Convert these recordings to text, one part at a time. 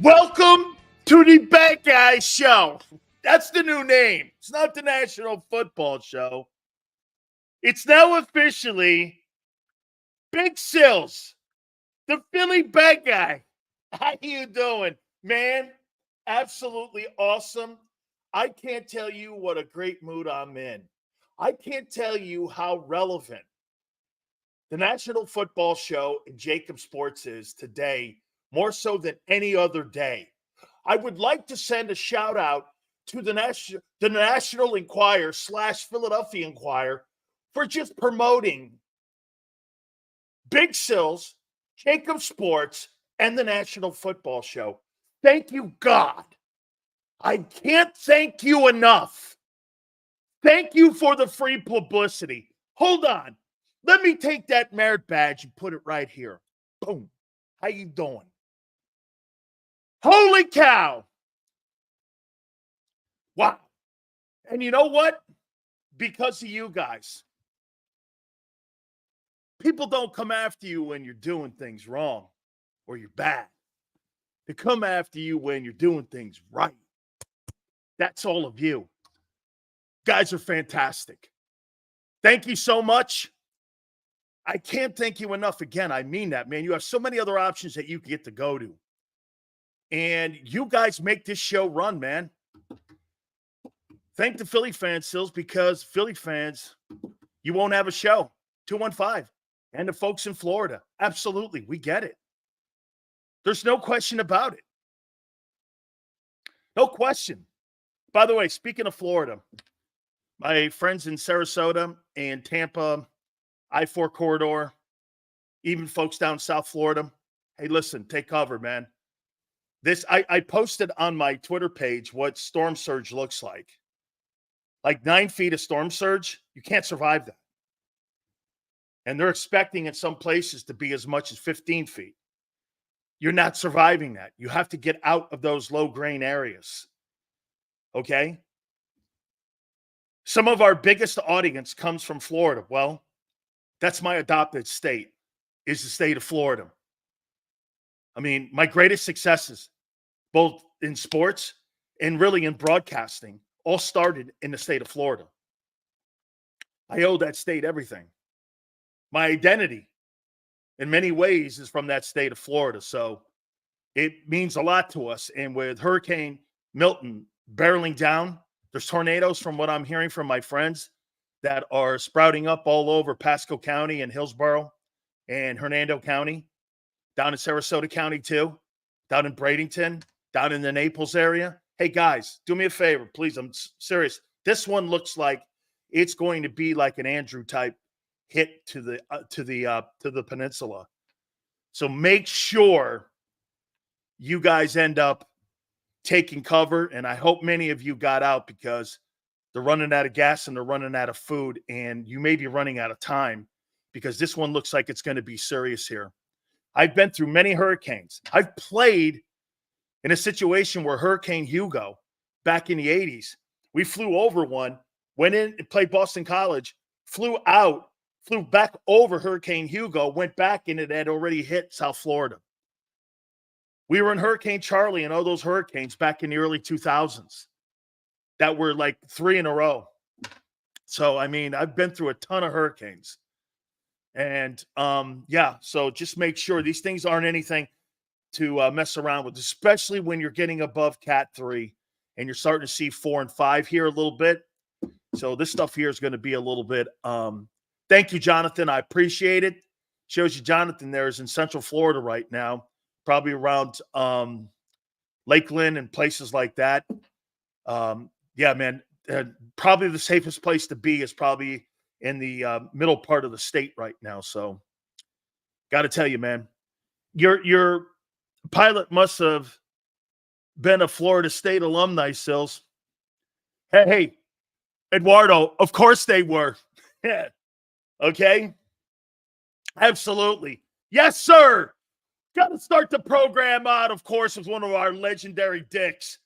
Welcome to the Bad Guy Show. That's the new name. It's not the National Football Show. It's now officially Big Sills, the Philly Bad Guy. How you doing, man? Absolutely awesome. I can't tell you what a great mood I'm in. I can't tell you how relevant the National Football Show and JAKIB Sports is today, more so than any other day. I would like to send a shout out to the National Enquirer / Philadelphia Inquirer for just promoting Big Sills, JAKIB Sports, and the National Football Show. Thank you, God. I can't thank you enough. Thank you for the free publicity. Hold on. Let me take that merit badge and put it right here. Boom. How you doing? Holy cow. Wow. And you know what? Because of you guys, people don't come after you when you're doing things wrong or you're bad. They come after you when you're doing things right. That's all of you. Guys are fantastic. Thank you so much. I can't thank you enough. Again, I mean that, man. You have so many other options that you get to go to. And you guys make this show run, man. Thank the Philly fans, Sills, because Philly fans, you won't have a show. 215. And the folks in Florida. Absolutely. We get it. There's no question about it. No question. By the way, speaking of Florida, my friends in Sarasota and Tampa, I-4 corridor, even folks down South Florida, hey, listen, take cover, man. I posted on my Twitter page what storm surge looks like. Like 9 feet of storm surge, you can't survive that. And they're expecting in some places to be as much as 15 feet. You're not surviving that. You have to get out of those low grain areas. Okay? Some of our biggest audience comes from Florida. Well, that's my adopted state, is the state of Florida. I mean, my greatest successes, both in sports and really in broadcasting, all started in the state of Florida. I owe that state everything. My identity, in many ways, is from that state of Florida. So it means a lot to us. And with Hurricane Milton barreling down, there's tornadoes, from what I'm hearing from my friends, that are sprouting up all over Pasco County and Hillsborough and Hernando County, down in Sarasota County too, down in Bradenton, down in the Naples area. Hey guys, do me a favor, please. I'm serious. This one looks like it's going to be like an Andrew type hit to the peninsula. So make sure you guys end up taking cover, and I hope many of you got out, because they're running out of gas and they're running out of food, and you may be running out of time, because this one looks like it's going to be serious here. I've been through many hurricanes. I've played in a situation where Hurricane Hugo, back in the 80s, we flew over one, went in and played Boston College, flew back over Hurricane Hugo, went back, and it had already hit South Florida. We were in Hurricane Charlie and all those hurricanes back in the early 2000s that were like 3 in a row. So, I mean, I've been through a ton of hurricanes. And, so just make sure these things aren't anything to mess around with, especially when you're getting above Cat 3 and you're starting to see 4 and 5 here a little bit. So this stuff here is going to be a little bit. Thank you, Jonathan. I appreciate it. Shows you Jonathan there is in Central Florida right now, probably around Lakeland and places like that. Man, probably the safest place to be is probably in the middle part of the state right now. So got to tell you, man, your pilot must have been a Florida State alumni, Sills. Hey, Eduardo, of course they were. Yeah. Okay? Absolutely. Yes, sir. Got to start the program out, of course, with one of our legendary dicks.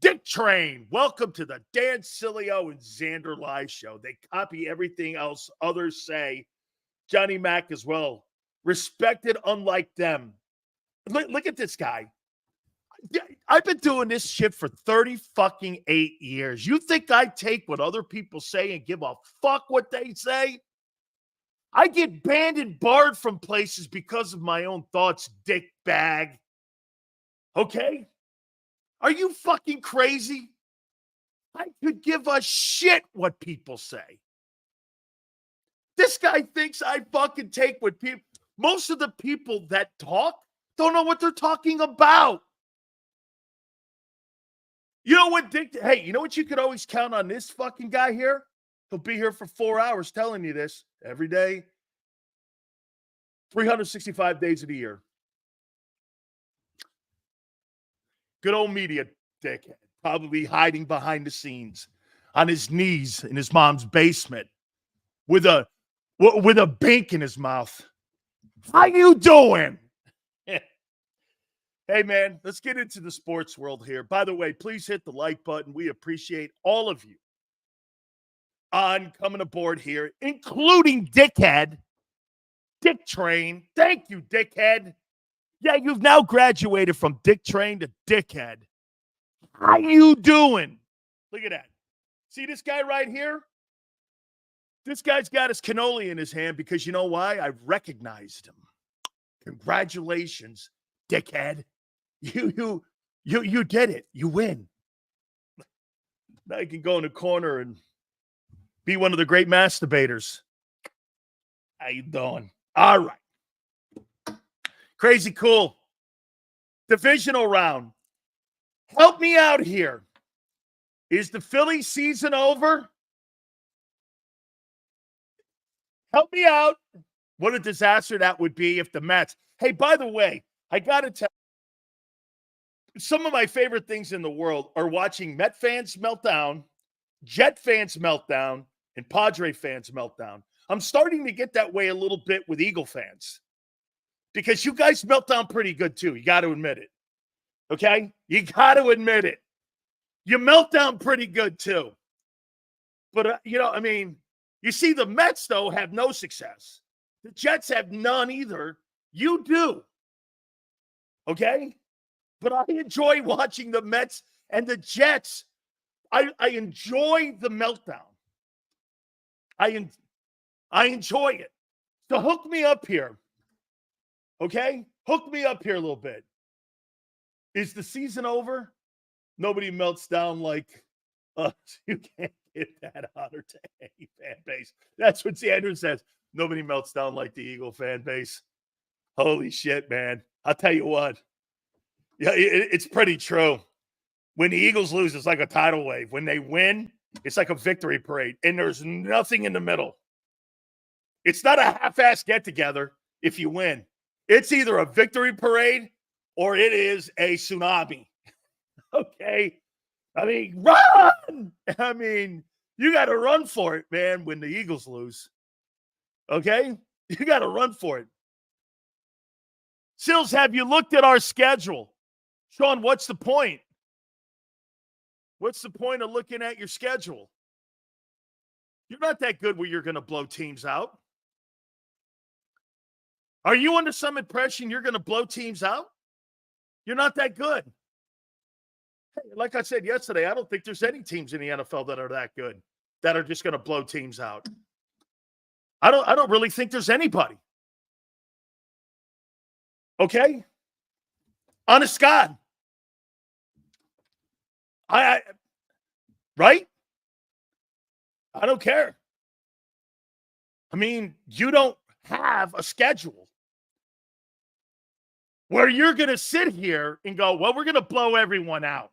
Dick Train. Welcome to the Dan Sileo and Xander Live Show. They copy everything else others say. Johnny Mac as well. Respected unlike them. Look at this guy. I've been doing this shit for 30 fucking 8 years. You think I take what other people say and give a fuck what they say? I get banned and barred from places because of my own thoughts, dick bag. Okay? Are you fucking crazy? I could give a shit what people say. This guy thinks I fucking take what people... Most of the people that talk don't know what they're talking about. You know what, Dick? Hey, you know what you could always count on this fucking guy here? He'll be here for 4 hours telling you this every day, 365 days of the year. Good old media dickhead, probably hiding behind the scenes on his knees in his mom's basement with a bink in his mouth. How you doing? Hey, man, let's get into the sports world here. By the way, please hit the like button. We appreciate all of you on coming aboard here, including Dickhead, Dick Train. Thank you, Dickhead. Yeah, you've now graduated from Dick Train to Dickhead. How you doing? Look at that. See this guy right here? This guy's got his cannoli in his hand because you know why? I recognized him. Congratulations, Dickhead. You did it. You win. Now you can go in the corner and be one of the great masturbators. How you doing? All right. Crazy cool. Divisional round. Help me out here. Is the Philly season over? Help me out. What a disaster that would be if the Mets. Hey, by the way, I got to tell you, some of my favorite things in the world are watching Met fans meltdown, Jet fans meltdown, and Padre fans meltdown. I'm starting to get that way a little bit with Eagle fans because you guys melt down pretty good too. You got to admit it. Okay? You got to admit it. You melt down pretty good too. But, you see the Mets, though, have no success. The Jets have none either. You do. Okay? But I enjoy watching the Mets and the Jets. I enjoy the meltdown. I enjoy it. So hook me up here. Okay? Hook me up here a little bit. Is the season over? Nobody melts down like us. You can't get that honor to any fan base. That's what Sanders says. Nobody melts down like the Eagle fan base. Holy shit, man. I'll tell you what. Yeah, it's pretty true. When the Eagles lose, it's like a tidal wave. When they win, it's like a victory parade. And there's nothing in the middle. It's not a half-ass get-together if you win. It's either a victory parade or it is a tsunami. Okay? I mean, run! I mean, you got to run for it, man, when the Eagles lose. Okay? You got to run for it. Sills, have you looked at our schedule? Sean, what's the point? What's the point of looking at your schedule? You're not that good where you're going to blow teams out. Are you under some impression you're going to blow teams out? You're not that good. Like I said yesterday, I don't think there's any teams in the NFL that are that good, that are just going to blow teams out. I don't really think there's anybody. Okay? Honest God. Right? I don't care. I mean, you don't have a schedule where you're going to sit here and go, well, we're going to blow everyone out.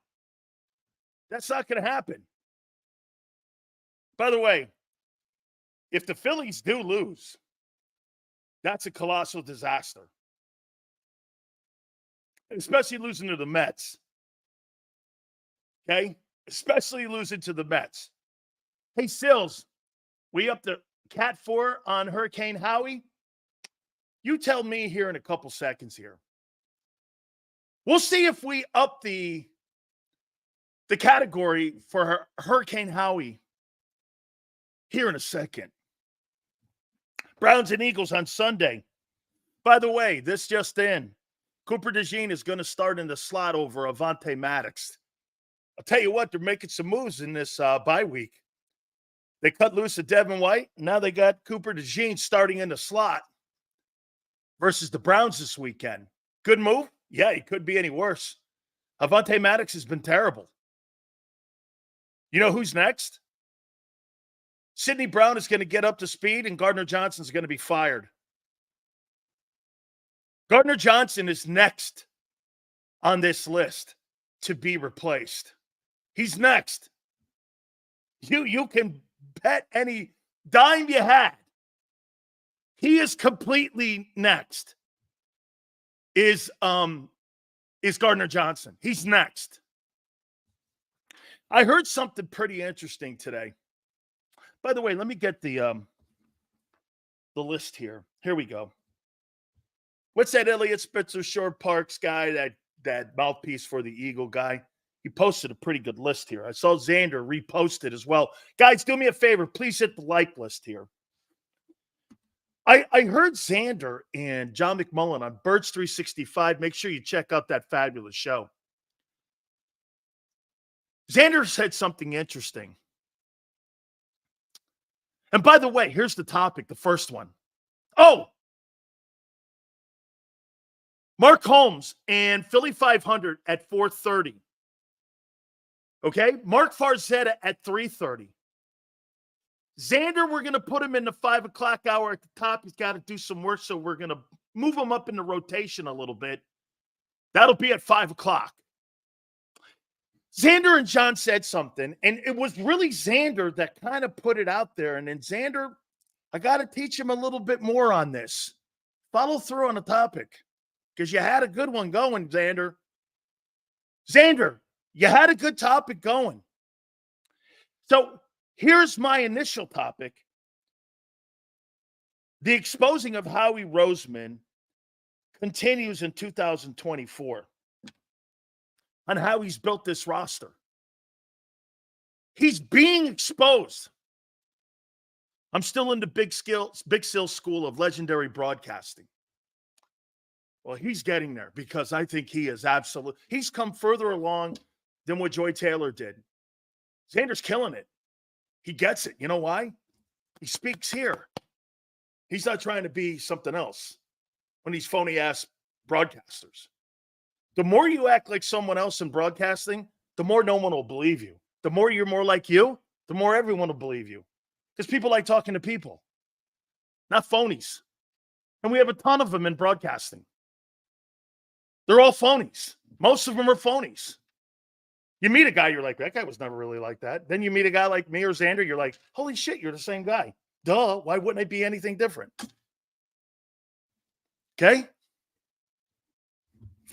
That's not going to happen. By the way, if the Phillies do lose, that's a colossal disaster. Especially losing to the Mets. Okay? Especially losing to the Mets. Hey, Sills, we up to Cat 4 on Hurricane Howie? You tell me here in a couple seconds here. We'll see if we up the category for Hurricane Howie here in a second. Browns and Eagles on Sunday. By the way, this just in. Cooper DeJean is going to start in the slot over Avonte Maddox. I'll tell you what, they're making some moves in this bye week. They cut loose at Devin White. Now they got Cooper DeJean starting in the slot versus the Browns this weekend. Good move? Yeah, it could be any worse. Avonte Maddox has been terrible. You know who's next? Sidney Brown is going to get up to speed, and Gardner Johnson is going to be fired. Gardner Johnson is next on this list to be replaced. He's next. You can bet any dime you had. He is completely next. Is Gardner Johnson. He's next. I heard something pretty interesting today. By the way, let me get the list here. Here we go. What's that Elliott Spitzer Shore Parks guy, that mouthpiece for the Eagle guy? He posted a pretty good list here. I saw Xander repost it as well. Guys, do me a favor. Please hit the like list here. I heard Xander and John McMullen on Birds 365. Make sure you check out that fabulous show. Xander said something interesting. And by the way, here's the topic, the first one. Oh! Mark Holmes and Philly 500 at 4:30. Okay? Mark Farzetta at 3:30. Xander, we're going to put him in the 5 o'clock hour at the top. He's got to do some work, so we're going to move him up in the rotation a little bit. That'll be at 5 o'clock. Xander and John said something, and it was really Xander that kind of put it out there. And then Xander, I got to teach him a little bit more on this. Follow through on the topic, because you had a good one going, Xander. Xander, you had a good topic going. So here's my initial topic. The exposing of Howie Roseman continues in 2024 on how he's built this roster. He's being exposed. I'm still in the Big Sill School of Legendary Broadcasting. Well, he's getting there because I think he is he's come further along than what Joy Taylor did. Xander's killing it. He gets it. You know why? He speaks here. He's not trying to be something else when these phony-ass broadcasters. The more you act like someone else in broadcasting, the more no one will believe you. The more you're more like you, the more everyone will believe you. Because people like talking to people, not phonies. And we have a ton of them in broadcasting. They're all phonies. Most of them are phonies. You meet a guy, you're like, that guy was never really like that. Then you meet a guy like me or Xander, you're like, holy shit, you're the same guy. Duh, why wouldn't I be anything different? Okay?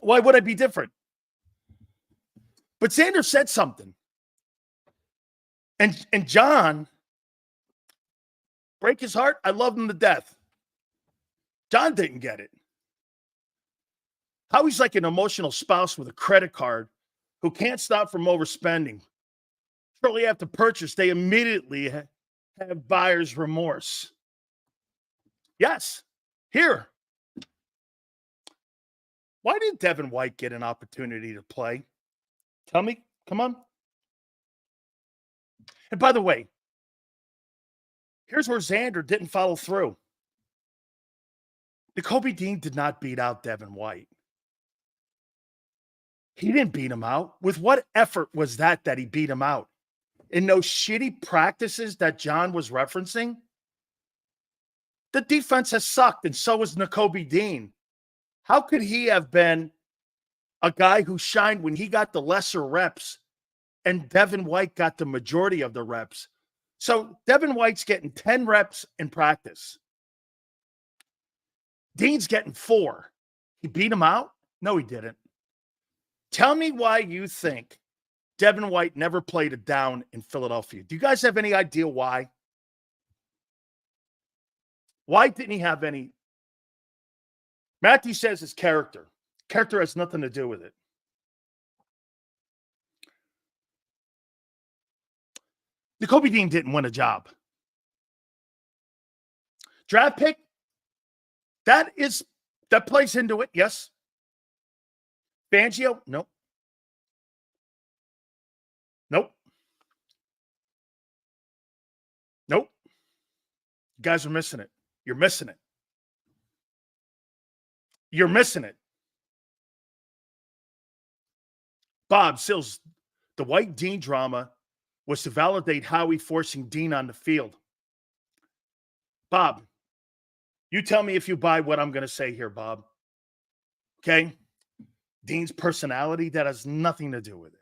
Why would I be different? But Xander said something. And John, break his heart, I love him to death. John didn't get it. How he's like an emotional spouse with a credit card who can't stop from overspending. Shortly after purchase, they immediately have buyer's remorse. Yes, here. Why didn't Devin White get an opportunity to play? Tell me, come on. And by the way, here's where Xander didn't follow through. Nakobe Dean did not beat out Devin White. He didn't beat him out. With what effort was that he beat him out? In those shitty practices that John was referencing, the defense has sucked, and so has Nakobe Dean. How could he have been a guy who shined when he got the lesser reps and Devin White got the majority of the reps? So Devin White's getting 10 reps in practice. Dean's getting 4. He beat him out? No, he didn't. Tell me why you think Devin White never played a down in Philadelphia. Do you guys have any idea why? Why didn't he have any? Matthew says his character. Character has nothing to do with it. Nakobe Dean didn't win a job. Draft pick, that plays into it, yes. Fangio? Nope. Nope. Nope. You guys are missing it. You're missing it. You're missing it. Bob Sills, the White Dean drama was to validate Howie forcing Dean on the field. Bob, you tell me if you buy what I'm going to say here, Bob. Okay? Dean's personality, that has nothing to do with it.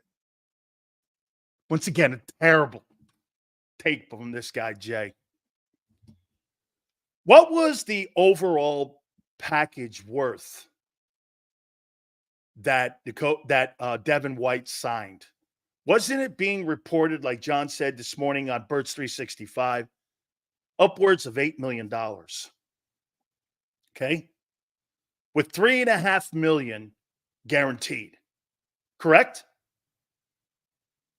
Once again, a terrible take from this guy, Jay. What was the overall package worth that Devin White signed? Wasn't it being reported, like John said this morning on Birds 365, upwards of $8 million? Okay? With $3.5 million guaranteed. Correct?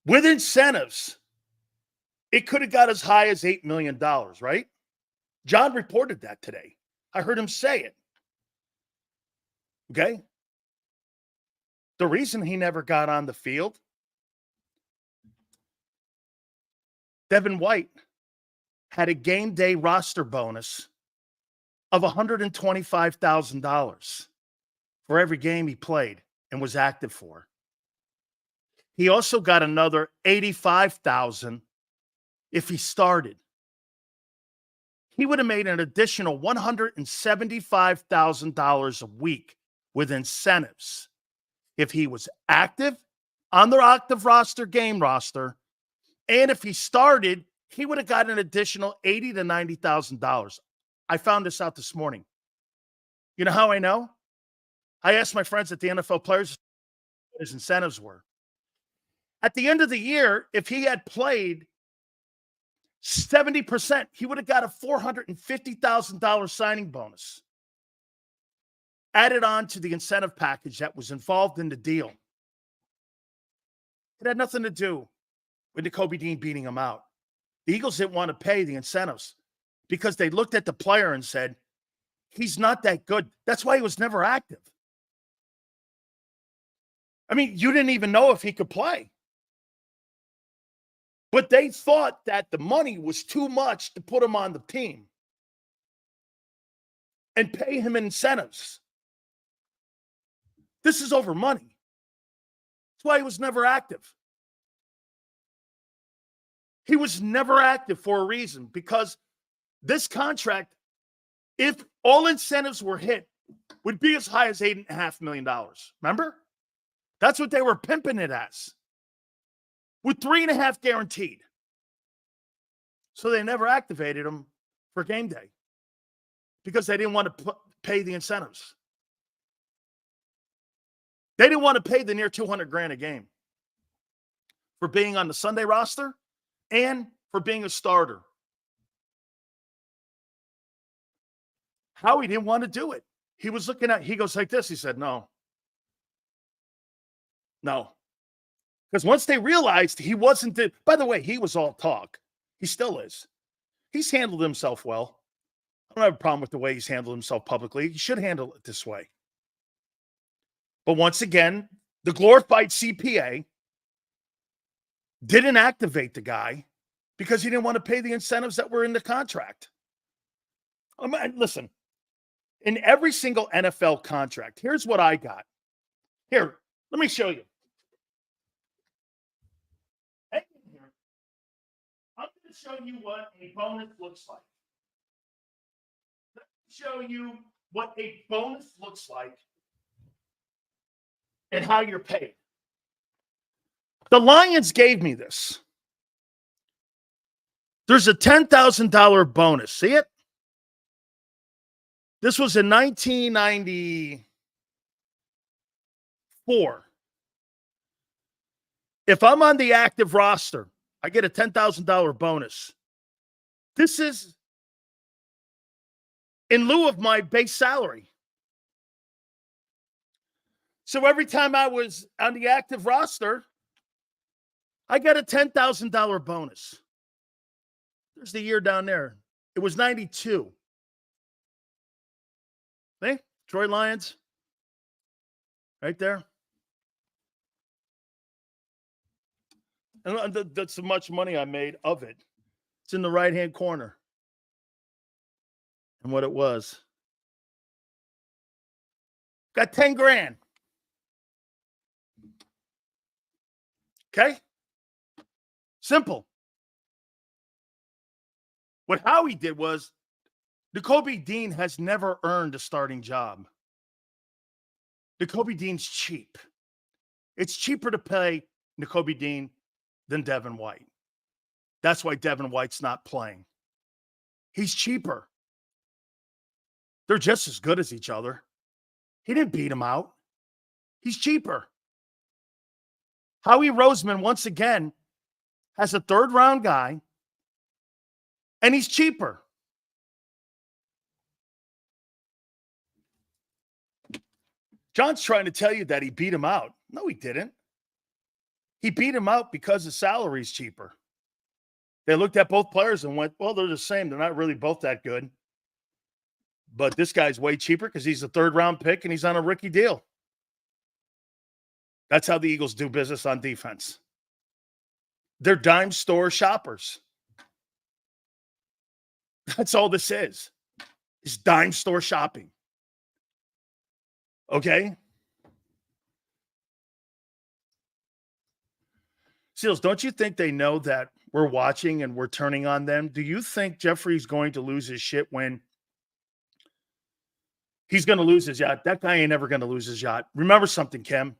With incentives, it could have got as high as $8 million, right? John reported that today. I heard him say it. Okay? The reason he never got on the field, Devin White had a game day roster bonus of $125,000 for every game he played and was active for. He also got another $85,000 if he started. He would have made an additional $175,000 a week with incentives if he was active on the active roster, game roster, and if he started, he would have got an additional $80,000 to $90,000. I found this out this morning. You know how I know? I asked my friends at the NFL Players what his incentives were. At the end of the year, if he had played 70%, he would have got a $450,000 signing bonus added on to the incentive package that was involved in the deal. It had nothing to do with Nakobe Dean beating him out. The Eagles didn't want to pay the incentives because they looked at the player and said, he's not that good. That's why he was never active. I mean, you didn't even know if he could play. But they thought that the money was too much to put him on the team and pay him incentives. This is over money. That's why he was never active. He was never active for a reason, because this contract, if all incentives were hit, would be as high as $8.5 million. Remember? That's what they were pimping it as. With $3.5 million guaranteed. So they never activated him for game day because they didn't want to pay the incentives. They didn't want to pay the near $200,000 a game for being on the Sunday roster and for being a starter. Howie didn't want to do it. He was looking at, he goes like this. He said, no. Because once they realized he wasn't, by the way, he was all talk. He still is. He's handled himself well. I don't have a problem with the way he's handled himself publicly. He should handle it this way. But once again, the glorified CPA didn't activate the guy because he didn't want to pay the incentives that were in the contract. Listen, in every single NFL contract, here's what I got. Here, let me show you. I'm going to show you what a bonus looks like. Let me show you what a bonus looks like and how you're paid. The Lions gave me this. There's a $10,000 bonus. See it? This was in 1994. If I'm on the active roster, I get a $10,000 bonus. This is in lieu of my base salary. So every time I was on the active roster, I got a $10,000 bonus. There's the year down there. It was 92. See? Troy Lions. Right there. And that's how much money I made of it. It's in the right-hand corner. And what it was. Got 10 grand. Okay? Simple. What Howie did was, Nakobe Dean has never earned a starting job. Nakobe Dean's cheap. It's cheaper to pay Nakobe Dean than Devin White. That's why Devin White's not playing. He's cheaper. They're just as good as each other. He didn't beat him out. He's cheaper. Howie Roseman, once again, has a third-round guy, and he's cheaper. John's trying to tell you that he beat him out. No, he didn't. He beat him out because his salary's cheaper. They looked at both players and went, well, they're the same. They're not really both that good. But this guy's way cheaper because he's a third-round pick and he's on a rookie deal. That's how the Eagles do business on defense. They're dime store shoppers. That's all this is dime store shopping. Okay? Seals, don't you think they know that we're watching and we're turning on them? Do you think Jeffrey's going to lose his shit when he's going to lose his yacht? That guy ain't ever going to lose his yacht. Remember something, Kim.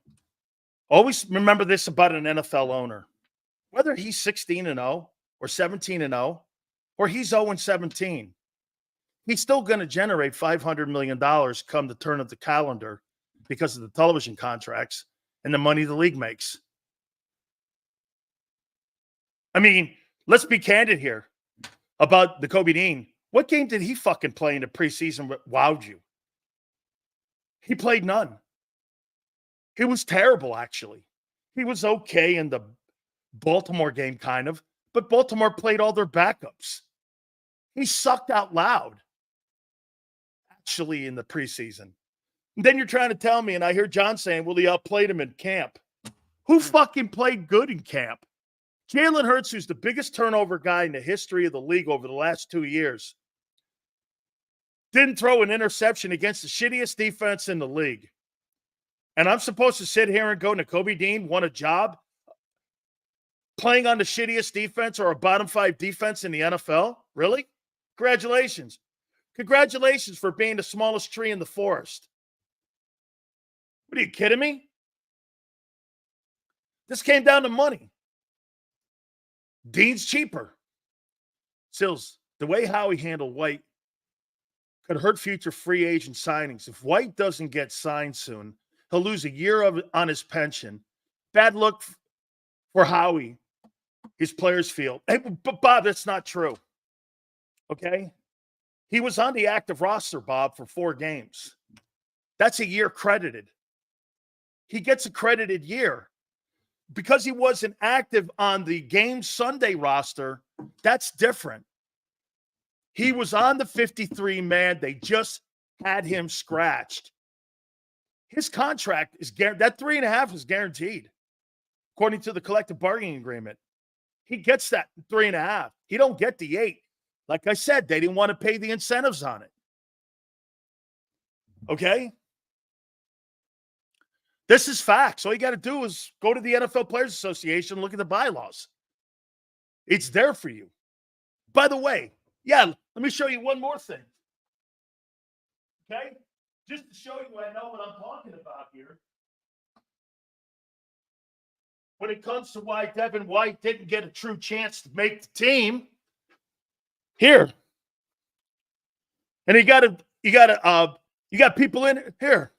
Always remember this about an NFL owner. Whether he's 16-0 or 17-0 or he's 0-17, he's still going to generate $500 million come the turn of the calendar because of the television contracts and the money the league makes. I mean, let's be candid here about Nakobe Dean. What game did he fucking play in the preseason that wowed you? He played none. He was terrible, actually. He was okay in the Baltimore game, kind of, but Baltimore played all their backups. He sucked out loud, actually, in the preseason. And then you're trying to tell me, and I hear John saying, well, he outplayed him in camp. Who fucking played good in camp? Jalen Hurts, who's the biggest turnover guy in the history of the league over the last 2 years, didn't throw an interception against the shittiest defense in the league. And I'm supposed to sit here and go, Nakobe Dean won a job playing on the shittiest defense or a bottom 5 defense in the NFL? Really? Congratulations. Congratulations for being the smallest tree in the forest. What are you kidding me? This came down to money. Dean's cheaper. Sills, the way Howie handled White could hurt future free agent signings. If White doesn't get signed soon, he'll lose a year on his pension. Bad look for Howie, his players feel. Hey, but Bob, that's not true. Okay? He was on the active roster, Bob, for 4 games. That's a year credited. He gets a credited year. Because he wasn't active on the game Sunday roster, that's different. He was on the 53-man. They just had him scratched. His contract is guaranteed. That 3.5 is guaranteed, according to the collective bargaining agreement. He gets that 3.5. He don't get the 8. Like I said, they didn't want to pay the incentives on it. Okay? This is facts. All you got to do is go to the NFL Players Association, look at the bylaws. It's there for you. By the way, yeah, let me show you one more thing. Okay? Just to show you I know what I'm talking about here. When it comes to why Devin White didn't get a true chance to make the team, here. And you got people in here.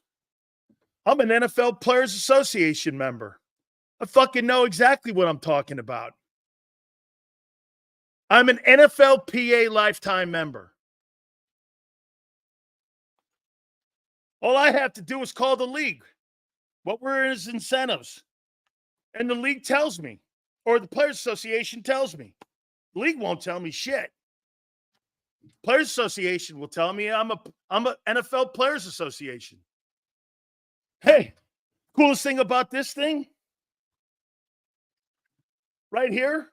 I'm an NFL Players Association member. I fucking know exactly what I'm talking about. I'm an NFLPA lifetime member. All I have to do is call the league. What were his incentives? And the league tells me, or the Players Association tells me. The league won't tell me shit. Players Association will tell me I'm a NFL Players Association. Hey, coolest thing about this thing? right here.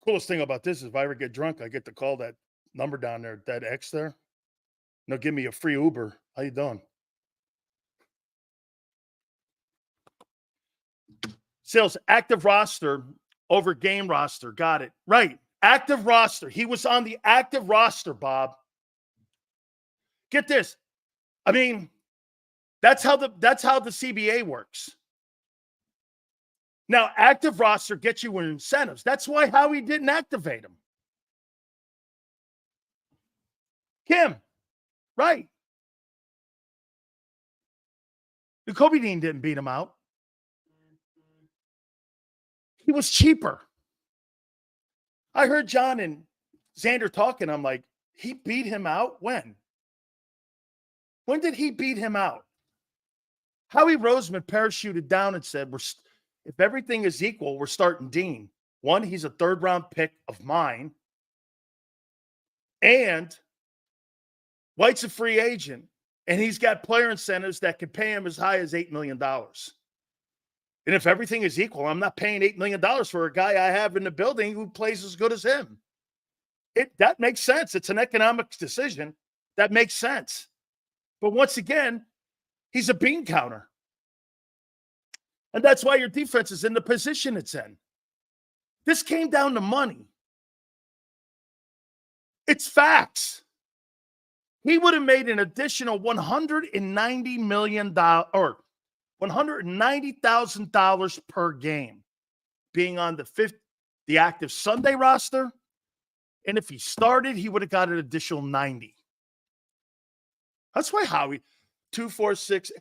Coolest thing about this is if I ever get drunk, I get to call that number down there, that X there. They'll give me a free Uber. How you doing? Sales active roster over game roster. Got it. Right. Active roster. He was on the active roster, Bob. Get this. I mean, that's how the CBA works. Now, active roster gets you incentives. That's why Howie didn't activate him. Kim, right. Kobe Dean didn't beat him out. He was cheaper. I heard John and Xander talking. I'm like, he beat him out? When? When did he beat him out? Howie Roseman parachuted down and said, if everything is equal, we're starting Dean. One, he's a third-round pick of mine. And White's a free agent. And he's got player incentives that could pay him as high as $8 million. And if everything is equal, I'm not paying $8 million for a guy I have in the building who plays as good as him. That makes sense. It's an economic decision. That makes sense. But once again, he's a bean counter. And that's why your defense is in the position it's in. This came down to money. It's facts. He would have made an additional $190 million or $190,000 per game being on the active Sunday roster. And if he started, he would have got an additional 90. That's why Howie, 246,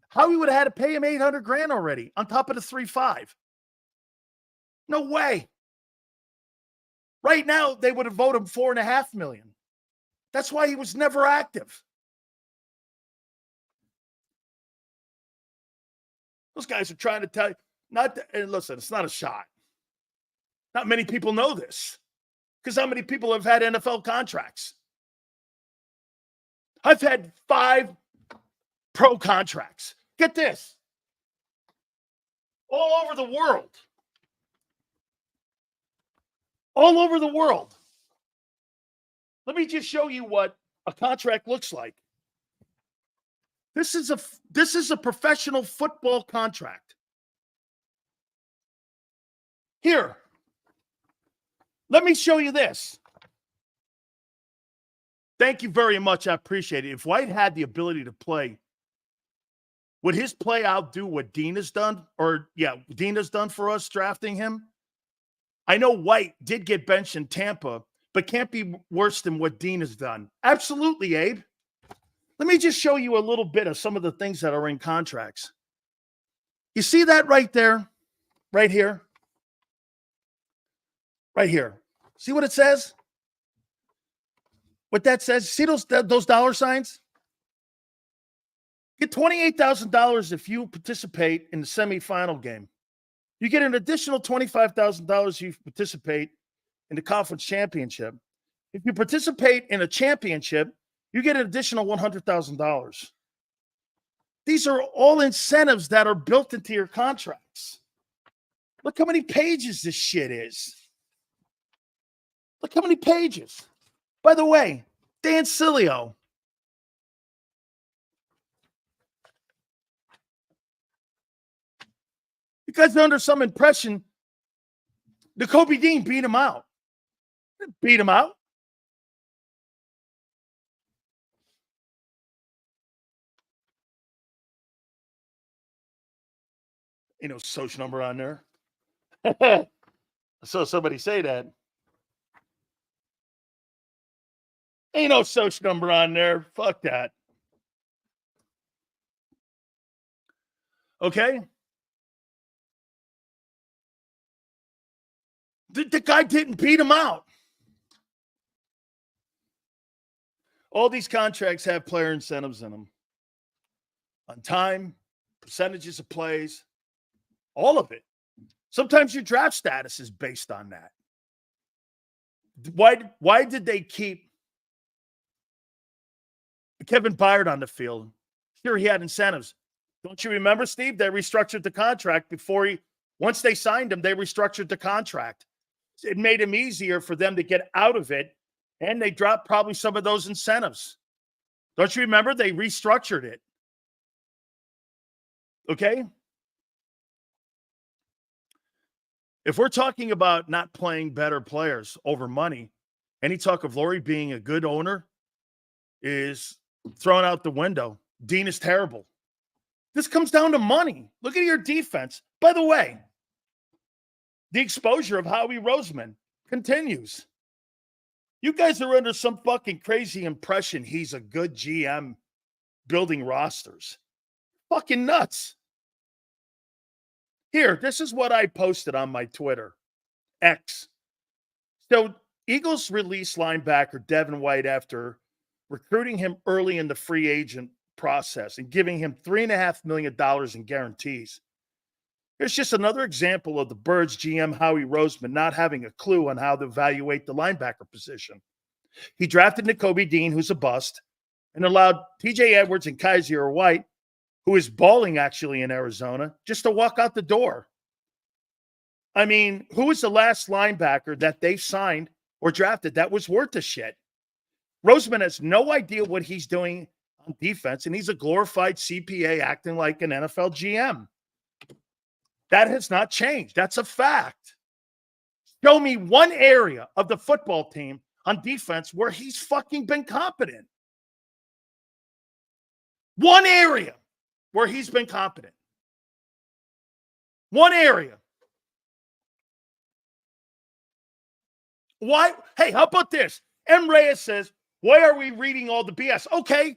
Howie would have had to pay him $800,000 already on top of the 3.5. No way. Right now, they would have voted him $4.5 million. That's why he was never active. Those guys are trying to tell you, and listen, it's not a shot. Not many people know this because how many people have had NFL contracts? I've had 5 pro contracts. Get this. All over the world. All over the world. Let me just show you what a contract looks like. This is a professional football contract. Here. Let me show you this. Thank you very much. I appreciate it. If White had the ability to play, would his play outdo what Dean has done? Dean has done for us drafting him. I know White did get benched in Tampa, but can't be worse than what Dean has done. Absolutely, Abe. Let me just show you a little bit of some of the things that are in contracts. You see that right there? Right here? Right here. See what it says? What that says? See those dollar signs? Get $28,000 if you participate in the semifinal game. You get an additional $25,000 if you participate in the conference championship. If you participate in a championship, you get an additional $100,000. These are all incentives that are built into your contracts. Look how many pages this shit is. Look how many pages. By the way, Dan Sileo. You guys are under some impression that Kobe Dean beat him out. Beat him out. Ain't no social number on there. I saw somebody say that. Ain't no social number on there. Fuck that. Okay? The guy didn't beat him out. All these contracts have player incentives in them. On time, percentages of plays, all of it. Sometimes your draft status is based on that. Why did they keep Kevin Byard on the field? Sure, he had incentives. Don't you remember, Steve? They restructured the contract once they signed him, they restructured the contract. It made him easier for them to get out of it, and they dropped probably some of those incentives. Don't you remember? They restructured it. Okay? If we're talking about not playing better players over money, any talk of Lurie being a good owner is thrown out the window. Dean is terrible. This comes down to money. Look at your defense. By the way, the exposure of Howie Roseman continues. You guys are under some fucking crazy impression he's a good GM building rosters. Fucking nuts. Here, this is what I posted on my Twitter. X. So, Eagles released linebacker Devin White after recruiting him early in the free agent process and giving him $3.5 million in guarantees. Here's just another example of the Birds GM Howie Roseman not having a clue on how to evaluate the linebacker position. He drafted Nakobe Dean, who's a bust, and allowed TJ Edwards and Kaiser White, who is balling actually in Arizona, just to walk out the door. I mean, who was the last linebacker that they signed or drafted that was worth a shit? Roseman has no idea what he's doing on defense, and he's a glorified CPA acting like an NFL GM. That has not changed. That's a fact. Show me one area of the football team on defense where he's fucking been competent. One area where he's been competent. One area. Why? Hey, how about this? M. Reyes says, why are we reading all the BS? Okay,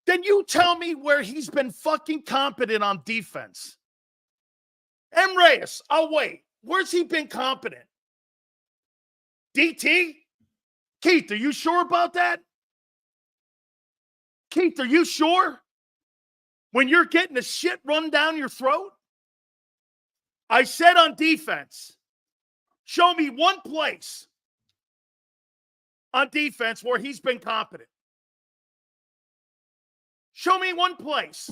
then you tell me where he's been fucking competent on defense. M. Reyes, I'll wait. Where's he been competent? DT? Keith, are you sure about that? Keith, are you sure? When you're getting the shit run down your throat? I said on defense, show me one place on defense where he's been competent. Show me one place.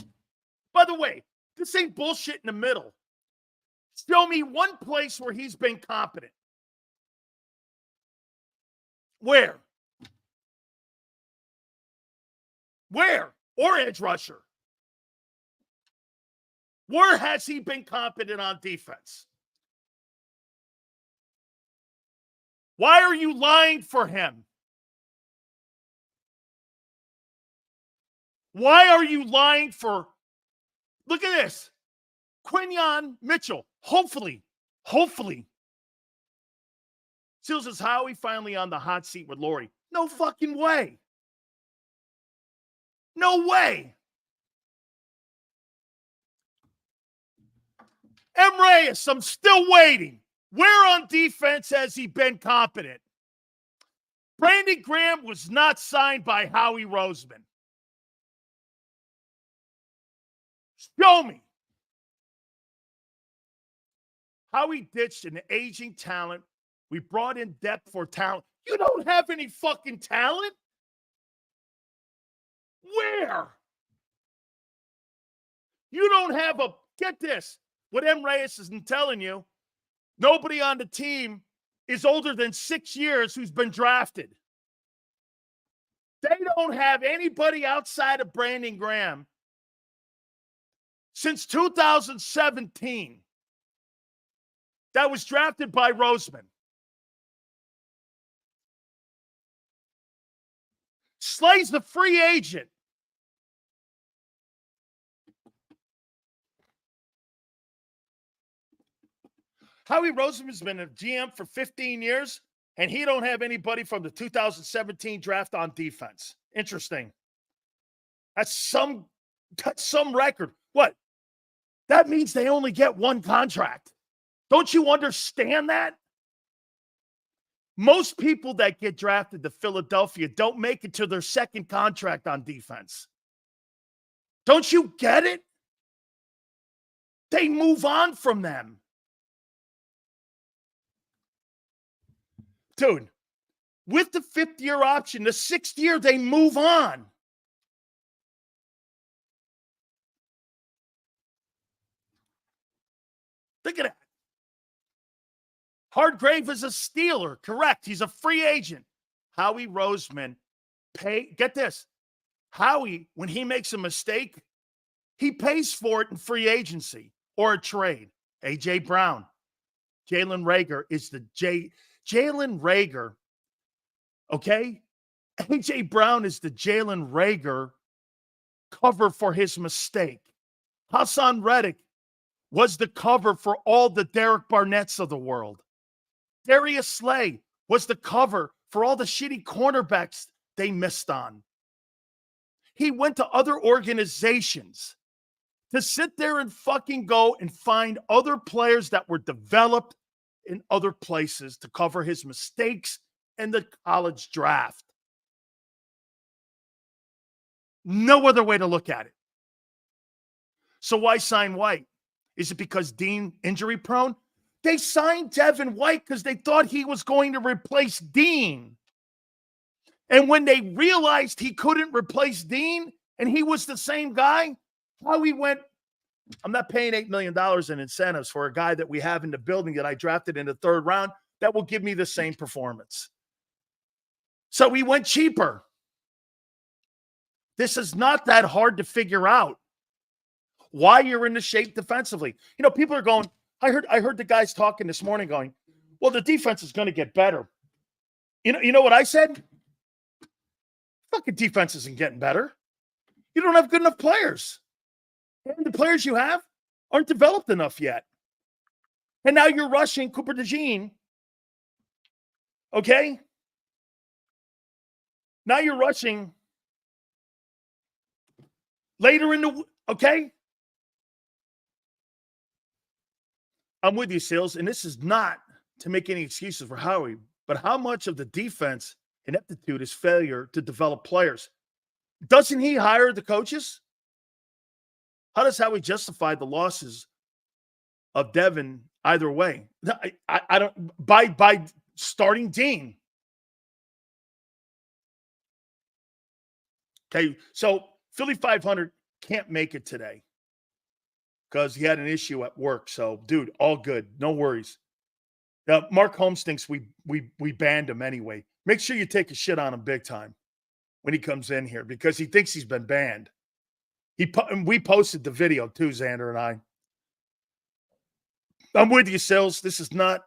By the way, this ain't bullshit in the middle. Show me one place where he's been competent. Where? Where? Or edge rusher. Where has he been competent on defense? Why are you lying for him? Why are you lying for? Look at this. Quinyon Mitchell. Hopefully. Seals says, Howie finally on the hot seat with Lurie. No fucking way. No way. M. Reyes, I'm still waiting. Where on defense has he been competent? Brandon Graham was not signed by Howie Roseman. Show me. Howie ditched an aging talent. We brought in depth for talent. You don't have any fucking talent? Where? You don't have a, get this, what M. Reyes isn't telling you, nobody on the team is older than 6 years who's been drafted. They don't have anybody outside of Brandon Graham since 2017 that was drafted by Roseman. Slay's the free agent. Howie Roseman's been a GM for 15 years, and he don't have anybody from the 2017 draft on defense. Interesting. That's some record. What? That means they only get one contract. Don't you understand that? Most people that get drafted to Philadelphia don't make it to their second contract on defense. Don't you get it? They move on from them. Dude, with the 5th-year option, the 6th year, they move on. Look at that. Hargrave is a Steeler. Correct. He's a free agent. Howie Roseman, get this. Howie, when he makes a mistake, he pays for it in free agency or a trade. A.J. Brown. Jalen Reagor is the Jalen Reagor. Okay? A.J. Brown is the Jalen Reagor cover for his mistake. Hassan Reddick was the cover for all the Derek Barnetts of the world. Darius Slay was the cover for all the shitty cornerbacks they missed on. He went to other organizations to sit there and fucking go and find other players that were developed in other places to cover his mistakes in the college draft. No other way to look at it. So why sign White? Is it because Dean injury prone? They signed Devin White because they thought he was going to replace Dean. And when they realized he couldn't replace Dean and he was the same guy, Howie went, I'm not paying $8 million in incentives for a guy that we have in the building that I drafted in the third round that will give me the same performance. So we went cheaper. This is not that hard to figure out why you're in the shape defensively. You know, people are going, I heard the guys talking this morning going, well, the defense is going to get better. You know what I said? Fucking defense isn't getting better. You don't have good enough players. And the players you have aren't developed enough yet. And now you're rushing Cooper DeJean. Okay? Now you're rushing later in the, okay? I'm with you, Sales, and this is not to make any excuses for Howie, but how much of the defense ineptitude is failure to develop players? Doesn't he hire the coaches? How does Howie justify the losses of Devin either way? I don't by starting Dean. Okay, so Philly 500 can't make it today because he had an issue at work. So, dude, all good. No worries. Mark Holmes thinks we banned him anyway. Make sure you take a shit on him big time when he comes in here because he thinks he's been banned. We posted the video too, Xander and I. I'm with you, Sills. This is not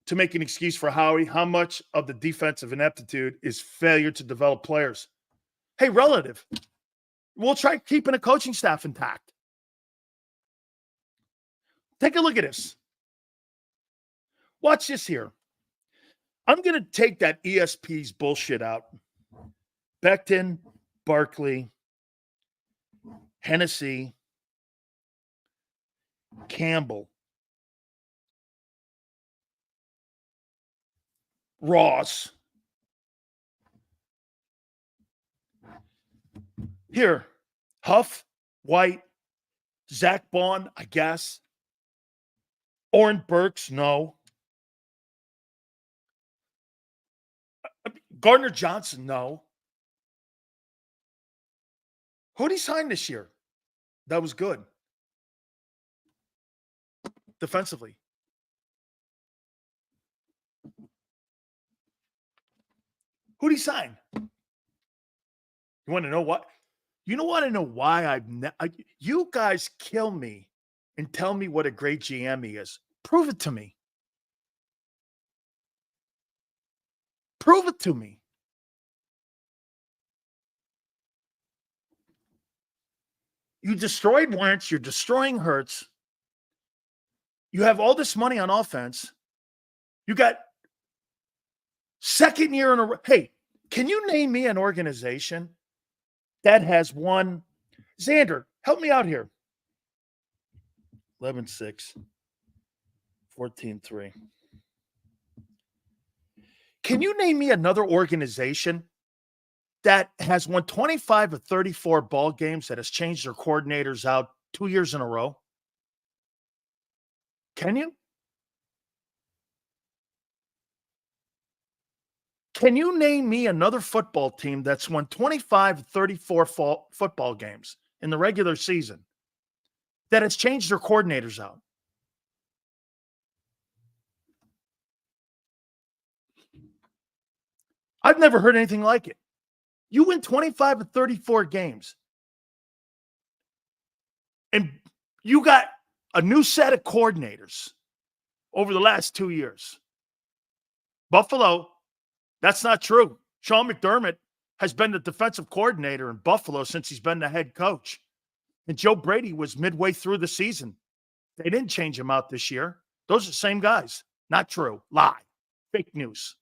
to make an excuse for Howie. How much of the defensive ineptitude is failure to develop players? Hey, relative. We'll try keeping a coaching staff intact. Take a look at this. Watch this here. I'm going to take that ESP's bullshit out. Becton, Barkley, Hennessy, Campbell, Ross. Here, Huff, White, Zach Bond, I guess. Oren Burks, no. Gardner Johnson, no. Who'd he sign this year? That was good. Defensively. Who'd he sign? You want to know what? You don't want to know why you guys kill me and tell me what a great GM he is. Prove it to me. Prove it to me. You destroyed Wentz. You're destroying Hurts. You have all this money on offense. You got second year in a row. Hey, can you name me an organization that has won? Xander, help me out here. 11-6, 14-3. Can you name me another organization that has won 25 of 34 ball games that has changed their coordinators out 2 years in a row? Can you? Can you name me another football team that's won 25 of 34 football games in the regular season that has changed their coordinators out? I've never heard anything like it. You win 25 to 34 games. And you got a new set of coordinators over the last 2 years. Buffalo, that's not true. Sean McDermott has been the defensive coordinator in Buffalo since he's been the head coach. And Joe Brady was midway through the season. They didn't change him out this year. Those are the same guys. Not true. Lie. Fake news.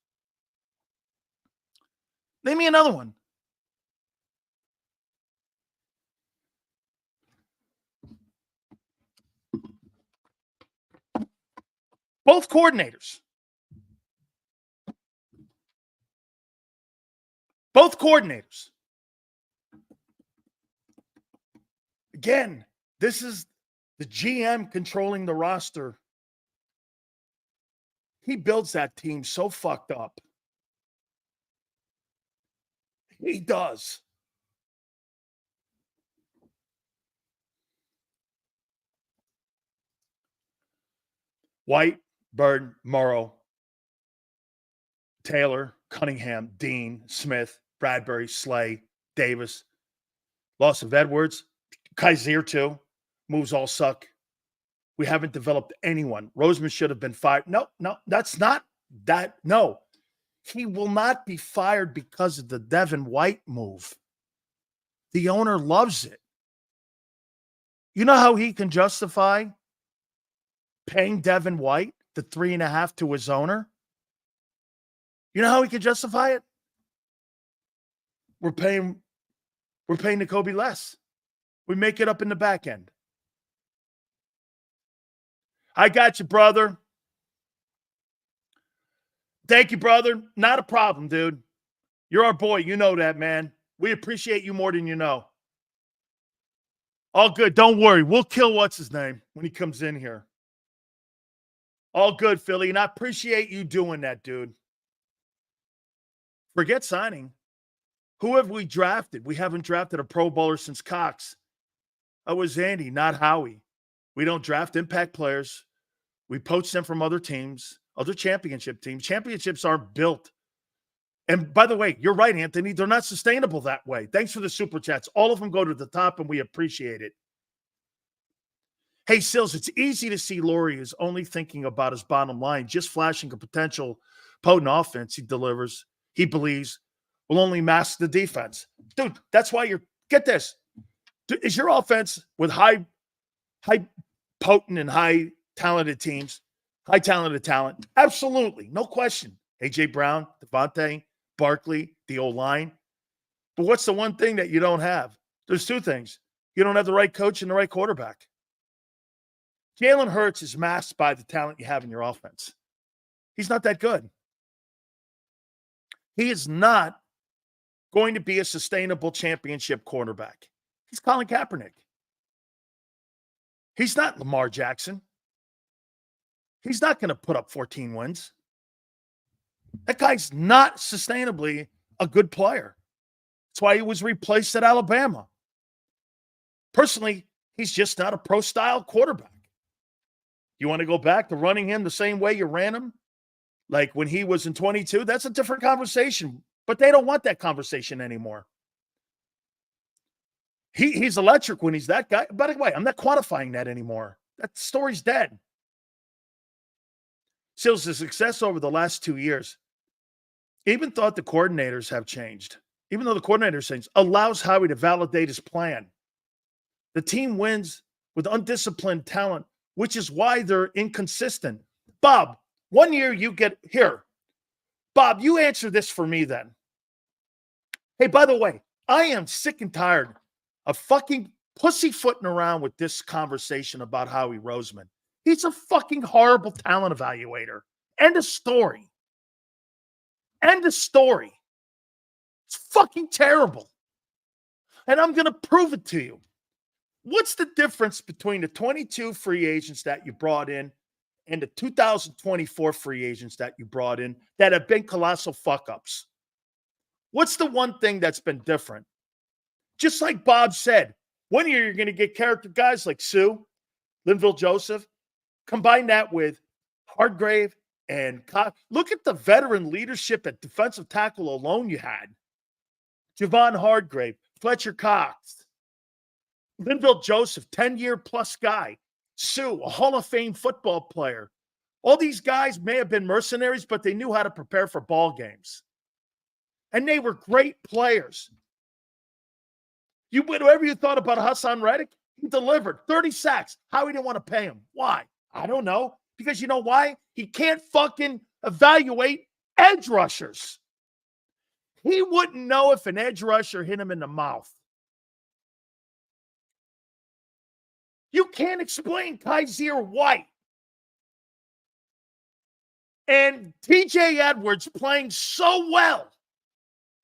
Name me another one. Both coordinators. Both coordinators. Again, this is the GM controlling the roster. He builds that team so fucked up. He does. White, Bird, Morrow, Taylor, Cunningham, Dean, Smith, Bradbury, Slay, Davis. Loss of Edwards. Kaiser, too. Moves all suck. We haven't developed anyone. Roseman should have been fired. No, that's not that. No. He will not be fired because of the Devin White move. The owner loves it. You know how he can justify paying Devin White the 3.5 to his owner? You know how he can justify it? We're paying N'Kobe less. We make it up in the back end. I got you, brother. Thank you, brother. Not a problem, dude. You're our boy. You know that, man. We appreciate you more than you know. All good. Don't worry. We'll kill what's his name when he comes in here. All good, Philly. And I appreciate you doing that, dude. Forget signing. Who have we drafted? We haven't drafted a Pro Bowler since Cox. That was Andy, not Howie. We don't draft impact players. We poach them from other teams, other championship teams. Championships aren't built. And by the way, you're right, Anthony. They're not sustainable that way. Thanks for the super chats. All of them go to the top, and we appreciate it. Hey, Sills, it's easy to see Laurie is only thinking about his bottom line, just flashing a potential potent offense he delivers, he believes, will only mask the defense. Dude, that's why get this. Is your offense with high potent and high talented teams, high talented talent? Absolutely. No question. A.J. Brown, Devontae, Barkley, the O-line. But what's the one thing that you don't have? There's two things. You don't have the right coach and the right quarterback. Jalen Hurts is masked by the talent you have in your offense. He's not that good. He is not going to be a sustainable championship quarterback. He's Colin Kaepernick. He's not Lamar Jackson. He's not going to put up 14 wins. That guy's not sustainably a good player. That's why he was replaced at Alabama. Personally, he's just not a pro-style quarterback. You want to go back to running him the same way you ran him? Like when he was in 22? That's a different conversation. But they don't want that conversation anymore. He's electric when he's that guy. By the way, I'm not quantifying that anymore. That story's dead. Sills, the success over the last 2 years, even thought the coordinators have changed. Even though the coordinators changed, allows Howie to validate his plan. The team wins with undisciplined talent, which is why they're inconsistent. Bob, 1 year you get here. Bob, you answer this for me then. Hey, by the way, I am sick and tired of fucking pussyfooting around with this conversation about Howie Roseman. He's a fucking horrible talent evaluator. End of story. End of story. It's fucking terrible. And I'm going to prove it to you. What's the difference between the 22 free agents that you brought in and the 2024 free agents that you brought in that have been colossal fuck-ups? What's the one thing that's been different? Just like Bob said, 1 year you're going to get character guys like Sue, Linville Joseph. Combine that with Hargrave and look at the veteran leadership at defensive tackle alone you had. Javon Hargrave, Fletcher Cox, Linville Joseph, 10-year plus guy, Sue, a Hall of Fame football player. All these guys may have been mercenaries, but they knew how to prepare for ball games. And they were great players. Whatever you thought about Hassan Reddick, he delivered 30 sacks. Howie didn't want to pay him. Why? I don't know. Because you know why? He can't fucking evaluate edge rushers. He wouldn't know if an edge rusher hit him in the mouth. You can't explain Kaiser White and TJ Edwards playing so well,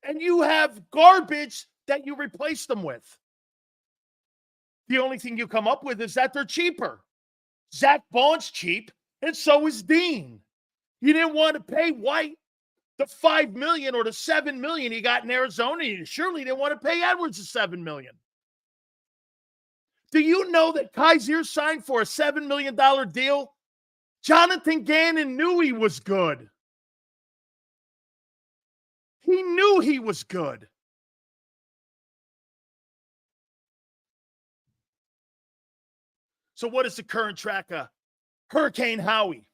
and you have garbage that you replace them with. The only thing you come up with is that they're cheaper. Zach Bond's cheap, and so is Dean. You didn't want to pay White the $5 million or the $7 million he got in Arizona. You surely didn't want to pay Edwards the $7 million. Do you know that Kaiser signed for a $7 million deal? Jonathan Gannon knew he was good. He knew he was good. So what is the current track of Hurricane Howie?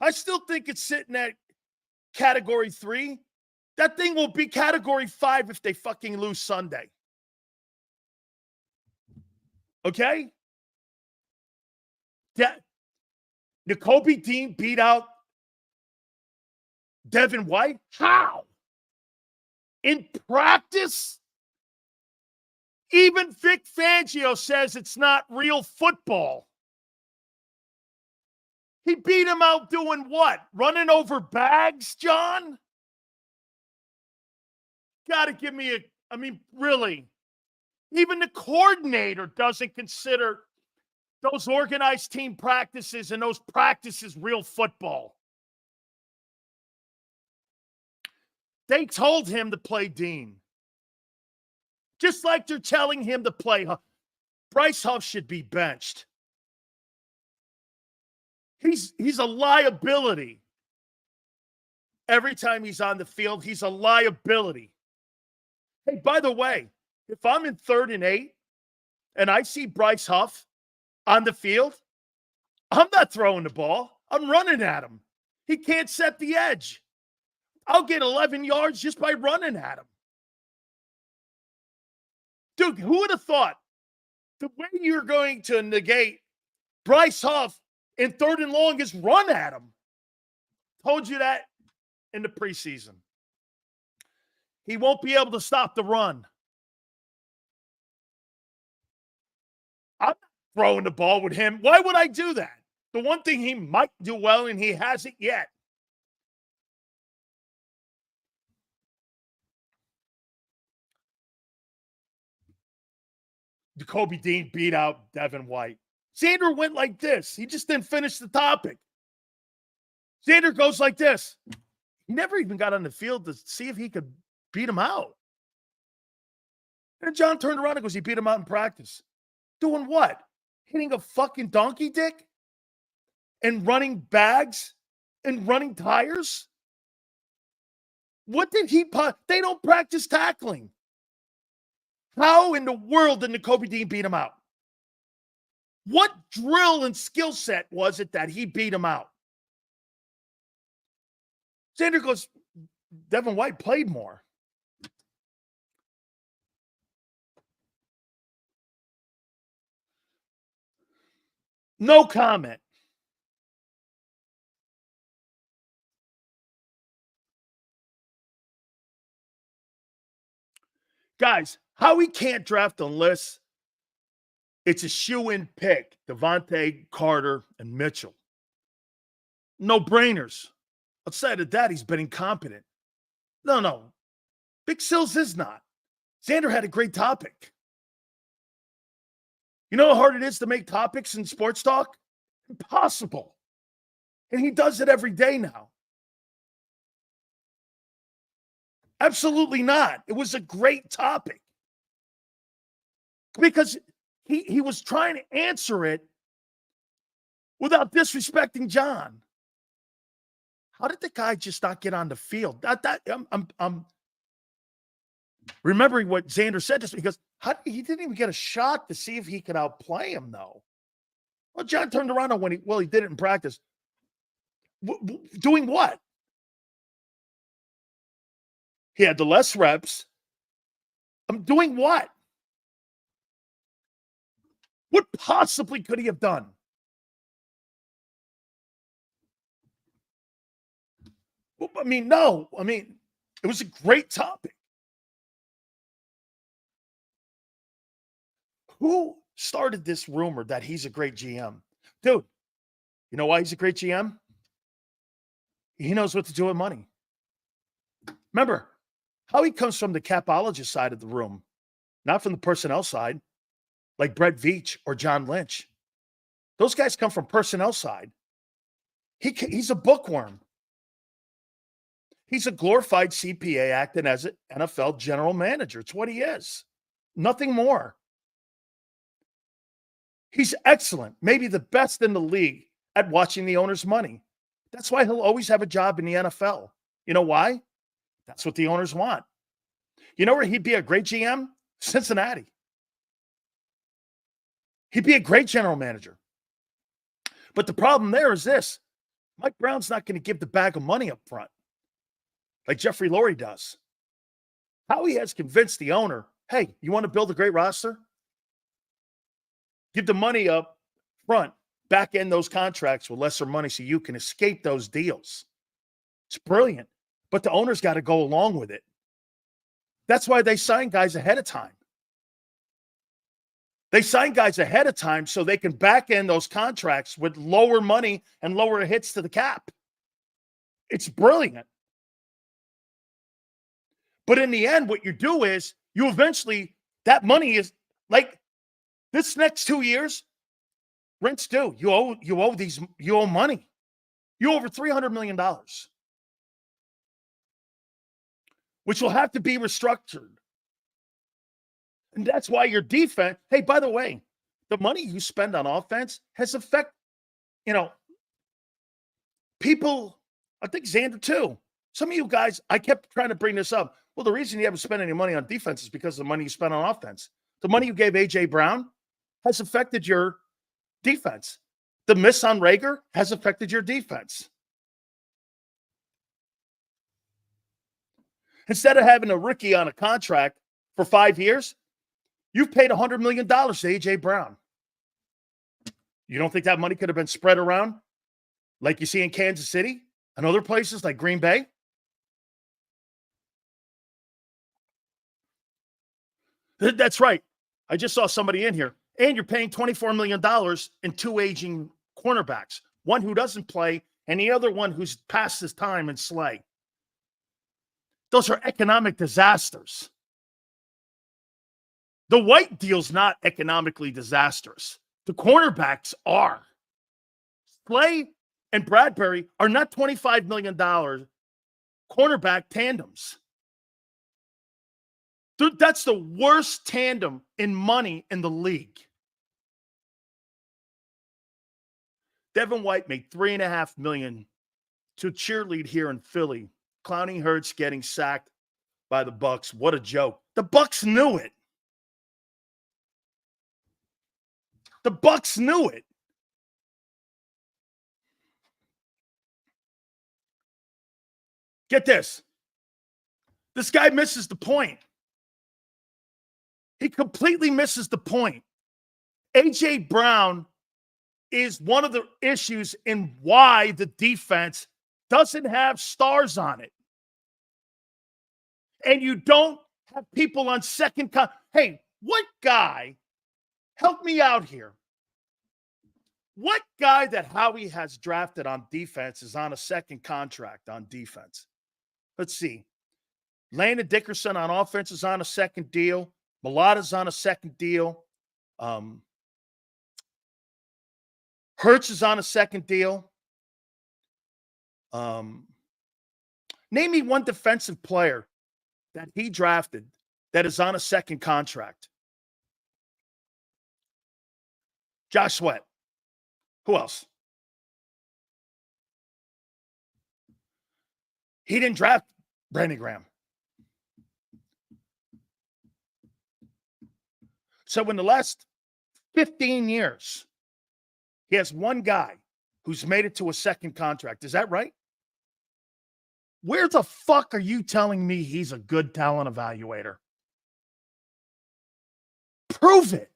I still think it's sitting at Category 3. That thing will be Category 5 if they fucking lose Sunday. Okay? Nakobe Dean beat out Devin White? How? In practice? Even Vic Fangio says it's not real football. He beat him out doing what? Running over bags, John? Got to give me really. Even the coordinator doesn't consider those organized team practices and those practices real football. They told him to play Dean. Just like they're telling him to play. Bryce Huff should be benched. He's a liability. Every time he's on the field, he's a liability. Hey, by the way, if I'm in 3rd and 8 and I see Bryce Huff on the field, I'm not throwing the ball. I'm running at him. He can't set the edge. I'll get 11 yards just by running at him. Dude, who would have thought the way you're going to negate Bryce Huff in 3rd and long is run at him? Told you that in the preseason. He won't be able to stop the run. I'm not throwing the ball with him. Why would I do that? The one thing he might do well, and he hasn't yet. Nakobe Dean beat out Devin White. Xander went like this. He just didn't finish the topic. Xander goes like this. He never even got on the field to see if he could beat him out. And John turned around and goes, he beat him out in practice. Doing what? Hitting a fucking donkey dick? And running bags? And running tires? What did he They don't practice tackling. How in the world did Nakobe Dean beat him out? What drill and skill set was it that he beat him out? Xander goes, Devin White played more. No comment. Guys, Howie can't draft unless it's a shoe-in pick. Devontae, Carter, and Mitchell. No brainers. Outside of that, he's been incompetent. No. Big Sills is not. Xander had a great topic. You know how hard it is to make topics in sports talk? Impossible. And he does it every day now. Absolutely not. It was a great topic. Because he was trying to answer it without disrespecting John. How did the guy just not get on the field? I'm remembering what Xander said just because he didn't even get a shot to see if he could outplay him, though. Well, John turned around when he did it in practice. Doing what? He had the less reps. I'm doing what? What possibly could he have done? I mean, no. I mean, it was a great topic. Who started this rumor that he's a great GM? Dude, you know why he's a great GM? He knows what to do with money. Remember, Howie comes from the capologist side of the room, not from the personnel side, like Brett Veach or John Lynch. Those guys come from personnel side. He's a bookworm. He's a glorified CPA acting as an NFL general manager. It's what he is. Nothing more. He's excellent, maybe the best in the league at watching the owner's money. That's why he'll always have a job in the NFL. You know why? That's what the owners want. You know where he'd be a great GM? Cincinnati. He'd be a great general manager. But the problem there is this. Mike Brown's not going to give the bag of money up front like Jeffrey Lurie does. Howie has convinced the owner, hey, you want to build a great roster? Give the money up front, back end those contracts with lesser money so you can escape those deals. It's brilliant. But the owner's got to go along with it. That's why they sign guys ahead of time. They sign guys ahead of time so they can back end those contracts with lower money and lower hits to the cap. It's brilliant. But in the end, what you do is you eventually, that money is like this next 2 years, rent's due. You owe money. You owe over $300 million, which will have to be restructured. And that's why your defense, hey, by the way, the money you spend on offense has people, I think Xander too. Some of you guys, I kept trying to bring this up. Well, the reason you haven't spent any money on defense is because of the money you spent on offense. The money you gave A.J. Brown has affected your defense. The miss on Rager has affected your defense. Instead of having a rookie on a contract for 5 years, you've paid $100 million to A.J. Brown. You don't think that money could have been spread around like you see in Kansas City and other places like Green Bay? That's right. I just saw somebody in here. And you're paying $24 million in two aging cornerbacks, one who doesn't play and the other one who's past his time in Slay. Those are economic disasters. The White deal's not economically disastrous. The cornerbacks are. Slay and Bradbury are not $25 million cornerback tandems. That's the worst tandem in money in the league. Devin White made $3.5 million to cheerlead here in Philly, clowning Hurts getting sacked by the Bucs. What a joke. The Bucs knew it. The Bucs knew it. Get this. This guy misses the point. He completely misses the point. A.J. Brown is one of the issues in why the defense doesn't have stars on it. And you don't have people on second. Hey, what guy, help me out here. What guy that Howie has drafted on defense is on a second contract on defense? Let's see. Landon Dickerson on offense is on a second deal. Mulata's on a second deal. Hurts is on a second deal. Name me one defensive player that he drafted that is on a second contract. Josh Sweat. Who else? He didn't draft Brandon Graham. So in the last 15 years, he has one guy who's made it to a second contract. Is that right? Where the fuck are you telling me he's a good talent evaluator? Prove it.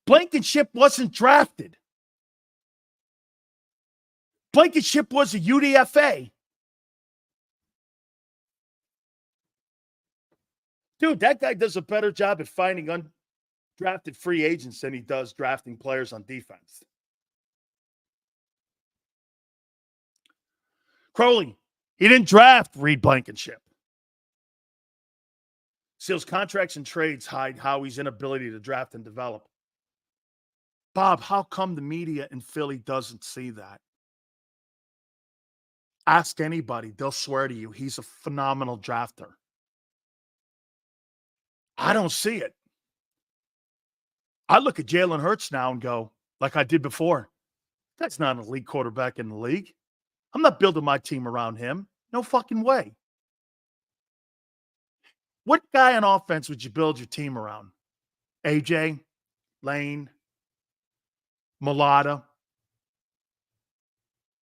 Blankenship wasn't drafted. Blankenship was a UDFA. Dude, that guy does a better job at finding undrafted free agents than he does drafting players on defense. Crowley, he didn't draft Reed Blankenship. Seals contracts and trades hide Howie's inability to draft and develop. Bob, how come the media in Philly doesn't see that? Ask anybody. They'll swear to you he's a phenomenal drafter. I don't see it. I look at Jalen Hurts now and go, like I did before, that's not an elite quarterback in the league. I'm not building my team around him. No fucking way. What guy on offense would you build your team around? AJ, Lane, Mulata.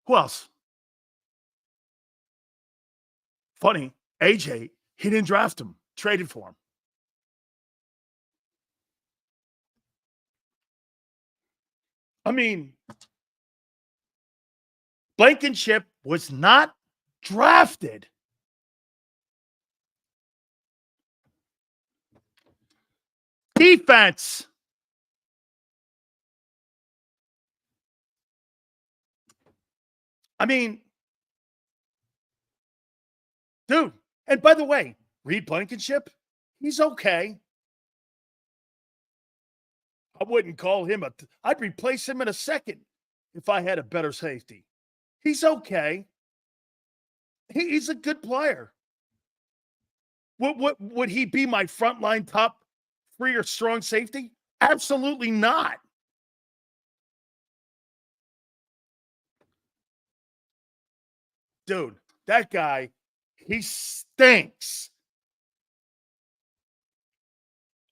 Who else? Funny, AJ, he didn't draft him, traded for him. I mean, Blankenship was not drafted. Defense. I mean, dude, and by the way, Reed Blankenship, he's okay. I wouldn't call him I'd replace him in a second if I had a better safety. He's okay. He's a good player. Would he be my frontline top free or strong safety? Absolutely not. Dude, that guy, he stinks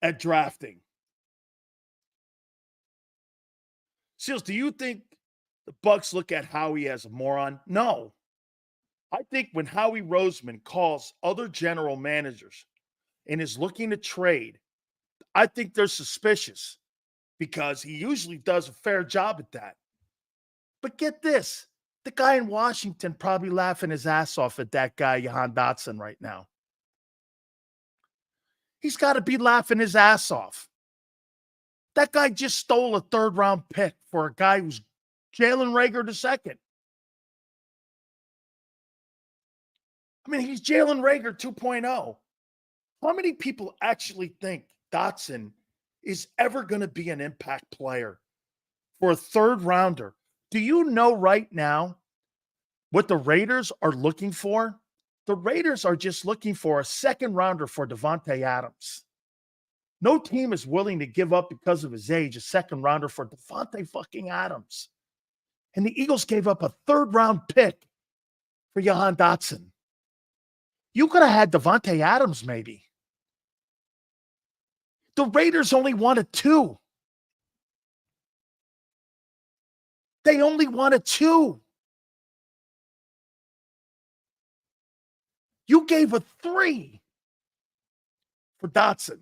at drafting. Seals, do you think the Bucs look at Howie as a moron? No. I think when Howie Roseman calls other general managers and is looking to trade, I think they're suspicious because he usually does a fair job at that. But get this, the guy in Washington probably laughing his ass off at that guy, Jahan Dotson, right now. He's got to be laughing his ass off. That guy just stole a third-round pick for a guy who's Jalen Reagor II. I mean, he's Jalen Reagor 2.0. How many people actually think Dotson is ever going to be an impact player for a third-rounder? Do you know right now what the Raiders are looking for? The Raiders are just looking for a second-rounder for Devonte Adams. No team is willing to give up because of his age a second rounder for Devonte fucking Adams. And the Eagles gave up a third-round pick for Jahan Dotson. You could have had Devonte Adams maybe. The Raiders only wanted 2. They only wanted 2. You gave a 3 for Dotson.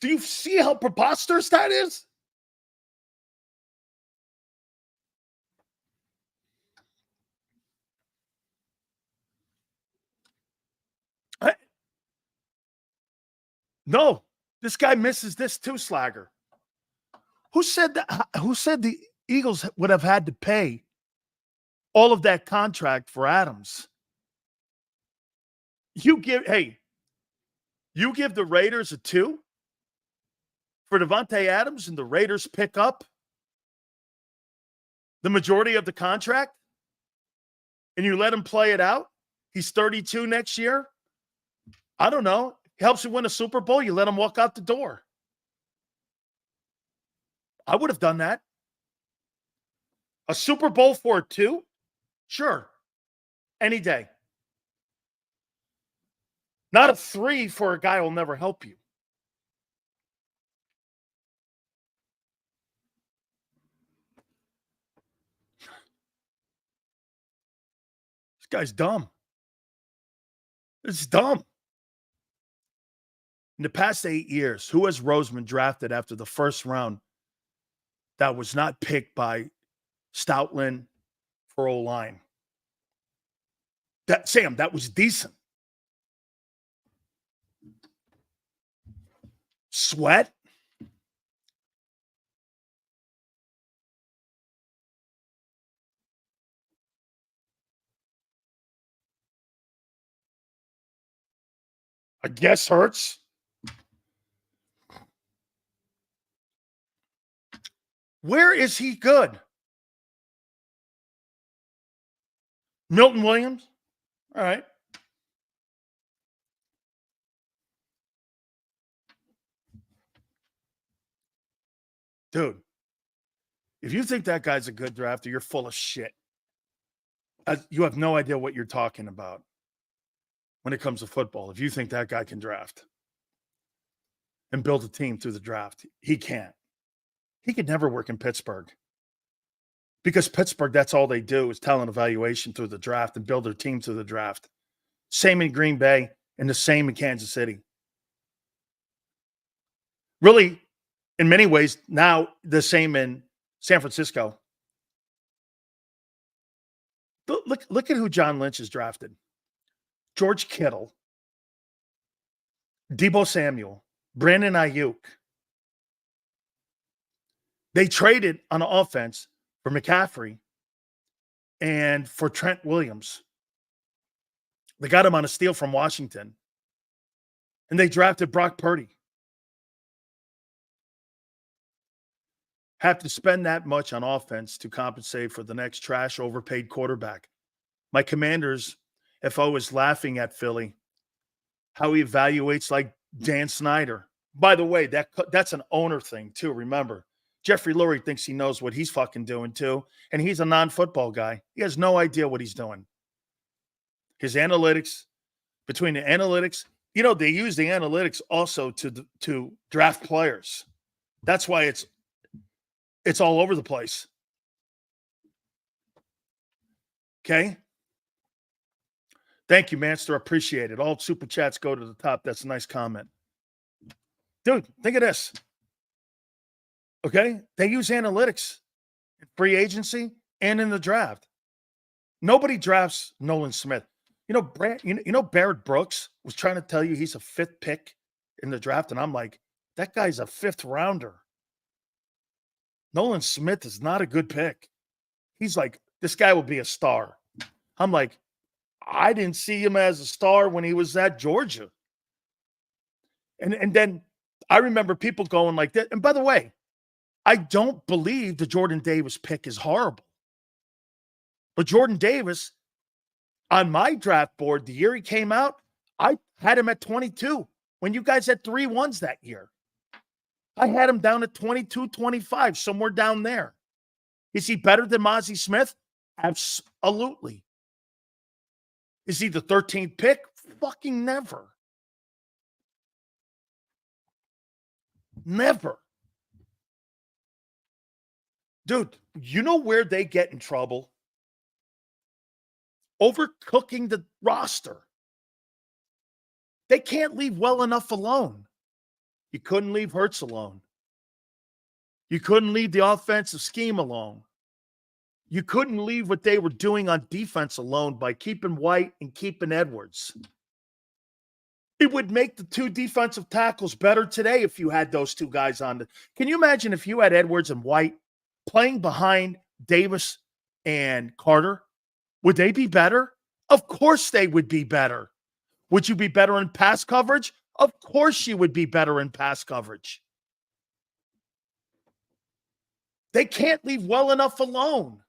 Do you see how preposterous that is? No, this guy misses this too, Slagger. Who said that? Who said the Eagles would have had to pay all of that contract for Adams? You give the Raiders a 2 for Devonte Adams, and the Raiders pick up the majority of the contract, and you let him play it out. He's 32 next year. I don't know. Helps you win a Super Bowl. You let him walk out the door. I would have done that. A Super Bowl for 2? Sure. Any day. Not a 3 for a guy who will never help you. This guy's dumb. It's dumb. In the past 8 years, who has Roseman drafted after the first round that was not picked by Stoutland for O-line? Sam, that was decent. Sweat? I guess Hurts. Where is he good? Milton Williams? All right. Dude, if you think that guy's a good drafter, you're full of shit. You have no idea what you're talking about when it comes to football. If you think that guy can draft and build a team through the draft, he can't. He could never work in Pittsburgh because Pittsburgh, that's all they do is talent evaluation through the draft and build their team through the draft. Same in Green Bay and the same in Kansas City. Really, in many ways, now the same in San Francisco. Look at who John Lynch has drafted. George Kittle, Deebo Samuel, Brandon Ayuk. They traded on offense for McCaffrey and for Trent Williams. They got him on a steal from Washington. And they drafted Brock Purdy. Have to spend that much on offense to compensate for the next trash overpaid quarterback. My Commanders, FO, is laughing at Philly, how he evaluates like Dan Snyder. By the way, that's an owner thing too, remember. Jeffrey Lurie thinks he knows what he's fucking doing too, and he's a non-football guy. He has no idea what he's doing. His analytics, between the analytics, they use the analytics also to draft players. That's why it's all over the place. Okay? Thank you, Manster. Appreciate it. All super chats go to the top. That's a nice comment. Dude, think of this. Okay? They use analytics in free agency and in the draft. Nobody drafts Nolan Smith. Barrett Brooks was trying to tell you he's a 5th pick in the draft, and I'm like, that guy's a 5th rounder. Nolan Smith is not a good pick. He's like, this guy will be a star. I'm like, I didn't see him as a star when he was at Georgia. And then I remember people going like that. And by the way, I don't believe the Jordan Davis pick is horrible. But Jordan Davis, on my draft board, the year he came out, I had him at 22 when you guys had 3 1s that year. I had him down at 22, 25, somewhere down there. Is he better than Mozzie Smith? Absolutely. Is he the 13th pick? Fucking never. Never. Dude, you know where they get in trouble? Overcooking the roster. They can't leave well enough alone. You couldn't leave Hurts alone. You couldn't leave the offensive scheme alone. You couldn't leave what they were doing on defense alone by keeping White and keeping Edwards. It would make the 2 defensive tackles better today if you had those 2 guys on. Can you imagine if you had Edwards and White playing behind Davis and Carter? Would they be better? Of course they would be better. Would you be better in pass coverage? Of course you would be better in pass coverage. They can't leave well enough alone.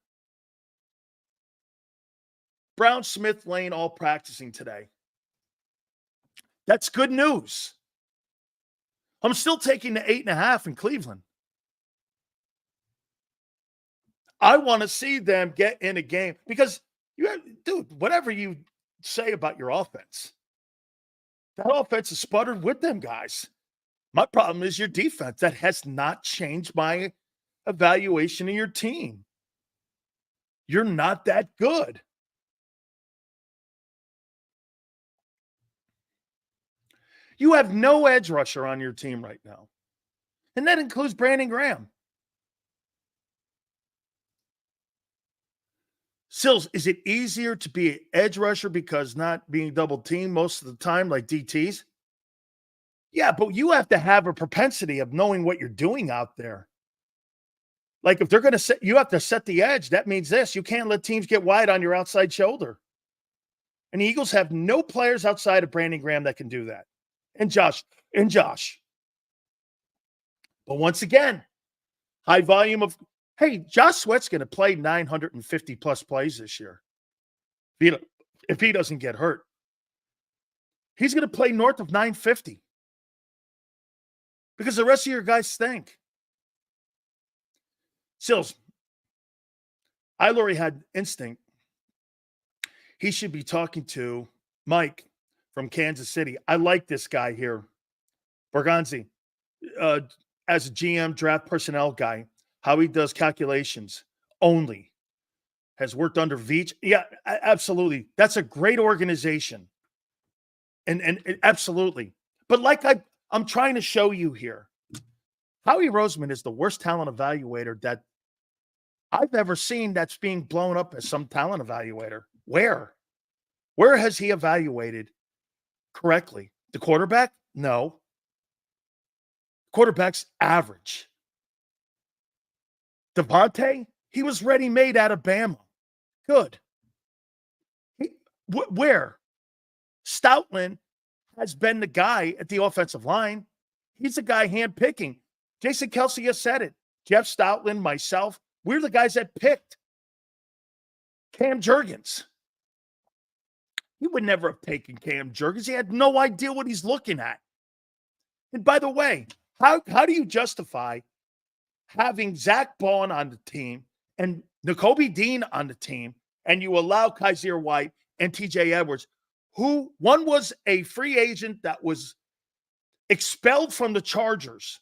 Brown, Smith, Lane all practicing today. That's good news. I'm still taking the 8.5 in Cleveland. I want to see them get in a game because dude, whatever you say about your offense, that offense is sputtered with them guys. My problem is your defense. That has not changed my evaluation of your team. You're not that good. You have no edge rusher on your team right now. And that includes Brandon Graham. Sills, is it easier to be an edge rusher because not being double teamed most of the time like DTs? Yeah, but you have to have a propensity of knowing what you're doing out there. Like if they're going to set, you have to set the edge. That means this. You can't let teams get wide on your outside shoulder. And the Eagles have no players outside of Brandon Graham that can do that. And Josh. But once again, high volume of, hey, Josh Sweat's going to play 950 plus plays this year. If he doesn't get hurt, he's going to play north of 950 because the rest of your guys stink. Sills, Ilori had instinct. He should be talking to Mike from Kansas City. I like this guy here, Berganzi, as a GM draft personnel guy, how he does calculations only. Has worked under Veach. Yeah, absolutely. That's a great organization. And absolutely. But like I'm trying to show you here, Howie Roseman is the worst talent evaluator that I've ever seen that's being blown up as some talent evaluator. Where? Where has he evaluated correctly? The quarterback? No. Quarterback's average. Devonte? He was ready-made out of Bama. Good. Where? Stoutland has been the guy at the offensive line. He's the guy handpicking. Jason Kelsey has said it. Jeff Stoutland, myself, we're the guys that picked Cam Jurgens. He would never have taken Cam Jurgens. He had no idea what he's looking at. And by the way, how do you justify having Zach Bond on the team and Nakobe Dean on the team, and you allow Kaiser White and TJ Edwards, who one was a free agent that was expelled from the Chargers,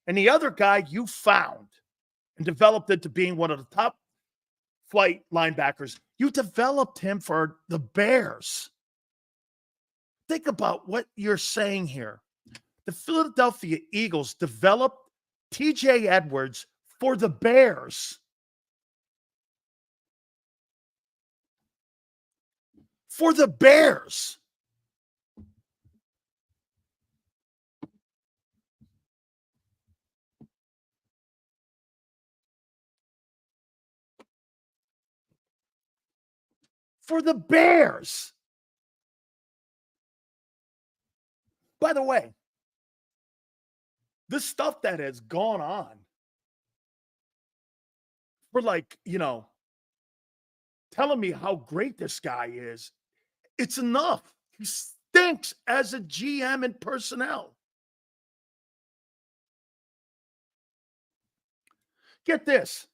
and the other guy you found and developed into being one of the top flight linebackers. You developed him for the Bears. Think about what you're saying here. The Philadelphia Eagles developed TJ Edwards for the Bears. For the Bears. For the Bears. By the way, this stuff that has gone on for telling me how great this guy is, it's enough. He stinks as a GM and personnel. Get this.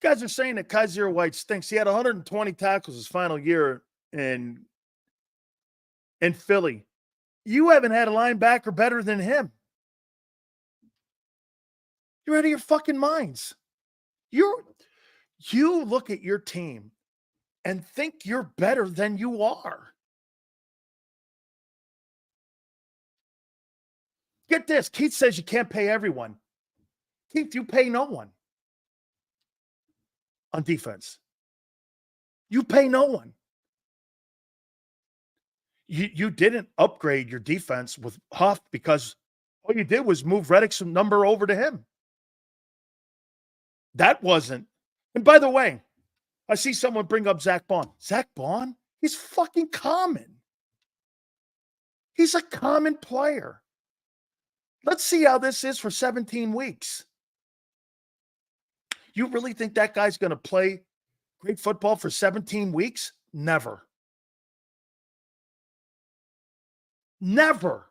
You guys are saying that Kaiser White stinks. He had 120 tackles his final year in Philly. You haven't had a linebacker better than him. You're out of your fucking minds. You look at your team and think you're better than you are. Get this. Keith says you can't pay everyone. Keith, you pay no one on defense. You pay no one. You didn't upgrade your defense with Huff because all you did was move Reddick's number over to him. That wasn't. And by the way, I see someone bring up Zach Bond. Zach Bond? He's fucking common. He's a common player. Let's see how this is for 17 weeks. You really think that guy's going to play great football for 17 weeks? Never. Never.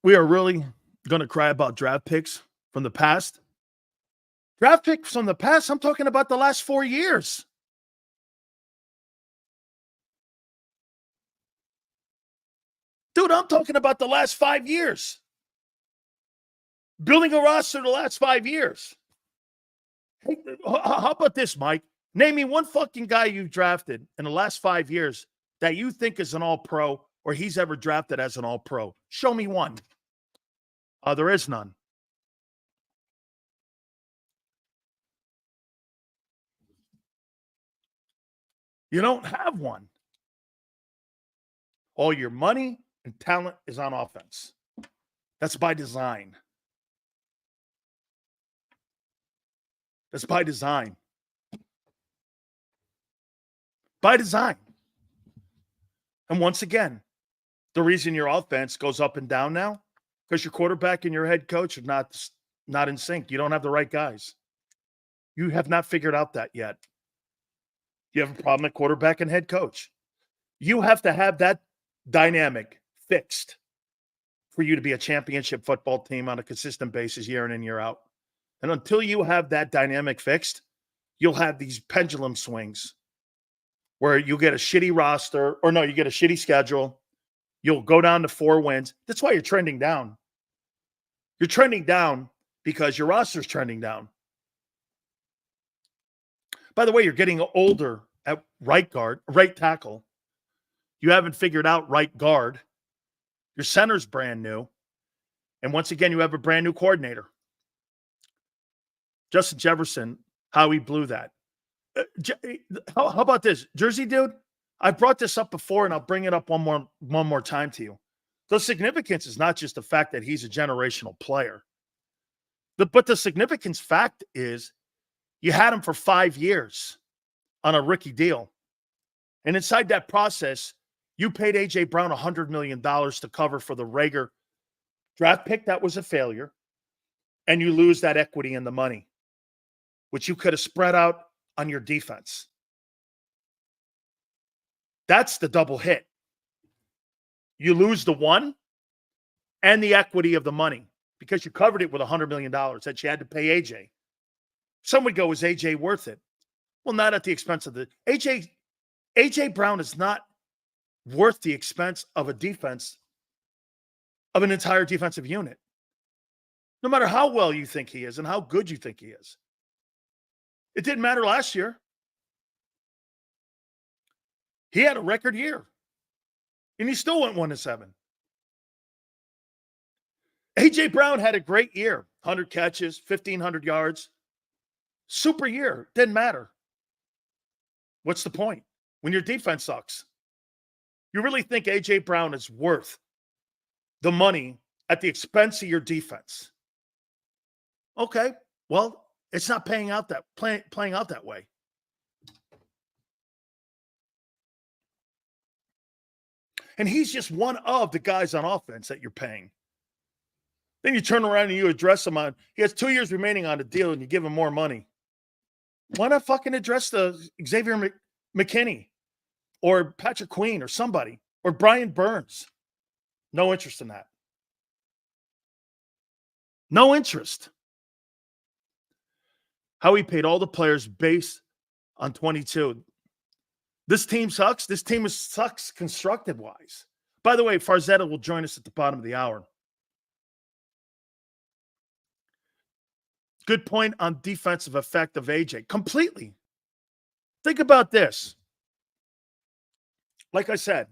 we are really going to cry about draft picks from the past. Draft picks from the past, I'm talking about the last 4 years. Dude, I'm talking about the last 5 years. Building a roster the last 5 years. Hey, how about this, Mike? Name me one fucking guy you've drafted in the last 5 years that you think is an all-pro or he's ever drafted as an all-pro. Show me one. There is none. You don't have one. All your money and talent is on offense. That's by design. That's by design. By design. And once again, the reason your offense goes up and down now, because your quarterback and your head coach are not in sync. You don't have the right guys. You have not figured out that yet. You have a problem at quarterback and head coach. You have to have that dynamic fixed for you to be a championship football team on a consistent basis year in and year out. And until you have that dynamic fixed, you'll have these pendulum swings where you get a shitty roster, or no, you get a shitty schedule. You'll go down to 4 wins. That's why you're trending down. You're trending down because your roster's trending down. By the way, you're getting older at right tackle. You haven't figured out right guard. Your center's brand new. And once again, you have a brand new coordinator. Justin Jefferson, how he blew that. How about this? Jersey dude, I brought this up before and I'll bring it up one more time to you. The significance is not just the fact that he's a generational player. But the significance fact is you had him for 5 years on a rookie deal. And inside that process, you paid A.J. Brown $100 million to cover for the Rager draft pick that was a failure. And you lose that equity in the money, which you could have spread out on your defense. That's the double hit. You lose the one and the equity of the money because you covered it with $100 million that you had to pay AJ. Some would go, is AJ worth it? Well, not at the expense of the AJ Brown is not worth the expense of a defense, of an entire defensive unit. No matter how well you think he is and how good you think he is. It didn't matter last year. He had a record year. And he still went 1-7. A.J. Brown had a great year. 100 catches, 1,500 yards. Super year. Didn't matter. What's the point? When your defense sucks. You really think A.J. Brown is worth the money at the expense of your defense? Okay. Well, it's not playing out that way. And he's just one of the guys on offense that you're paying. Then you turn around and you address him on, he has 2 years remaining on the deal and you give him more money. Why not fucking address the Xavier McKinney or Patrick Queen or somebody or Brian Burns? No interest in that. No interest. Howie paid all the players based on 22. This team sucks. This team sucks constructed-wise. By the way, Farzetta will join us at the bottom of the hour. Good point on defensive effect of AJ. Completely. Think about this. Like I said,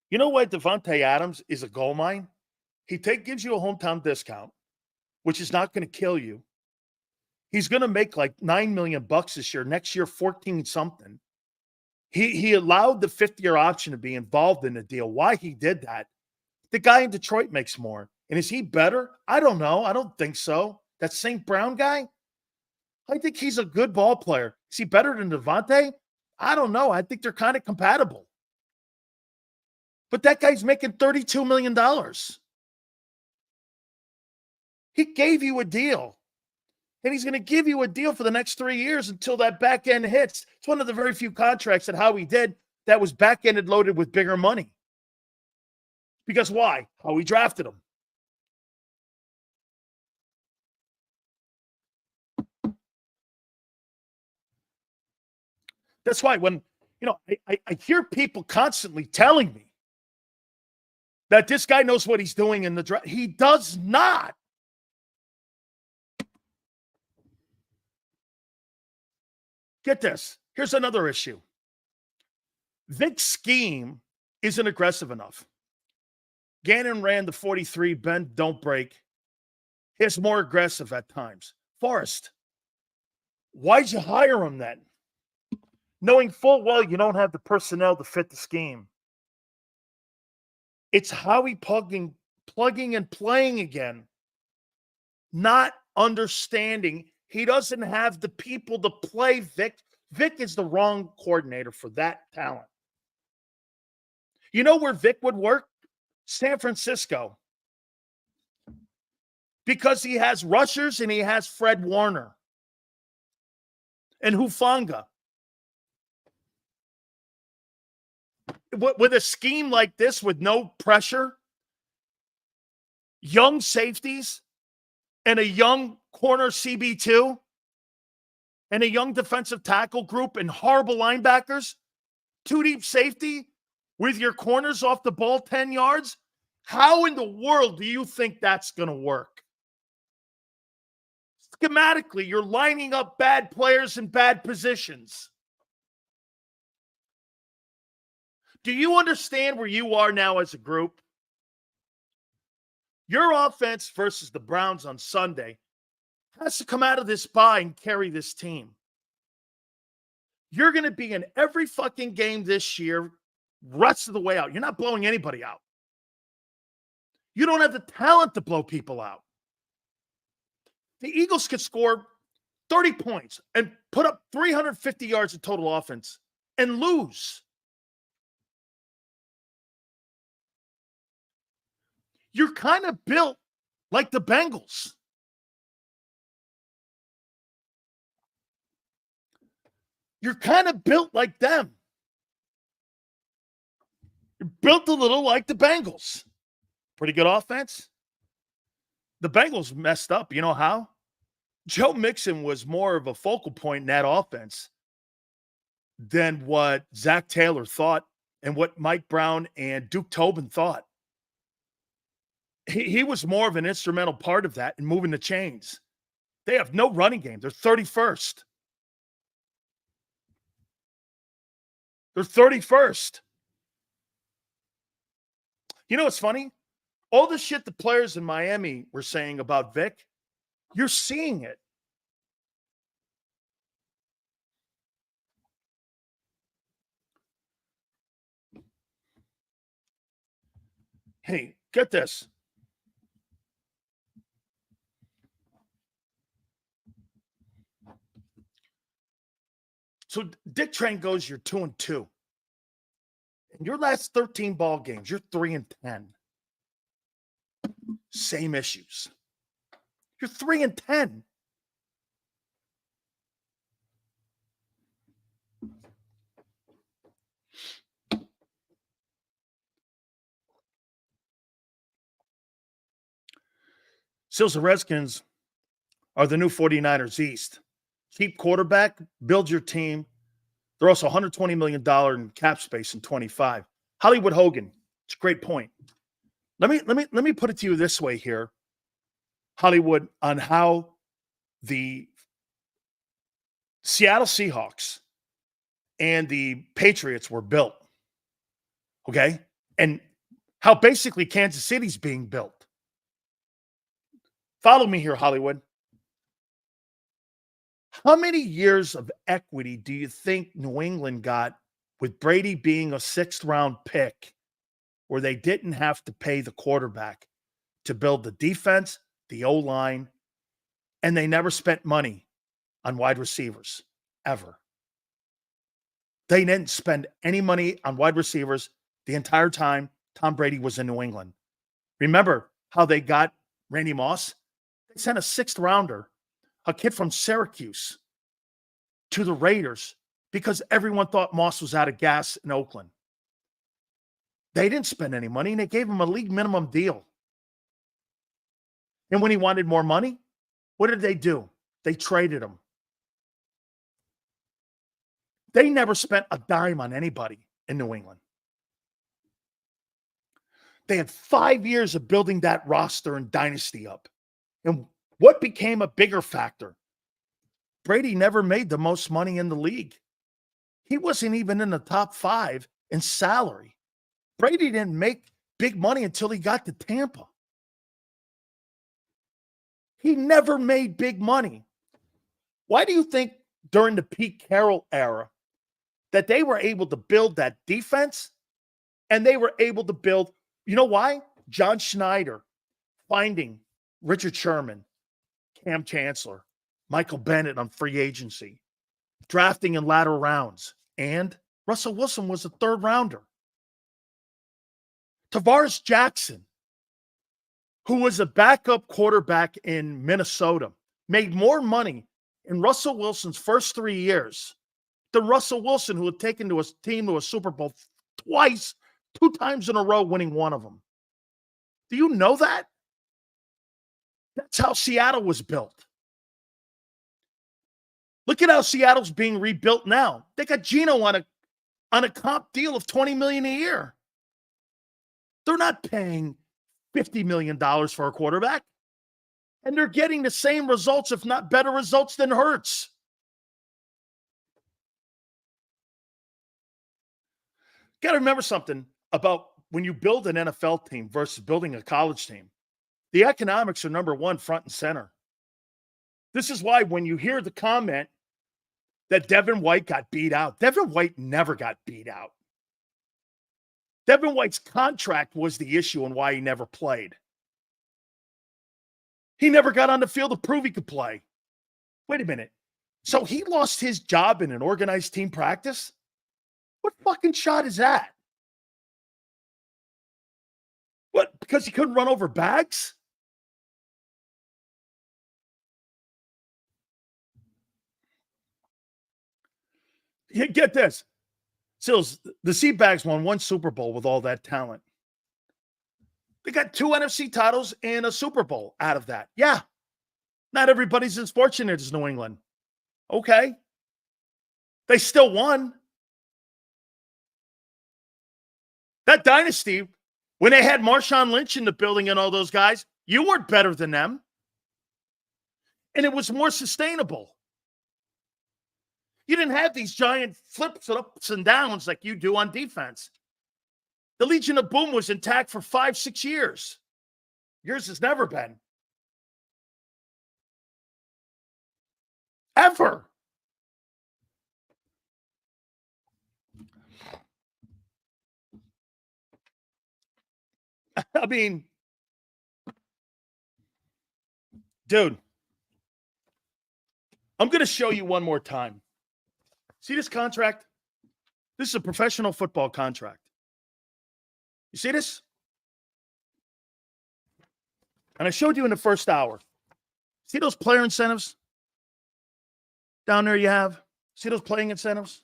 you know what? Devonte Adams is a gold mine. He gives you a hometown discount, which is not going to kill you. He's going to make like $9 million this year. Next year, 14 something. He allowed the 5th-year option to be involved in the deal. Why he did that? The guy in Detroit makes more. And is he better? I don't know. I don't think so. That St. Brown guy? I think he's a good ball player. Is he better than Devonte? I don't know. I think they're kind of compatible. But that guy's making $32 million. He gave you a deal. And he's going to give you a deal for the next 3 years until that back end hits. It's one of the very few contracts that Howie did that was back ended loaded with bigger money. Because why? How we drafted him. That's why when, I hear people constantly telling me that this guy knows what he's doing in the draft. He does not. Get this. Here's another issue. Vic's scheme isn't aggressive enough. Gannon ran the 43, bend, don't break. He's more aggressive at times. Forrest, why'd you hire him then? Knowing full well you don't have the personnel to fit the scheme. It's Howie plugging and playing again, not understanding he doesn't have the people to play Vic. Vic is the wrong coordinator for that talent. You know where Vic would work? San Francisco. Because he has rushers and he has Fred Warner and Hufanga. With a scheme like this, with no pressure, young safeties, and a young corner CB2, and a young defensive tackle group, and horrible linebackers, two deep safety with your corners off the ball 10 yards, how in the world do you think that's going to work? Schematically, you're lining up bad players in bad positions. Do you understand where you are now as a group? Your offense versus the Browns on Sunday has to come out of this bye and carry this team. You're going to be in every fucking game this year, rest of the way out. You're not blowing anybody out. You don't have the talent to blow people out. The Eagles could score 30 points and put up 350 yards of total offense and lose. You're kind of built like the Bengals. You're kind of built like them. You're built a little like the Bengals. Pretty good offense. The Bengals messed up. You know how? Joe Mixon was more of a focal point in that offense than what Zach Taylor thought and what Mike Brown and Duke Tobin thought. He was more of an instrumental part of that in moving the chains. They have no running game. They're 31st. They're 31st. You know what's funny? All the shit the players in Miami were saying about Vic, you're seeing it. Hey, get this. So Dick Train goes, you're 2-2. In your last 13 ball games, you're 3-10. Same issues. You're 3-10. Sills and Redskins are the new 49ers East. Cheap quarterback, build your team. They're also $120 million in cap space in 25. Hollywood Hogan, it's a great point. Let me put it to you this way here, Hollywood, on how the Seattle Seahawks and the Patriots were built. Okay? And how basically Kansas City's being built. Follow me here, Hollywood. How many years of equity do you think New England got with Brady being a 6th-round pick where they didn't have to pay the quarterback to build the defense, the O-line, and they never spent money on wide receivers, ever? They didn't spend any money on wide receivers the entire time Tom Brady was in New England. Remember how they got Randy Moss? They sent a 6th-rounder, a kid from Syracuse, to the Raiders because everyone thought Moss was out of gas in Oakland. They didn't spend any money, and they gave him a league minimum deal. And when he wanted more money, what did they do? They traded him. They never spent a dime on anybody in New England. They had 5 years of building that roster and dynasty up. And what became a bigger factor? Brady never made the most money in the league. He wasn't even in the top 5 in salary. Brady didn't make big money until he got to Tampa. He never made big money. Why do you think during the Pete Carroll era that they were able to build that defense and they were able to build, you know why? John Schneider finding Richard Sherman, Cam Chancellor, Michael Bennett on free agency, drafting in latter rounds, and Russell Wilson was a third rounder. Tavares Jackson, who was a backup quarterback in Minnesota, made more money in Russell Wilson's first 3 years than Russell Wilson, who had taken to a team to a Super Bowl twice, 2 times in a row, winning one of them. Do you know that? That's how Seattle was built. Look at how Seattle's being rebuilt now. They got Geno on a comp deal of $20 million a year. They're not paying $50 million for a quarterback. And they're getting the same results, if not better results, than Hurts. Got to remember something about when you build an NFL team versus building a college team. The economics are number one, front and center. This is why when you hear the comment that Devin White got beat out, Devin White never got beat out. Devin White's contract was the issue and why he never played. He never got on the field to prove he could play. Wait a minute. So he lost his job in an organized team practice? What fucking shot is that? What, because he couldn't run over bags? Yeah, get this. Sills, the Seabags won 1 Super Bowl with all that talent. They got 2 NFC titles and a Super Bowl out of that. Yeah. Not everybody's as fortunate as New England. Okay. They still won. That dynasty, when they had Marshawn Lynch in the building and all those guys, you weren't better than them. And it was more sustainable. You didn't have these giant flips and ups and downs like you do on defense. The Legion of Boom was intact for 5-6 years. Yours has never been. Ever. I mean, dude, I'm going to show you one more time. See this contract? This is a professional football contract. You see this? And I showed you in the first hour. See those player incentives? Down there you have. See those playing incentives?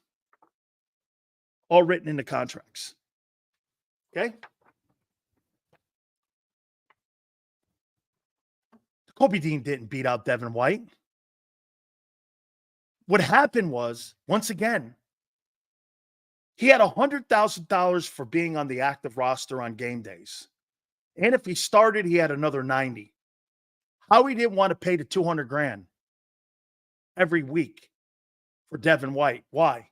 All written in the contracts. Okay? Kobe Dean didn't beat out Devin White. What happened was, once again, he had $100,000 for being on the active roster on game days. And if he started, he had another 90. Howie didn't want to pay the $200,000 every week for Devin White. Why?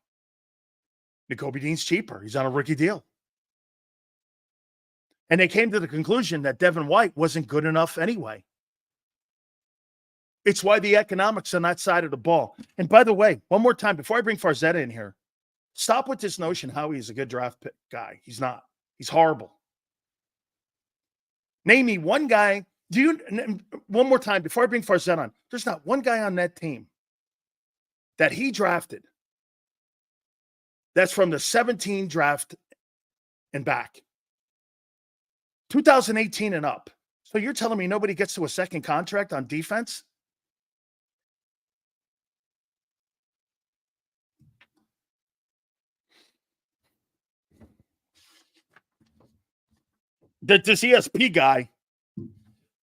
Kobe Dean's cheaper. He's on a rookie deal. And they came to the conclusion that Devin White wasn't good enough anyway. It's why the economics on that side of the ball. And by the way, one more time, before I bring Farzetta in here, stop with this notion Howie is a good draft pick guy. He's not. He's horrible. Name me one guy. One more time, before I bring Farzetta on, there's not one guy on that team that he drafted that's from the 17 draft and back. 2018 and up. So you're telling me nobody gets to a second contract on defense? this ESP guy,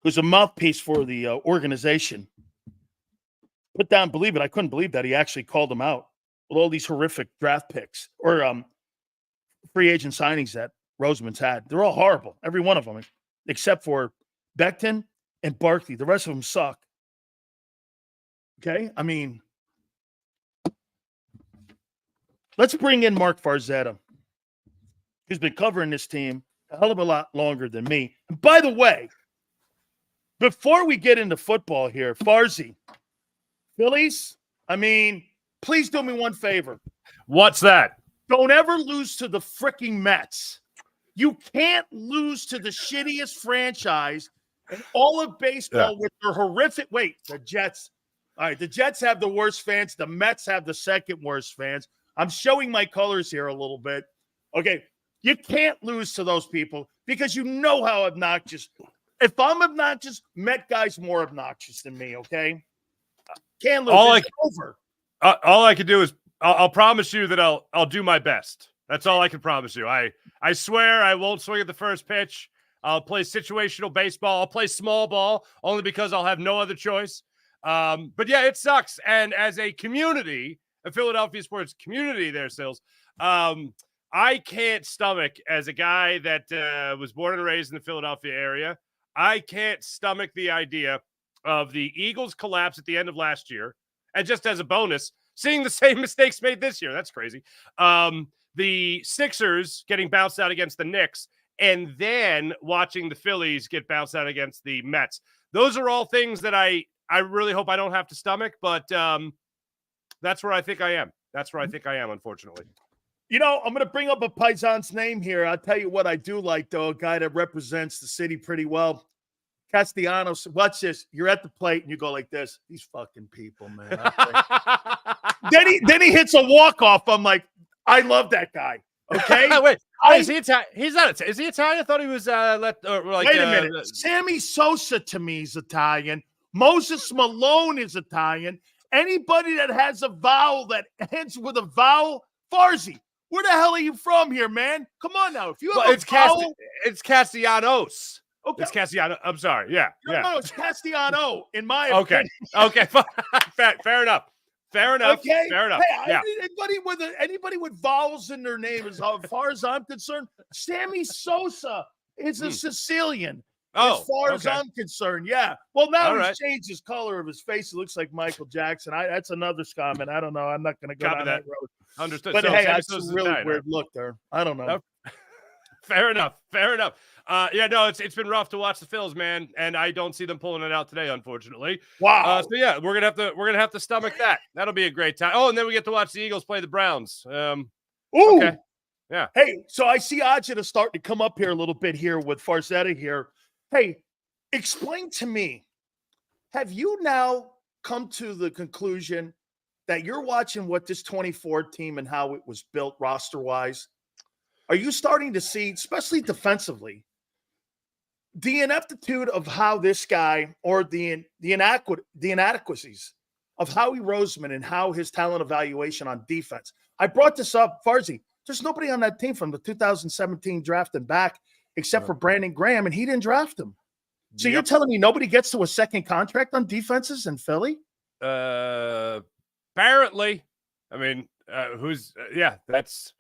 who's a mouthpiece for the organization, put down, believe it, I couldn't believe that he actually called him out with all these horrific draft picks or free agent signings that Roseman's had. They're all horrible, every one of them, except for Becton and Barkley. The rest of them suck. Okay? I mean, let's bring in Mark Farzetta, who's been covering this team a hell of a lot longer than me. And by the way, before we get into football here, Farzy, Phillies, I mean, please do me one favor. What's that? Don't ever lose to the freaking Mets. You can't lose to the shittiest franchise in all of baseball with their horrific – wait, the Jets. All right, the Jets have the worst fans. The Mets have the second worst fans. I'm showing my colors here a little bit. Okay, you can't lose to those people because you know how obnoxious – if I'm obnoxious, Met guy's more obnoxious than me, okay? Can't lose. It's over. All I can do is I'll promise you that I'll do my best. That's all I can promise you. I swear I won't swing at the first pitch. I'll play situational baseball. I'll play small ball only because I'll have no other choice. But yeah, it sucks. And as a community, a Philadelphia sports community there, Sills, I can't stomach, as a guy that was born and raised in the Philadelphia area, I can't stomach the idea of the Eagles collapse at the end of last year. And just as a bonus, seeing the same mistakes made this year. That's crazy. The Sixers getting bounced out against the Knicks, and then watching the Phillies get bounced out against the Mets. Those are all things that I really hope I don't have to stomach, but that's where I think I am. That's where I think I am, unfortunately. You know, I'm going to bring up a Paisan's name here. I'll tell you what I do like, though, a guy that represents the city pretty well. Castellanos, watch this. You're at the plate, and you go like this. These fucking people, man. Then he hits a walk-off. I'm like, I love that guy. Okay? Wait, is he Italian? He's not. Is he Italian? I thought he was wait a minute. Sammy Sosa to me is Italian. Moses Malone is Italian. Anybody that has a vowel that ends with a vowel, Farzy, where the hell are you from here, man? Come on now. If you have a vowel, it's Castellanos. Okay. It's Castellano. I'm sorry. Yeah. No, it's Castellano, in my opinion. Okay. Fair enough. Okay. Fair enough. Hey, anybody with vowels in their name, as far as I'm concerned, Sammy Sosa is a Sicilian. As far as I'm concerned, yeah. Well, now he's changed his color of his face. It looks like Michael Jackson. That's another comment. I don't know. I'm not going to go down that road. Understood. But hey, that's a really weird look there. I don't know. No. Fair enough. It's been rough to watch the Phils, man, and I don't see them pulling it out today, unfortunately. Wow. So yeah, we're gonna have to stomach that. That'll be a great time. Oh, and then we get to watch the Eagles play the Browns. Ooh. Okay. Yeah. Hey, so I see Ajita starting to come up here a little bit here with Farzetta here. Hey, explain to me, have you now come to the conclusion that you're watching what this 24 team and how it was built roster-wise? Are you starting to see, especially defensively, the ineptitude of how this guy, or the inadequacies of Howie Roseman and how his talent evaluation on defense? I brought this up, Farzy. There's nobody on that team from the 2017 draft and back except for Brandon Graham, and he didn't draft him. So you're telling me nobody gets to a second contract on defenses in Philly? Apparently. I mean, that's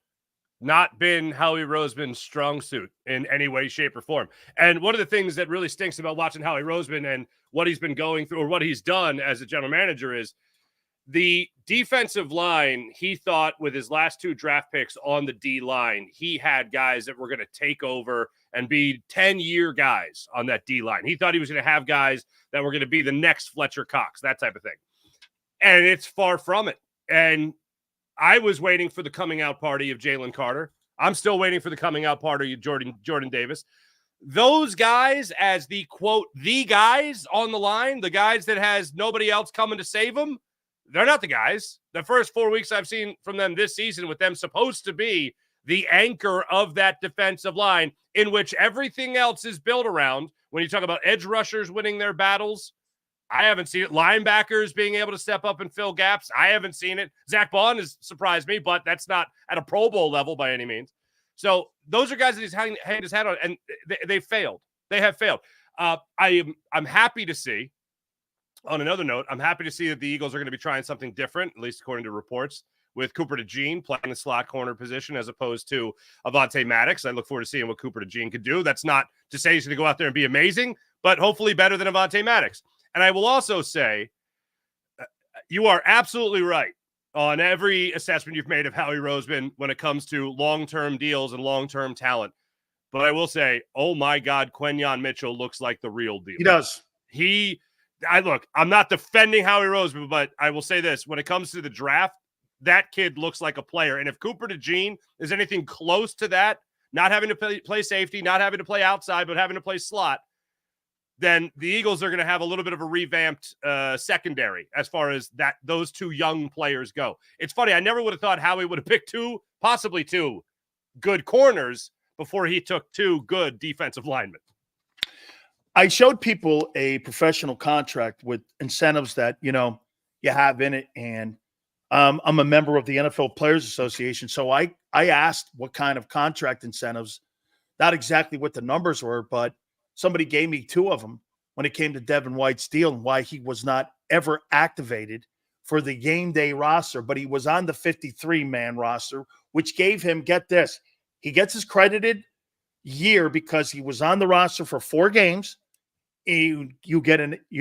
not been Howie Roseman's strong suit in any way, shape, or form. And one of the things that really stinks about watching Howie Roseman and what he's been going through, or what he's done as a general manager, is the defensive line. He thought with his last two draft picks on the D line, he had guys that were going to take over and be 10-year guys on that D line. He thought he was going to have guys that were going to be the next Fletcher Cox, that type of thing. And it's far from it. And I was waiting for the coming out party of Jalen Carter. I'm still waiting for the coming out party of Jordan Davis. Those guys, as the quote, the guys on the line, the guys that has nobody else coming to save them, they're not the guys. The first 4 weeks I've seen from them this season, with them supposed to be the anchor of that defensive line, in which everything else is built around. When you talk about edge rushers winning their battles, I haven't seen it. Linebackers being able to step up and fill gaps, I haven't seen it. Zach Bond has surprised me, but that's not at a Pro Bowl level by any means. So those are guys that he's hanging his hat on, and they failed. They have failed. I'm happy to see, on another note, I'm happy to see that the Eagles are going to be trying something different, at least according to reports, with Cooper DeJean playing the slot corner position as opposed to Avonte Maddox. I look forward to seeing what Cooper DeJean could do. That's not to say he's going to go out there and be amazing, but hopefully better than Avonte Maddox. And I will also say, you are absolutely right on every assessment you've made of Howie Roseman when it comes to long-term deals and long-term talent. But I will say, oh my God, Quenyon Mitchell looks like the real deal. He does. I'm not defending Howie Roseman, but I will say this. When it comes to the draft, that kid looks like a player. And if Cooper DeJean is anything close to that, not having to play safety, not having to play outside, but having to play slot, then the Eagles are going to have a little bit of a revamped secondary as far as those two young players go. It's funny. I never would have thought Howie would have picked possibly two good corners before he took two good defensive linemen. I showed people a professional contract with incentives that, you have in it. And I'm a member of the NFL Players Association. So I asked what kind of contract incentives, not exactly what the numbers were, but somebody gave me two of them when it came to Devin White's deal and why he was not ever activated for the game day roster, but he was on the 53-man roster, which gave him, get this, he gets his credited year because he was on the roster for 4 games. You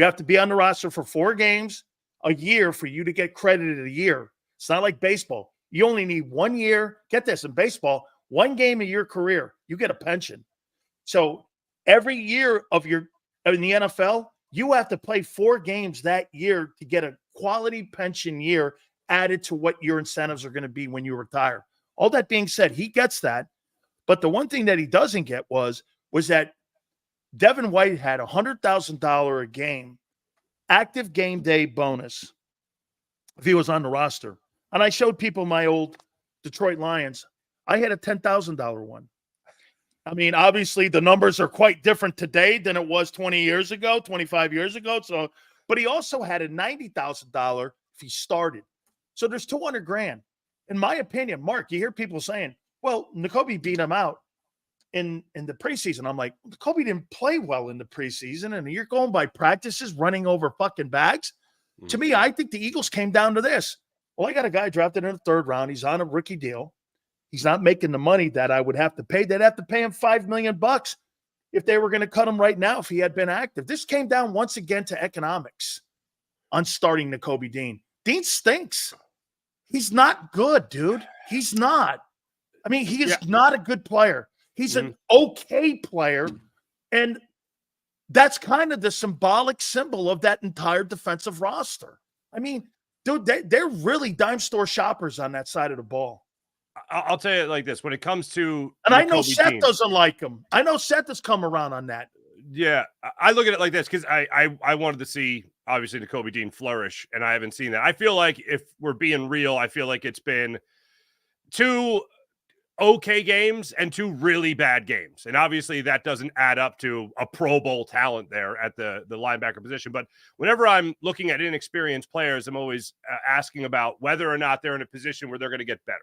have to be on the roster for 4 games a year for you to get credited a year. It's not like baseball. You only need 1 year. Get this, in baseball, 1 game a year career, you get a pension. So every year in the NFL, you have to play 4 games that year to get a quality pension year added to what your incentives are going to be when you retire. All that being said, he gets that. But the one thing that he doesn't get was that Devin White had $100,000 a game active game day bonus if he was on the roster. And I showed people my old Detroit Lions. I had a $10,000 one. I mean, obviously the numbers are quite different today than it was 20 years ago, 25 years ago. So, but he also had a $90,000 if he started. So there's $200,000. In my opinion, Mark, you hear people saying, well, Nakobe beat him out in the preseason. I'm like, Nakobe didn't play well in the preseason, and you're going by practices, running over fucking bags. Mm-hmm. To me, I think the Eagles came down to this. Well, I got a guy drafted in the 3rd round. He's on a rookie deal. He's not making the money that I would have to pay. They'd have to pay him $5 million if they were going to cut him right now if he had been active. This came down once again to economics on starting Nakobe Dean. Dean stinks. He's not good, dude. He's not. I mean, he is not a good player. He's an okay player, and that's kind of the symbolic symbol of that entire defensive roster. I mean, dude, they're really dime store shoppers on that side of the ball. I'll tell you like this. When it comes to – and I know Seth doesn't like him. I know Seth has come around on that. Yeah, I look at it like this because I wanted to see, obviously, Nakobe Dean flourish, and I haven't seen that. I feel like if we're being real, I feel like it's been 2 okay games and 2 really bad games. And obviously that doesn't add up to a Pro Bowl talent there at the linebacker position. But whenever I'm looking at inexperienced players, I'm always asking about whether or not they're in a position where they're going to get better.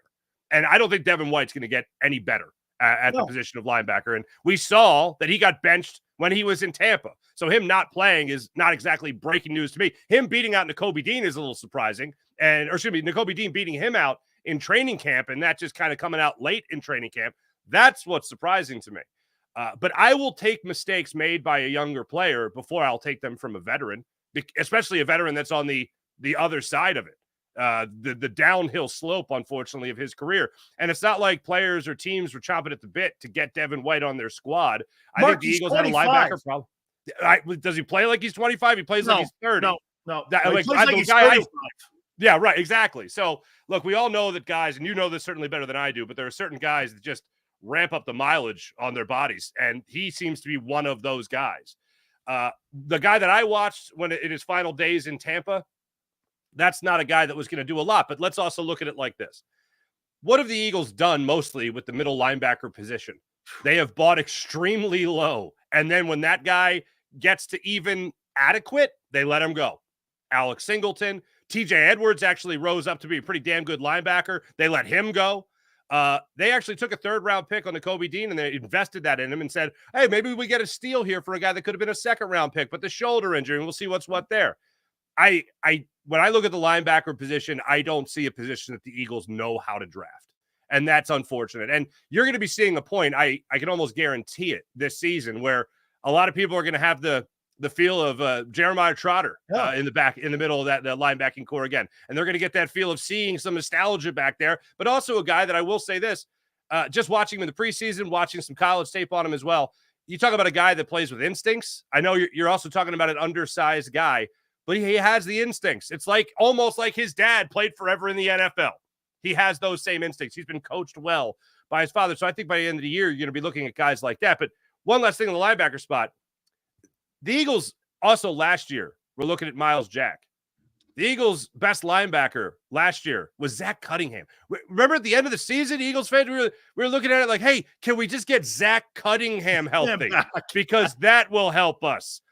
And I don't think Devin White's going to get any better at the position of linebacker. And we saw that he got benched when he was in Tampa. So him not playing is not exactly breaking news to me. Him beating out Nakobe Dean is a little surprising. Nakobe Dean beating him out in training camp, and that just kind of coming out late in training camp. That's what's surprising to me. But I will take mistakes made by a younger player before I'll take them from a veteran, especially a veteran that's on the other side of it. The downhill slope, unfortunately, of his career. And it's not like players or teams were chomping at the bit to get Devin White on their squad. I think the Eagles had a linebacker problem. Does he play like he's 25? He plays like he's 30. No. He plays like he's 35. Yeah, right, exactly. So, look, we all know that guys, and you know this certainly better than I do, but there are certain guys that just ramp up the mileage on their bodies, and he seems to be one of those guys. The guy that I watched in his final days in Tampa, that's not a guy that was going to do a lot, but let's also look at it like this. What have the Eagles done mostly with the middle linebacker position? They have bought extremely low, and then when that guy gets to even adequate, they let him go. Alex Singleton, TJ Edwards actually rose up to be a pretty damn good linebacker. They let him go. They actually took a 3rd-round pick on Nakobe Dean, and they invested that in him and said, hey, maybe we get a steal here for a guy that could have been a 2nd-round pick, but the shoulder injury, and we'll see what's what there. When I look at the linebacker position, I don't see a position that the Eagles know how to draft. And that's unfortunate. And you're going to be seeing a point, I can almost guarantee it this season, where a lot of people are going to have the feel of Jeremiah Trotter in the middle of that linebacking core again. And they're going to get that feel of seeing some nostalgia back there, but also a guy that I will say this, just watching him in the preseason, watching some college tape on him as well. You talk about a guy that plays with instincts. I know you're also talking about an undersized guy, but he has the instincts. It's almost like his dad played forever in the NFL. He has those same instincts. He's been coached well by his father. So I think by the end of the year, you're going to be looking at guys like that. But one last thing on the linebacker spot. The Eagles also last year were looking at Miles Jack. The Eagles' best linebacker last year was Zach Cunningham. Remember at the end of the season, Eagles fans, we were looking at it like, hey, can we just get Zach Cunningham healthy? Because that will help us.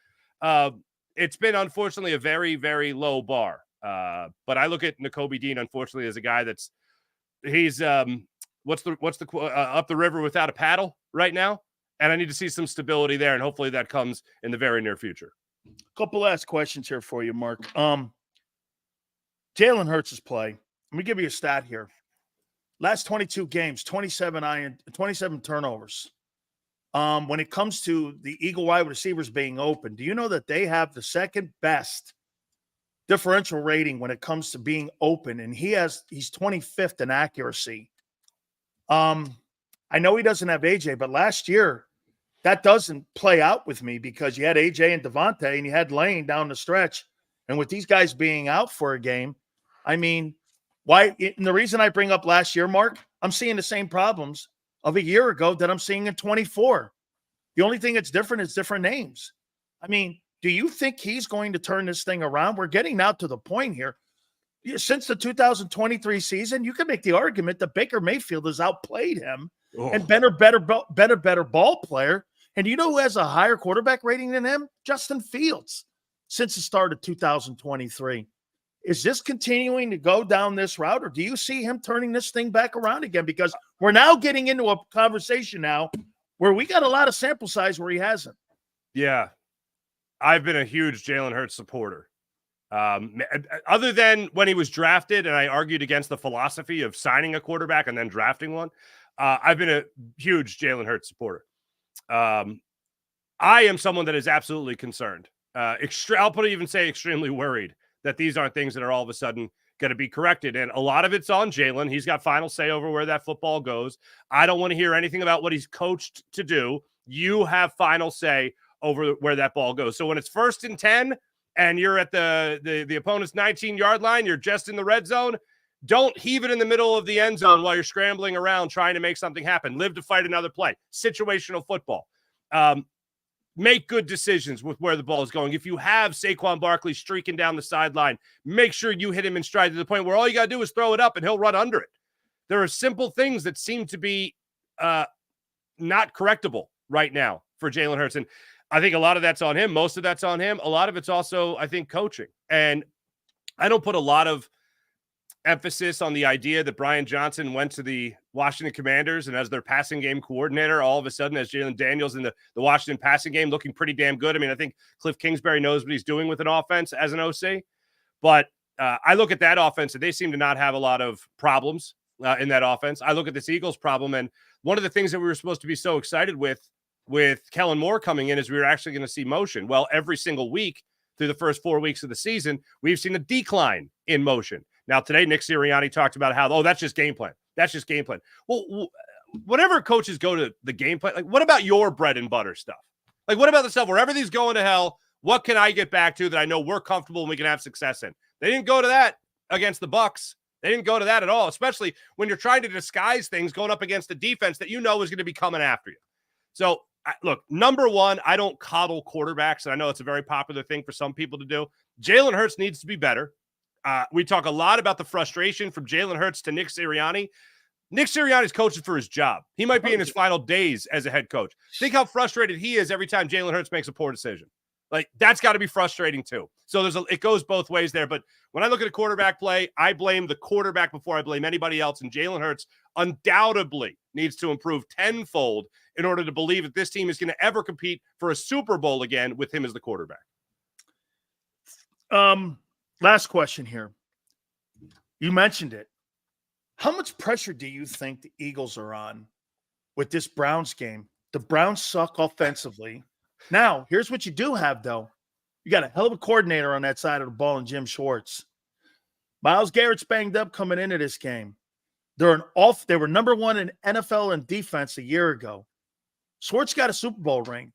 It's been, unfortunately, a very, very low bar. But I look at Nakobe Dean, unfortunately, as a guy he's what's the up the river without a paddle right now. And I need to see some stability there, and hopefully that comes in the very near future. A couple last questions here for you, Mark. Jalen Hurts' play. Let me give you a stat here. Last 22 games, 27 turnovers. When it comes to the Eagle wide receivers being open, do you know that they have the 2nd best differential rating when it comes to being open? And he's 25th in accuracy. I know he doesn't have AJ, but last year that doesn't play out with me because you had AJ and Devonte and you had Lane down the stretch. And with these guys being out for a game, I mean, why? And the reason I bring up last year, Mark, I'm seeing the same problems of a year ago that I'm seeing in 24. The only thing that's different is different names. I mean, do you think he's going to turn this thing around? We're getting now to the point here. Since the 2023 season, you can make the argument that Baker Mayfield has outplayed him and been a better ball player. And you know who has a higher quarterback rating than him? Justin Fields, since the start of 2023. Is this continuing to go down this route, or do you see him turning this thing back around again? Because we're now getting into a conversation now where we got a lot of sample size where he hasn't. Yeah. I've been a huge Jalen Hurts supporter. Other than when he was drafted, and I argued against the philosophy of signing a quarterback and then drafting one, I've been a huge Jalen Hurts supporter. I am someone that is absolutely concerned. I'll even say extremely worried that these aren't things that are all of a sudden going to be corrected. And a lot of it's on Jalen. He's got final say over where that football goes. I don't want to hear anything about what he's coached to do. You have final say over where that ball goes. So when it's 1st and 10 and you're at the opponent's 19-yard line, you're just in the red zone, don't heave it in the middle of the end zone while you're scrambling around trying to make something happen. Live to fight another play. Situational football. Make good decisions with where the ball is going. If you have Saquon Barkley streaking down the sideline, make sure you hit him in stride to the point where all you got to do is throw it up and he'll run under it. There are simple things that seem to be not correctable right now for Jalen Hurts. And I think a lot of that's on him. Most of that's on him. A lot of it's also, I think, coaching. And I don't put a lot of emphasis on the idea that Brian Johnson went to the Washington Commanders and as their passing game coordinator, all of a sudden as Jalen Daniels in the Washington passing game looking pretty damn good. I mean, I think Cliff Kingsbury knows what he's doing with an offense as an OC. But I look at that offense and they seem to not have a lot of problems in that offense. I look at this Eagles problem, and one of the things that we were supposed to be so excited with Kellen Moore coming in is we were actually going to see motion. Well, every single week through the first 4 weeks of the season, we've seen a decline in motion. Now, today, Nick Sirianni talked about how, that's just game plan. That's just game plan. Well, whenever coaches go to the game plan, like, what about your bread and butter stuff? Like, what about the stuff where everything's going to hell? What can I get back to that I know we're comfortable and we can have success in? They didn't go to that against the Bucs. They didn't go to that at all, especially when you're trying to disguise things going up against a defense that you know is going to be coming after you. So, look, number one, I don't coddle quarterbacks, and I know it's a very popular thing for some people to do. Jalen Hurts needs to be better. We talk a lot about the frustration from Jalen Hurts to Nick Sirianni. Nick Sirianni's coaching for his job. He might be in his final days as a head coach. Think how frustrated he is every time Jalen Hurts makes a poor decision. Like, that's got to be frustrating too. So it goes both ways there. But when I look at a quarterback play, I blame the quarterback before I blame anybody else. And Jalen Hurts undoubtedly needs to improve tenfold in order to believe that this team is going to ever compete for a Super Bowl again with him as the quarterback. Last question here. You mentioned it. How much pressure do you think the Eagles are on with this Browns game? The Browns suck offensively. Now, here's what you do have, though. You got a hell of a coordinator on that side of the ball in Jim Schwartz. Myles Garrett's banged up coming into this game. They were number one in NFL in defense a year ago. Schwartz got a Super Bowl ring.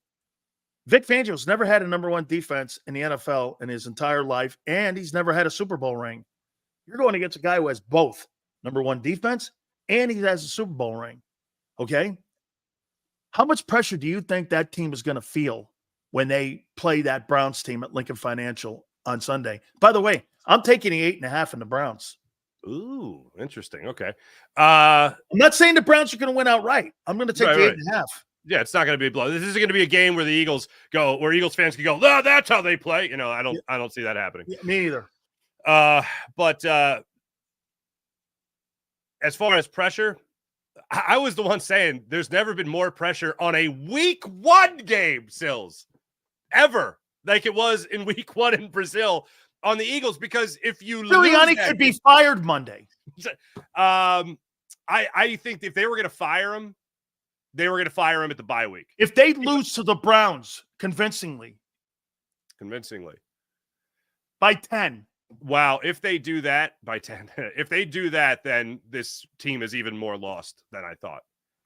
Vic Fangio's never had a number one defense in the NFL in his entire life, and he's never had a Super Bowl ring. You're going against a guy who has both number one defense and he has a Super Bowl ring. Okay? How much pressure do you think that team is going to feel when they play that Browns team at Lincoln Financial on Sunday? By the way, I'm taking the 8.5 in the Browns. Ooh, interesting. Okay. I'm not saying the Browns are going to win outright. I'm going to take the 8.5. Yeah, it's not going to be a blow. This isn't going to be a game where the Eagles go, where Eagles fans can go, no, that's how they play. You know, I don't see that happening. Yeah, me either. But as far as pressure, I was the one saying there's never been more pressure on a week 1 game, Sills, ever, like it was in week 1 in Brazil on the Eagles, because if you Sirianni could be fired Monday. I think if they were going to fire him, they were going to fire him at the bye week. If they lose to the Browns convincingly by 10. Wow, if they do that by 10, if they do that, then this team is even more lost than I thought.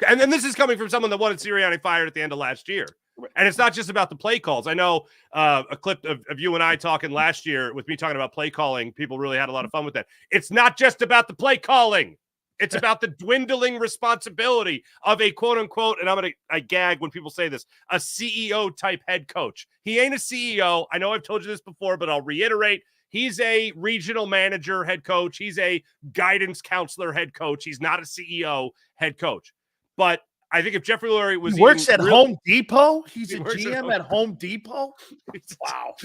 And then this is coming from someone that wanted Sirianni fired at the end of last year. And it's not just about the play calls. I know a clip of you and I talking last year with me talking about play calling. People really had a lot of fun with that. It's not just about the play calling. It's about the dwindling responsibility of a quote unquote, and I gag when people say this, a CEO type head coach. He ain't a CEO. I know I've told you this before, but I'll reiterate. He's a regional manager head coach. He's a guidance counselor head coach. He's not a CEO head coach. But I think if Jeffrey Lurie was works at Home Depot, he's a GM at Home Depot. Wow.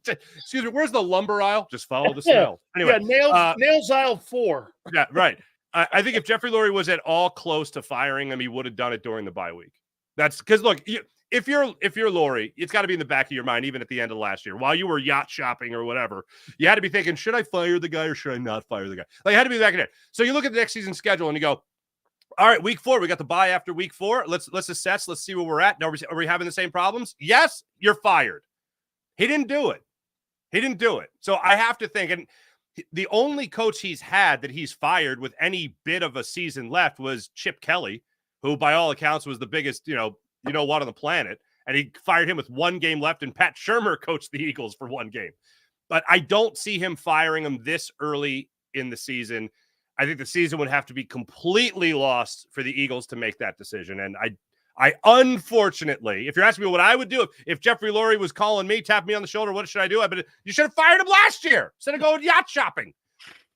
Excuse me. Where's the lumber aisle? Just follow the smell. Anyway, nails aisle 4. Yeah, right. I think if Jeffrey Lurie was at all close to firing him, he would have done it during the bye week. That's because look, if you're Lurie, it's got to be in the back of your mind, even at the end of last year, while you were yacht shopping or whatever, you had to be thinking, should I fire the guy or should I not fire the guy? Like, it had to be back in there. So you look at the next season schedule and you go, all right, week 4, we got the bye after week 4. Let's assess. Let's see where we're at. Are we having the same problems? Yes, you're fired. He didn't do it. So I have to think, and the only coach he's had that he's fired with any bit of a season left was Chip Kelly, who by all accounts was the biggest, you know what on the planet. And he fired him with 1 game left, and Pat Shurmur coached the Eagles for 1 game. But I don't see him firing him this early in the season. I think the season would have to be completely lost for the Eagles to make that decision. And I unfortunately, if you're asking me what I would do, if Jeffrey Lurie was calling me, tapping me on the shoulder, what should I do? You should have fired him last year instead of going yacht shopping.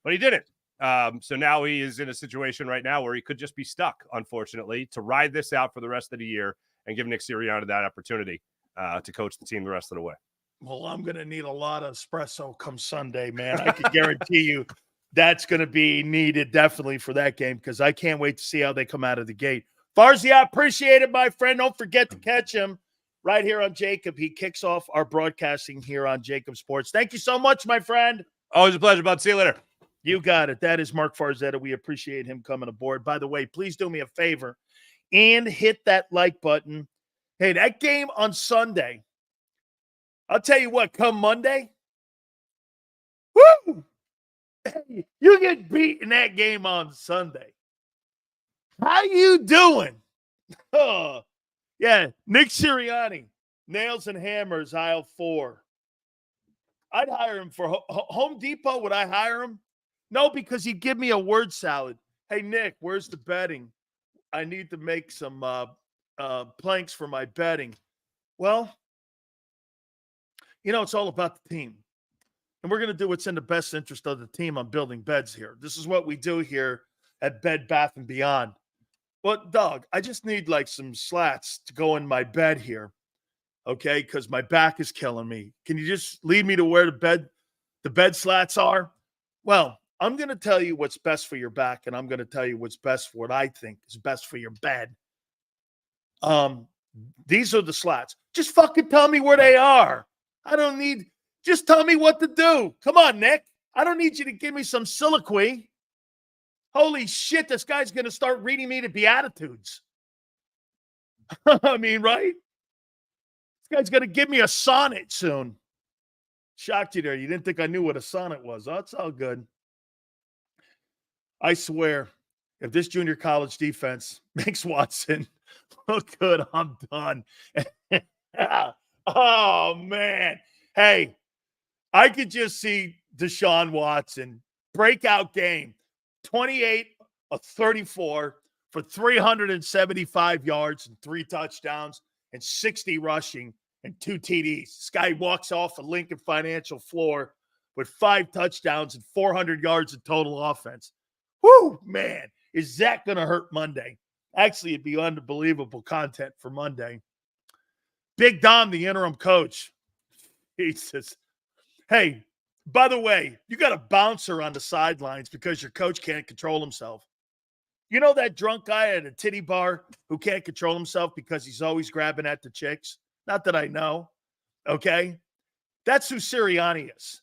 But he didn't. So now he is in a situation right now where he could just be stuck, unfortunately, to ride this out for the rest of the year and give Nick Sirianni that opportunity to coach the team the rest of the way. Well, I'm going to need a lot of espresso come Sunday, man. I can guarantee you that's going to be needed definitely for that game, because I can't wait to see how they come out of the gate. Farzetta, I appreciate it, my friend. Don't forget to catch him right here on JAKIB. He kicks off our broadcasting here on JAKIB Sports. Thank you so much, my friend. Always a pleasure, bud. See you later. You got it. That is Mark Farzetta. We appreciate him coming aboard. By the way, please do me a favor and hit that like button. Hey, that game on Sunday, I'll tell you what, come Monday, woo! Hey, you get beat in that game on Sunday. How you doing? Oh, yeah, Nick Sirianni, nails and hammers, aisle 4. I'd hire him for Home Depot. Would I hire him? No, because he'd give me a word salad. Hey, Nick, where's the betting? I need to make some planks for my betting. Well, it's all about the team. And we're going to do what's in the best interest of the team on building beds here. This is what we do here at Bed Bath & Beyond. Well, dog, I just need like some slats to go in my bed here. okay, because my back is killing me. Can you just lead me to where the bed slats are? Well, I'm going to tell you what's best for your back, and I'm going to tell you what's best for what I think is best for your bed. These are the slats. Just fucking tell me where they are. I don't need, just tell me what to do. Come on, Nick. I don't need you to give me some soliloquy. Holy shit, this guy's going to start reading me the Beatitudes. I mean, right? This guy's going to give me a sonnet soon. Shocked you there. You didn't think I knew what a sonnet was. Oh, it's all good. I swear, if this junior college defense makes Watson look good, I'm done. Oh, man. Hey, I could just see Deshaun Watson, breakout game, 28 of 34 for 375 yards and 3 touchdowns and 60 rushing and 2 TDs. This guy walks off a Lincoln Financial floor with 5 touchdowns and 400 yards of total offense. Whoo, man, is that going to hurt Monday? Actually, it'd be unbelievable content for Monday. Big Dom, the interim coach. He says, hey, by the way, you got a bouncer on the sidelines because your coach can't control himself. You know that drunk guy at a titty bar who can't control himself because he's always grabbing at the chicks? Not that I know, okay? That's who Sirianni is.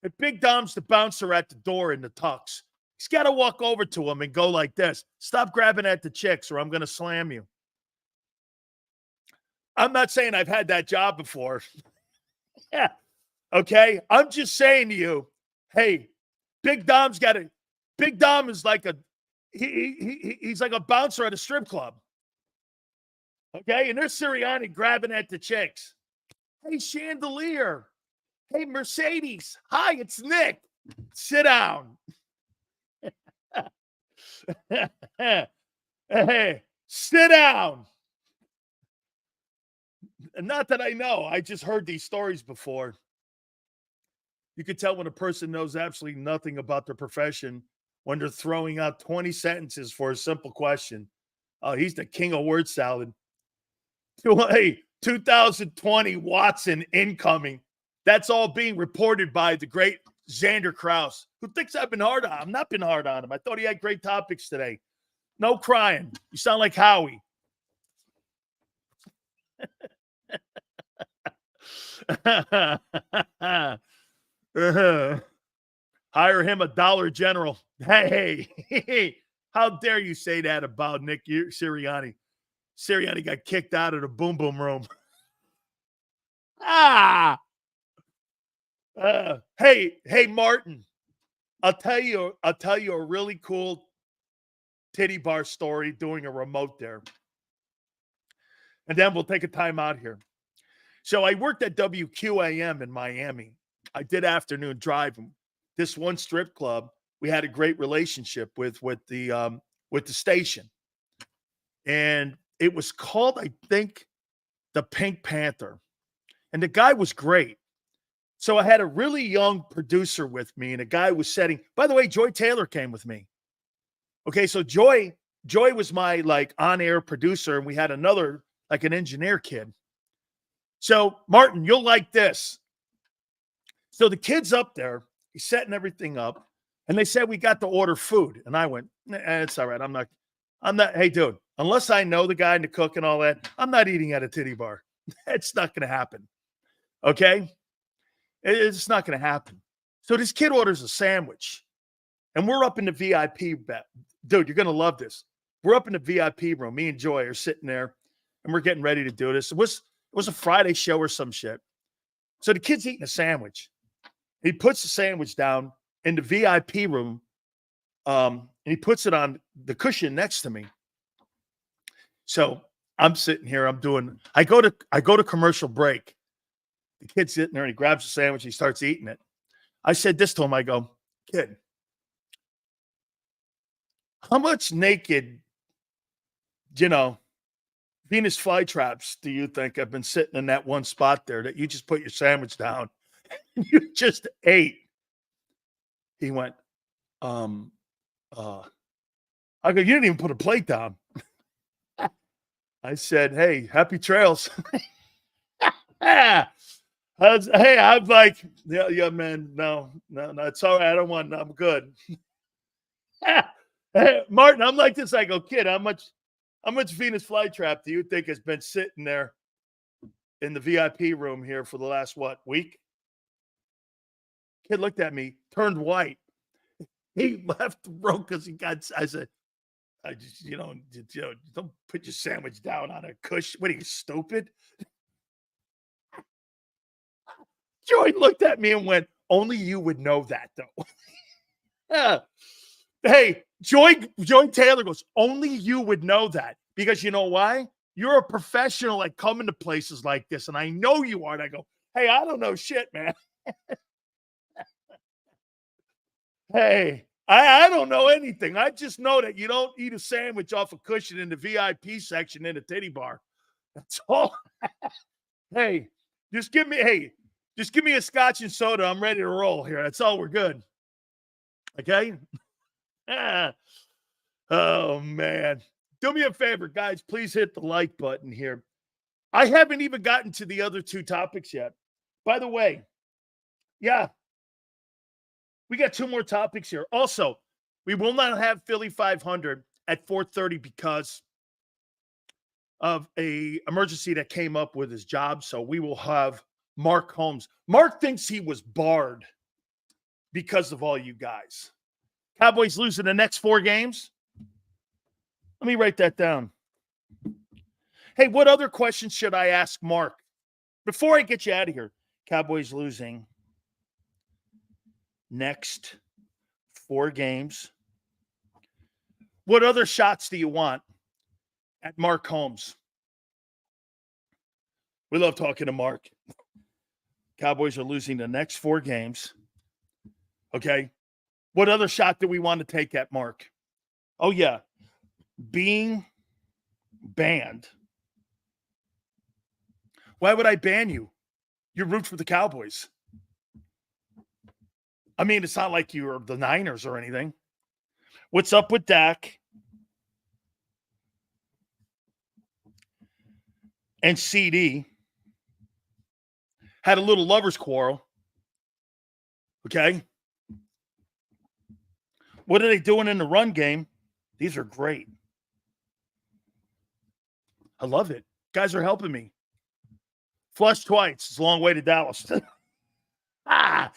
And Big Dom's the bouncer at the door in the tux. He's got to walk over to him and go like this. Stop grabbing at the chicks or I'm going to slam you. I'm not saying I've had that job before. Yeah. Okay? I'm just saying to you, hey, Big Dom is like he's like a bouncer at a strip club. Okay? And there's Sirianni grabbing at the chicks. Hey, Chandelier. Hey, Mercedes. Hi, it's Nick. Sit down. Hey, sit down. Not that I know. I just heard these stories before. You could tell when a person knows absolutely nothing about their profession when they're throwing out 20 sentences for a simple question. He's the king of word salad. Hey, 2020 Watson incoming. That's all being reported by the great Xander Krause, who thinks I've been hard on him. I've not been hard on him. I thought he had great topics today. No crying. You sound like Howie. Hire him a Dollar General. Hey, how dare you say that about Nick Sirianni? Sirianni got kicked out of the boom boom room. Hey, Martin. I'll tell you a really cool titty bar story doing a remote there. And then we'll take a time out here. So I worked at WQAM in Miami. I did afternoon driving. This one strip club, we had a great relationship with the station. And it was called, I think, the Pink Panther. And the guy was great. So I had a really young producer with me, and a guy was setting. By the way, Joy Taylor came with me. Okay, so Joy was my on-air producer, and we had another an engineer kid. So Martin, you'll like this. So the kid's up there, he's setting everything up, and they said we got to order food, and I went, it's all right. I'm not. Hey, dude, unless I know the guy and the cook and all that, I'm not eating at a titty bar. It's not going to happen. Okay. It's not going to happen. So this kid orders a sandwich, and we're up in the VIP bet. Dude, you're going to love this. We're up in the VIP room. Me and Joy are sitting there, and we're getting ready to do this. It was a Friday show or some shit. So the kid's eating a sandwich. He puts the sandwich down in the VIP room, and he puts it on the cushion next to me. So I'm sitting here. I go to commercial break. The kid's sitting there and he grabs the sandwich. He starts eating it. I said this to him. I go, kid, how much naked, Venus flytraps do you think have been sitting in that one spot there that you just put your sandwich down and you just ate? He went, I go, you didn't even put a plate down. I said, hey, happy trails. Yeah. Hey, I'm like, yeah, man. No, it's all right. I don't want. I'm good. Hey, Martin, I'm like this. I go, kid, how much Venus flytrap do you think has been sitting there in the VIP room here for the last week? Kid looked at me, turned white. He left the room because he got. I said, I just, don't put your sandwich down on a cushion. What are you, stupid? Joy looked at me and went, only you would know that, though. Yeah. Hey, Joy Taylor goes, only you would know that. Because you know why? You're a professional at coming to places like this, and I know you are. And I go, hey, I don't know shit, man. Hey, I don't know anything. I just know that you don't eat a sandwich off a cushion in the VIP section in a titty bar. That's all. Hey, just give me a scotch and soda. I'm ready to roll here. That's all. We're good. Okay? Oh, man. Do me a favor, guys. Please hit the like button here. I haven't even gotten to the other two topics yet. By the way, yeah, we got two more topics here. Also, we will not have Philly 500 at 4:30 because of a emergency that came up with his job. So we will have Mark Holmes. Mark thinks he was barred because of all you guys. Cowboys losing the next 4 games. Let me write that down. Hey, what other questions should I ask Mark before I get you out of here? Cowboys losing next 4 games. What other shots do you want at Mark Holmes? We love talking to Mark. Cowboys are losing the next 4 games. Okay. What other shot do we want to take at Mark? Oh, yeah. Being banned. Why would I ban you? You root for the Cowboys. I mean, it's not like you're the Niners or anything. What's up with Dak and CD? Had a little lover's quarrel. Okay. What are they doing in the run game? These are great. I love it. Guys are helping me. Flush twice. It's a long way to Dallas. I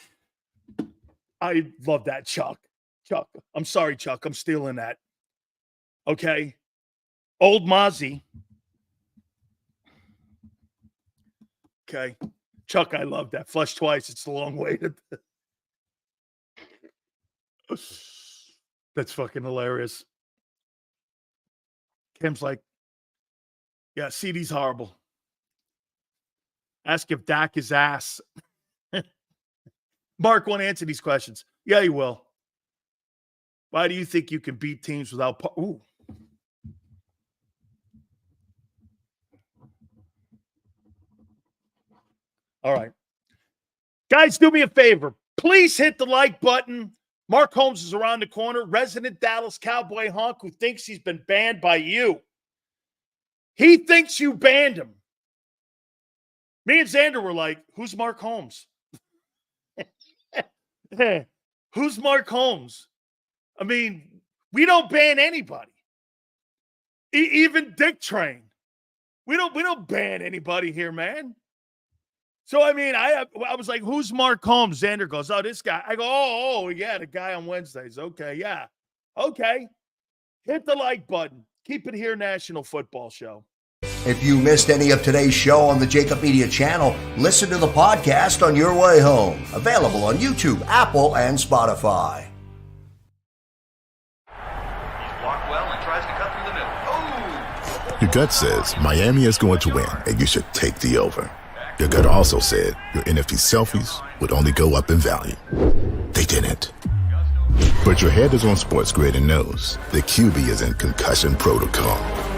love that, Chuck. Chuck. I'm sorry, Chuck. I'm stealing that. Okay. Old Mozzie. Okay. Chuck, I love that. Flush twice. It's a long way to. That's fucking hilarious. Kim's like, yeah, CD's horrible. Ask if Dak is ass. Mark won't answer these questions. Yeah, he will. Why do you think you can beat teams without... Ooh. All right. Guys, do me a favor. Please hit the like button. Mark Holmes is around the corner. Resident Dallas Cowboy honk who thinks he's been banned by you. He thinks you banned him. Me and Xander were like, who's Mark Holmes? Who's Mark Holmes? I mean, we don't ban anybody. Even Dick Train. We don't ban anybody here, man. So, I mean, I was like, who's Mark Holmes? Xander goes, oh, this guy. I go, oh, yeah, the guy on Wednesdays. Okay, yeah. Okay. Hit the like button. Keep it here, National Football Show. If you missed any of today's show on the JAKIB Media channel, listen to the podcast on your way home. Available on YouTube, Apple, and Spotify. He's blocked well and tries to cut through the middle. Oh! Your gut says Miami is going to win, and you should take the over. Your gut also said your NFT selfies would only go up in value. They didn't. But your head is on Sports Grid and knows the QB is in concussion protocol.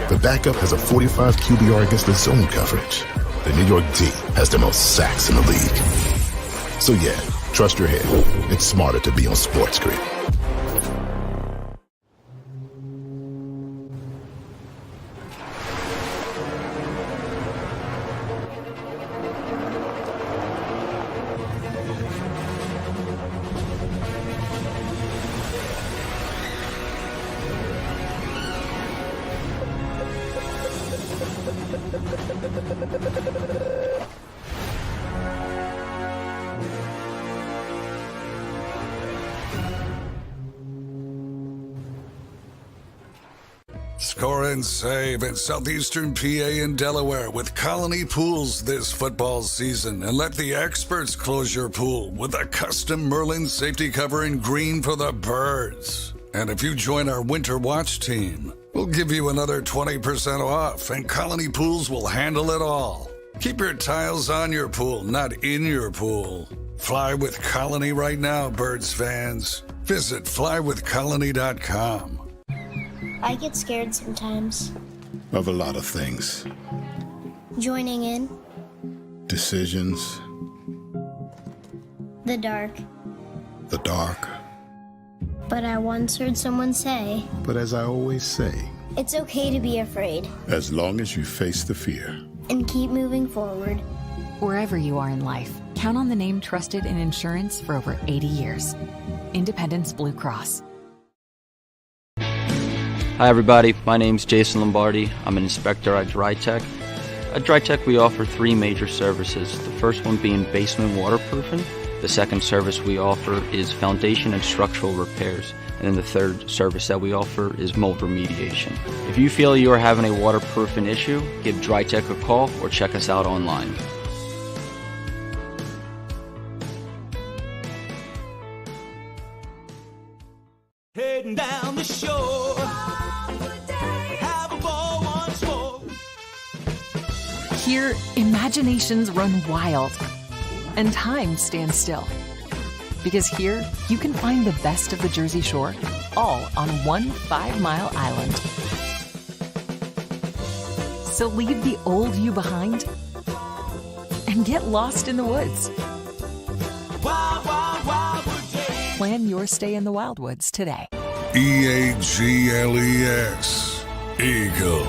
The backup has a 45 QBR against the zone coverage. The New York D has the most sacks in the league. So yeah, trust your head. It's smarter to be on Sports Grid. Score and save in southeastern PA and Delaware with Colony Pools this football season, and let the experts close your pool with a custom Merlin safety cover in green for the birds. And if you join our Winter Watch team, we'll give you another 20% off, and Colony Pools will handle it all. Keep your tiles on your pool, not in your pool. Fly with Colony right now, birds fans. Visit flywithcolony.com. I get scared sometimes. Of a lot of things. Joining in. Decisions. The dark. The dark. But I once heard someone say, But as I always say, it's okay to be afraid. as long as you face the fear. And keep moving forward. Wherever you are in life, count on the name trusted in insurance for over 80 years. Independence Blue Cross. Hi everybody, my name's Jason Lombardi. I'm an inspector at DryTech. At DryTech we offer 3 major services, the first one being basement waterproofing. The second service we offer is foundation and structural repairs. And then the third service that we offer is mold remediation. If you feel you are having a waterproofing issue, give DryTech a call or check us out online. Heading down the shore, have a ball once more. Here, imaginations run wild and time stands still. Because here, you can find the best of the Jersey Shore, all on one 5-mile island. So leave the old you behind and get lost in the woods. Wild, wild, wildwood. Plan your stay in the Wildwoods today. EAGLES. Eagles.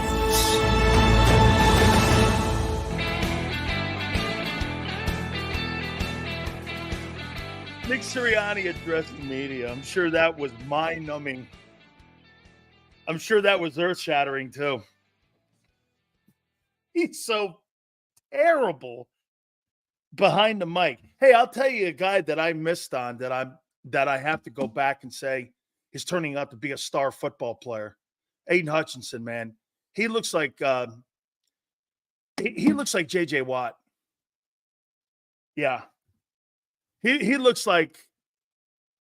Nick Sirianni addressed the media. I'm sure that was mind-numbing. I'm sure that was earth-shattering, too. He's so terrible behind the mic. Hey, I'll tell you a guy that I missed on that I have to go back and say is turning out to be a star football player. Aiden Hutchinson, man. He looks like he looks like J.J. Watt. Yeah. He looks like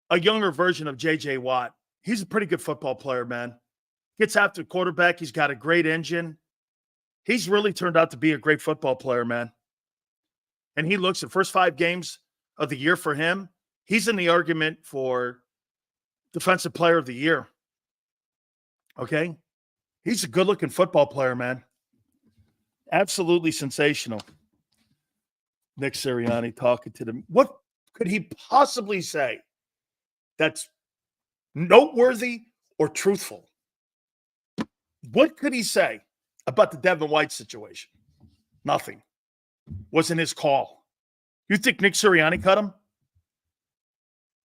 a younger version of J.J. Watt. He's a pretty good football player, man. Gets after the quarterback. He's got a great engine. He's really turned out to be a great football player, man. And he looks at first 5 games of the year for him. He's in the argument for Defensive Player of the Year. Okay? He's a good-looking football player, man. Absolutely sensational. Nick Sirianni talking to them. What could he possibly say that's noteworthy or truthful? What could he say about the Devin White situation? Nothing. Wasn't his call. You think Nick Sirianni cut him?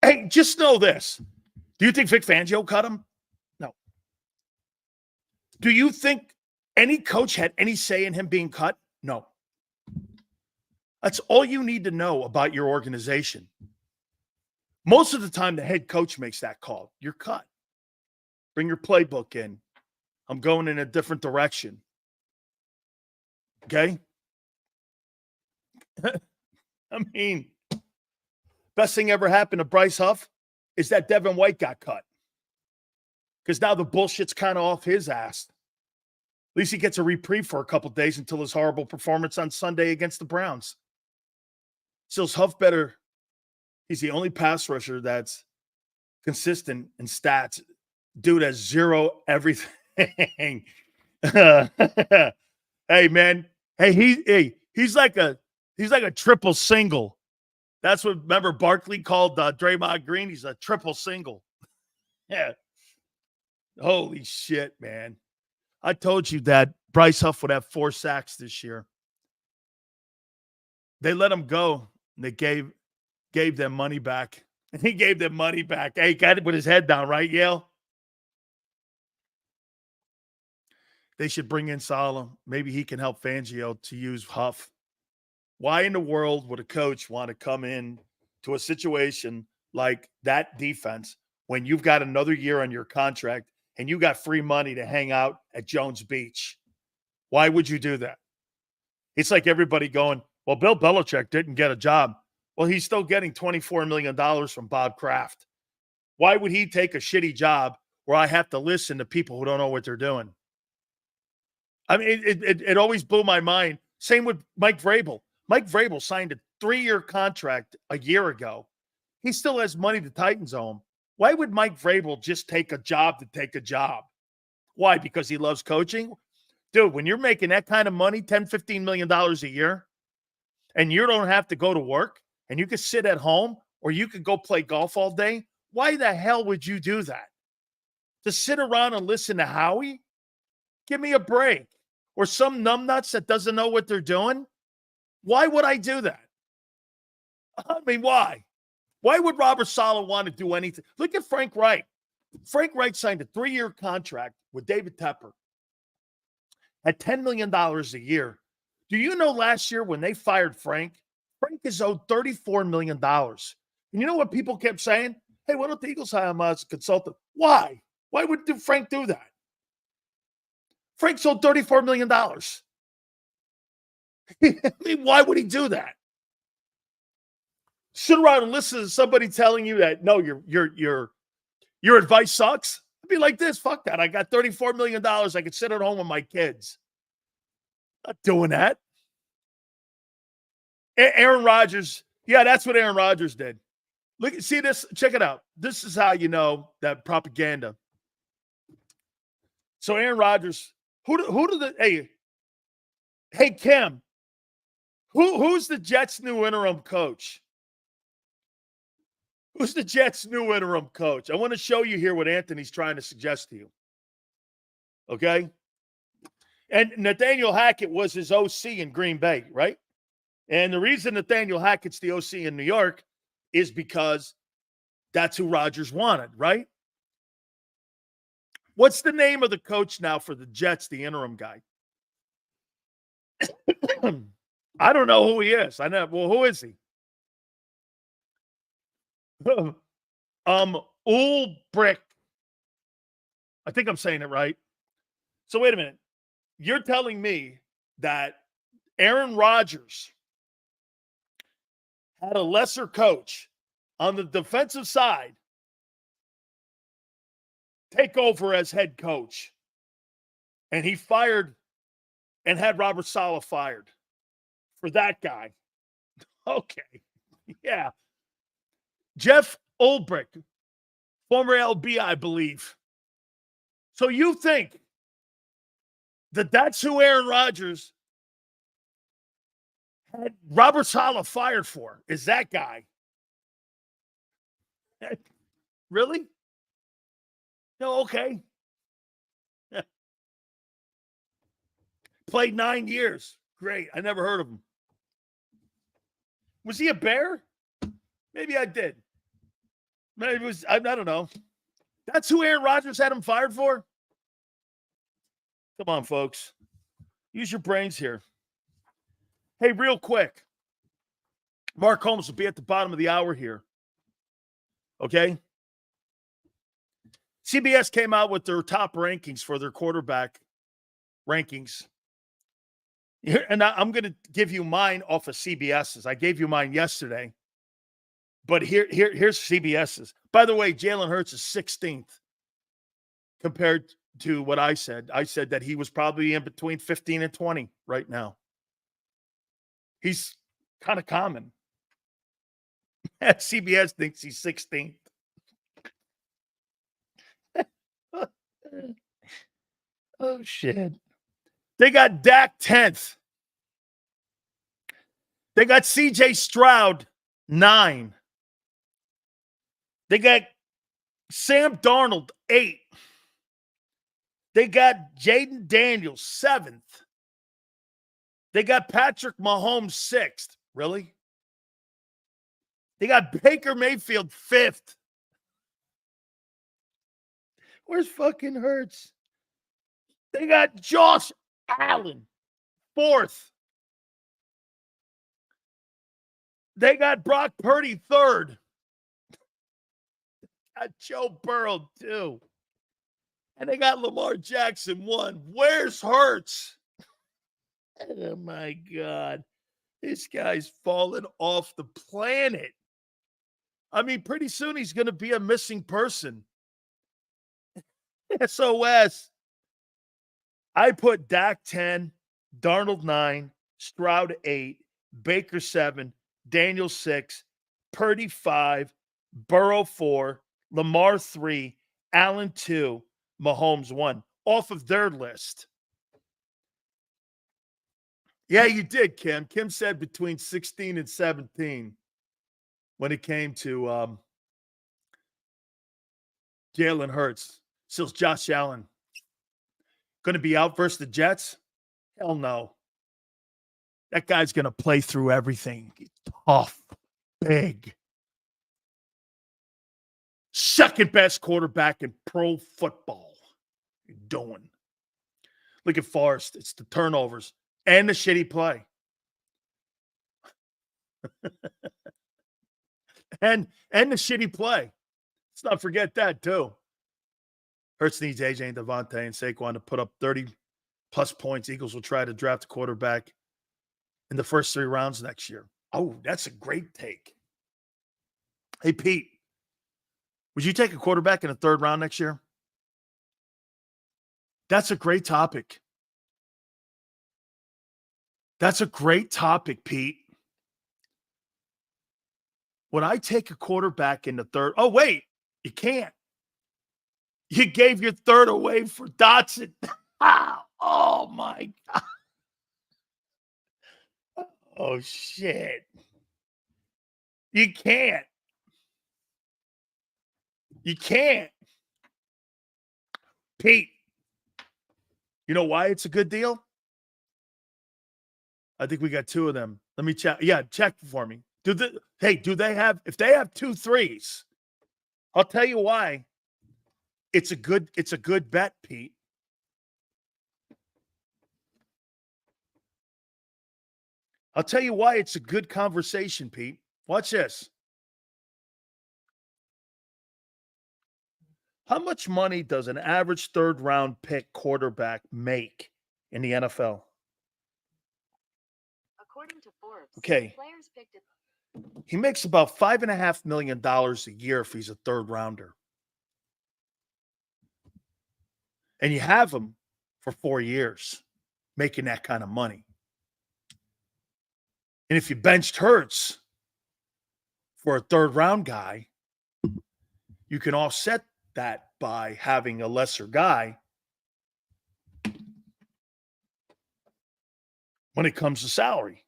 Hey, just know this. Do you think Vic Fangio cut him? No. Do you think any coach had any say in him being cut? No. That's all you need to know about your organization. Most of the time, the head coach makes that call. You're cut. Bring your playbook in. I'm going in a different direction. Okay? I mean, best thing ever happened to Bryce Huff is that Devin White got cut. Because now the bullshit's kind of off his ass. At least he gets a reprieve for a couple days until his horrible performance on Sunday against the Browns. Stills Huff better. He's the only pass rusher that's consistent in stats. Dude has 0 everything. Hey, man. Hey, he's like a triple single. That's what, remember, Barkley called Draymond Green. He's a triple single. Yeah. Holy shit, man. I told you that Bryce Huff would have 4 sacks this year. They let him go. And they gave them money back. And he gave them money back. Hey, he got it with his head down, right, Yale? They should bring in Salah. Maybe he can help Fangio to use Huff. Why in the world would a coach want to come in to a situation like that defense when you've got another year on your contract and you got free money to hang out at Jones Beach. Why would you do that? It's like everybody going, well, Bill Belichick didn't get a job. Well, he's still getting $24 million from Bob Kraft. Why would he take a shitty job where I have to listen to people who don't know what they're doing? I mean, it always blew my mind. Same with Mike Vrabel. Mike Vrabel signed a 3-year contract a year ago. He still has money the Titans owe him. Why would Mike Vrabel just take a job to take a job? Why? Because he loves coaching? Dude, when you're making that kind of money, $10, $15 million a year, and you don't have to go to work, and you can sit at home, or you could go play golf all day, why the hell would you do that? To sit around and listen to Howie? Give me a break. Or some numbnuts that doesn't know what they're doing? Why would I do that? I mean, why? Why would Robert Saleh want to do anything? Look at Frank Reich. Frank Reich signed a 3-year contract with David Tepper at $10 million a year. Do you know last year when they fired Frank, Frank is owed $34 million. And you know what people kept saying? Hey, why don't the Eagles hire him as a consultant? Why would Frank do that? Frank sold $34 million. I mean, why would he do that? Sit around and listen to somebody telling you that, no, your advice sucks. I'd be like this, fuck that. I got $34 million. I could sit at home with my kids. Not doing that. Aaron Rodgers. Yeah, that's what Aaron Rodgers did. Look, see this? Check it out. This is how you know that propaganda. So Aaron Rodgers, hey Kim, who's the Jets' new interim coach? Who's the Jets' new interim coach? I want to show you here what Anthony's trying to suggest to you. Okay? And Nathaniel Hackett was his OC in Green Bay, right? And the reason Nathaniel Hackett's the OC in New York is because that's who Rodgers wanted, right? What's the name of the coach now for the Jets, the interim guy? I don't know who he is. I know. Well, who is he? Ulbrich. I think I'm saying it right. So wait a minute. You're telling me that Aaron Rodgers had a lesser coach on the defensive side take over as head coach, and he fired and had Robert Saleh fired for that guy. Okay. Yeah. Jeff Ulbrich, former LB, I believe. So you think that that's who Aaron Rodgers had Robert Saleh fired for, is that guy? Really? No, okay. Played 9 years. Great. I never heard of him. Was he a Bear? Maybe I did. Maybe it was, I don't know. That's who Aaron Rodgers had him fired for? Come on, folks. Use your brains here. Hey, real quick. Mark Holmes will be at the bottom of the hour here. Okay? CBS came out with their top rankings for their quarterback rankings. And I'm going to give you mine off of CBS's. I gave you mine yesterday. But here's CBS's. By the way, Jalen Hurts is 16th compared to what I said. I said that he was probably in between 15 and 20 right now. He's kind of common. CBS thinks he's 16th. Oh, shit. They got Dak 10th. They got CJ Stroud 9. They got Sam Darnold 8. They got Jaden Daniels 7th. They got Patrick Mahomes 6th. Really? They got Baker Mayfield 5th. Where's fucking Hurts? They got Josh Allen 4th. They got Brock Purdy 3rd. Got Joe Burrow 2. And they got Lamar Jackson 1. Where's Hurts? Oh, my God. This guy's falling off the planet. I mean, pretty soon he's going to be a missing person. SOS. I put Dak 10, Darnold 9, Stroud 8, Baker 7, Daniel 6, Purdy 5, Burrow 4, Lamar 3, Allen 2, Mahomes 1 off of their list. Yeah, you did, Kim. Kim said between 16 and 17 when it came to Jalen Hurts. Still Josh Allen. Going to be out versus the Jets? Hell no. That guy's going to play through everything. He's tough, big. Second best quarterback in pro football. What are you doing? Look at Forrest. It's the turnovers and the shitty play. and the shitty play. Let's not forget that, too. Hurts needs AJ and Devonte and Saquon to put up 30-plus points. Eagles will try to draft a quarterback in the first 3 rounds next year. Oh, that's a great take. Hey, Pete, would you take a quarterback in the 3rd round next year? That's a great topic. That's a great topic, Pete. Would I take a quarterback in the 3rd? Oh, wait, you can't. You gave your 3rd away for Dotson. Oh, my God. Oh, shit. You can't. You can't. Pete, you know why it's a good deal? I think we got 2 of them. Let me check. Yeah, check for me. Do they have, if they have 2 threes, I'll tell you why. It's a good bet, Pete. I'll tell you why it's a good conversation, Pete. Watch this. How much money does an average 3rd round pick quarterback make in the NFL? According to Forbes, okay. Players picked it. He makes about $5.5 million a year if he's a 3rd rounder. And you have him for 4 years making that kind of money. And if you benched Hurts for a 3rd round guy, you can offset that by having a lesser guy when it comes to salary.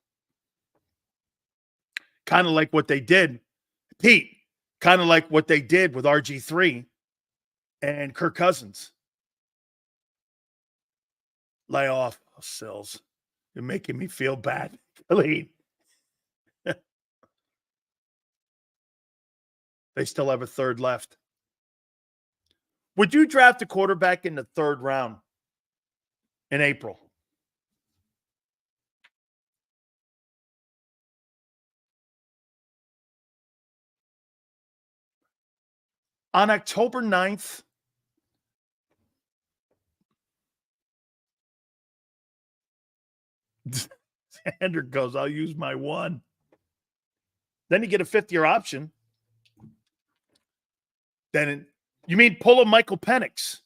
Kind of like what they did, Pete, kind of like what they did with RG3 and Kirk Cousins. Lay off, Sills. You're making me feel bad. They still have a 3rd left. Would you draft a quarterback in the 3rd round in April? On October 9th, Xander goes, I'll use my 1. Then you get a 5th-year option. Then you mean pull a Michael Penix.